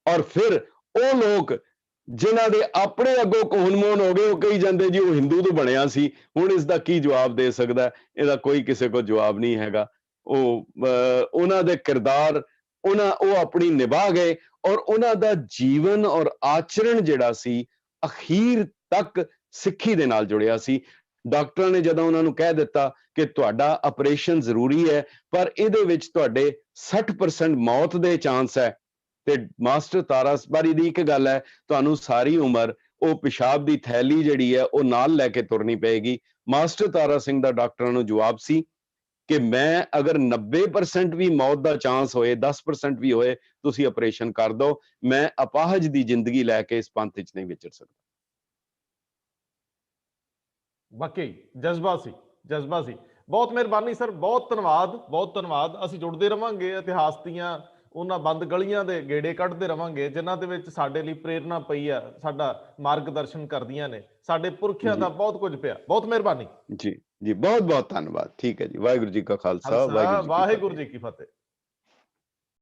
ਔਰ ਫਿਰ ਉਹ ਲੋਕ ਜਿਨ੍ਹਾਂ ਦੇ ਆਪਣੇ ਅੱਗੋਂ ਕੋਹਨਮੋਹਨ ਹੋ ਗਏ, ਉਹ ਕਹੀ ਜਾਂਦੇ ਜੀ ਉਹ ਹਿੰਦੂ ਤੋਂ ਬਣਿਆ ਸੀ, ਹੁਣ ਇਸ ਦਾ ਕੀ ਜਵਾਬ ਦੇ ਸਕਦਾ? ਇਹਦਾ ਕੋਈ ਕਿਸੇ ਕੋਲ ਜਵਾਬ ਨਹੀਂ ਹੈਗਾ। ਉਹਨਾਂ ਦੇ ਕਿਰਦਾਰ ਉਹ ਆਪਣੀ ਨਿਭਾ ਗਏ ਔਰ ਉਹਨਾਂ ਦਾ ਜੀਵਨ ਔਰ ਆਚਰਣ ਜਿਹੜਾ ਸੀ ਅਖੀਰ ਤੱਕ ਸਿੱਖੀ ਦੇ ਨਾਲ ਜੁੜਿਆ ਸੀ। ਡਾਕਟਰਾਂ ਨੇ ਜਦੋਂ ਉਹਨਾਂ ਨੂੰ ਕਹਿ ਦਿੱਤਾ ਕਿ ਤੁਹਾਡਾ ਆਪਰੇਸ਼ਨ ਜ਼ਰੂਰੀ ਹੈ, ਪਰ ਇਹਦੇ ਵਿੱਚ ਤੁਹਾਡੇ 60% ਮੌਤ ਦੇ ਚਾਂਸ ਹੈ, ਤੇ ਮਾਸਟਰ ਤਾਰਾ ਬਾਰੀ ਦੀ ਇੱਕ ਗੱਲ ਹੈ, ਤੁਹਾਨੂੰ ਸਾਰੀ ਉਮਰ ਉਹ ਪਿਸ਼ਾਬ ਦੀ ਥੈਲੀ ਜਿਹੜੀ ਹੈ ਉਹ ਨਾਲ ਲੈ ਕੇ ਤੁਰਨੀ ਪਏਗੀ। ਮਾਸਟਰ ਤਾਰਾ ਸਿੰਘ ਦਾ ਡਾਕਟਰਾਂ ਨੂੰ ਜਵਾਬ ਸੀ ਕਿ ਮੈਂ ਅਗਰ 90% ਵੀ ਮੌਤ ਦਾ ਚਾਂਸ ਹੋਏ, 10% ਵੀ ਹੋਏ, ਤੁਸੀਂ ਆਪਰੇਸ਼ਨ ਕਰ ਦਿਓ, ਮੈਂ ਅਪਾਹਜ ਦੀ ਜ਼ਿੰਦਗੀ ਲੈ ਕੇ ਇਸ ਪੰਥ ਵਿੱਚ ਨਹੀਂ ਵਿਚਰ ਸਕਦਾ। ਵਾਕਈ ਜਜ਼ਬਾ ਸੀ, ਜਜ਼ਬਾ ਸੀ। ਬਹੁਤ ਮਿਹਰਬਾਨੀ ਸਰ, ਬਹੁਤ ਧੰਨਵਾਦ, ਬਹੁਤ ਧੰਨਵਾਦ। ਅਸੀਂ ਜੁੜਦੇ ਰਵਾਂਗੇ, ਇਤਿਹਾਸ ਦੀਆਂ ਉਹਨਾਂ ਬੰਦ ਗਲੀਆਂ ਦੇ ਗੇੜੇ ਕੱਢਦੇ ਰਵਾਂਗੇ ਜਿਨ੍ਹਾਂ ਦੇ ਵਿੱਚ ਸਾਡੇ ਲਈ ਪ੍ਰੇਰਨਾ ਪਈ ਆ, ਸਾਡਾ ਮਾਰਗਦਰਸ਼ਨ ਕਰਦੀਆਂ ਨੇ, ਸਾਡੇ ਪੁਰਖਿਆਂ ਦਾ ਬਹੁਤ ਕੁਝ ਪਿਆ। ਬਹੁਤ ਮਿਹਰਬਾਨੀ ਜੀ ਜੀ, ਬਹੁਤ ਬਹੁਤ ਧੰਨਵਾਦ। ਠੀਕ ਹੈ ਜੀ, ਵਾਹਿਗੁਰੂ ਜੀ ਕਾ ਖਾਲਸਾ, ਵਾਹਿਗੁਰੂ ਜੀ ਕੀ ਫਤਿਹ।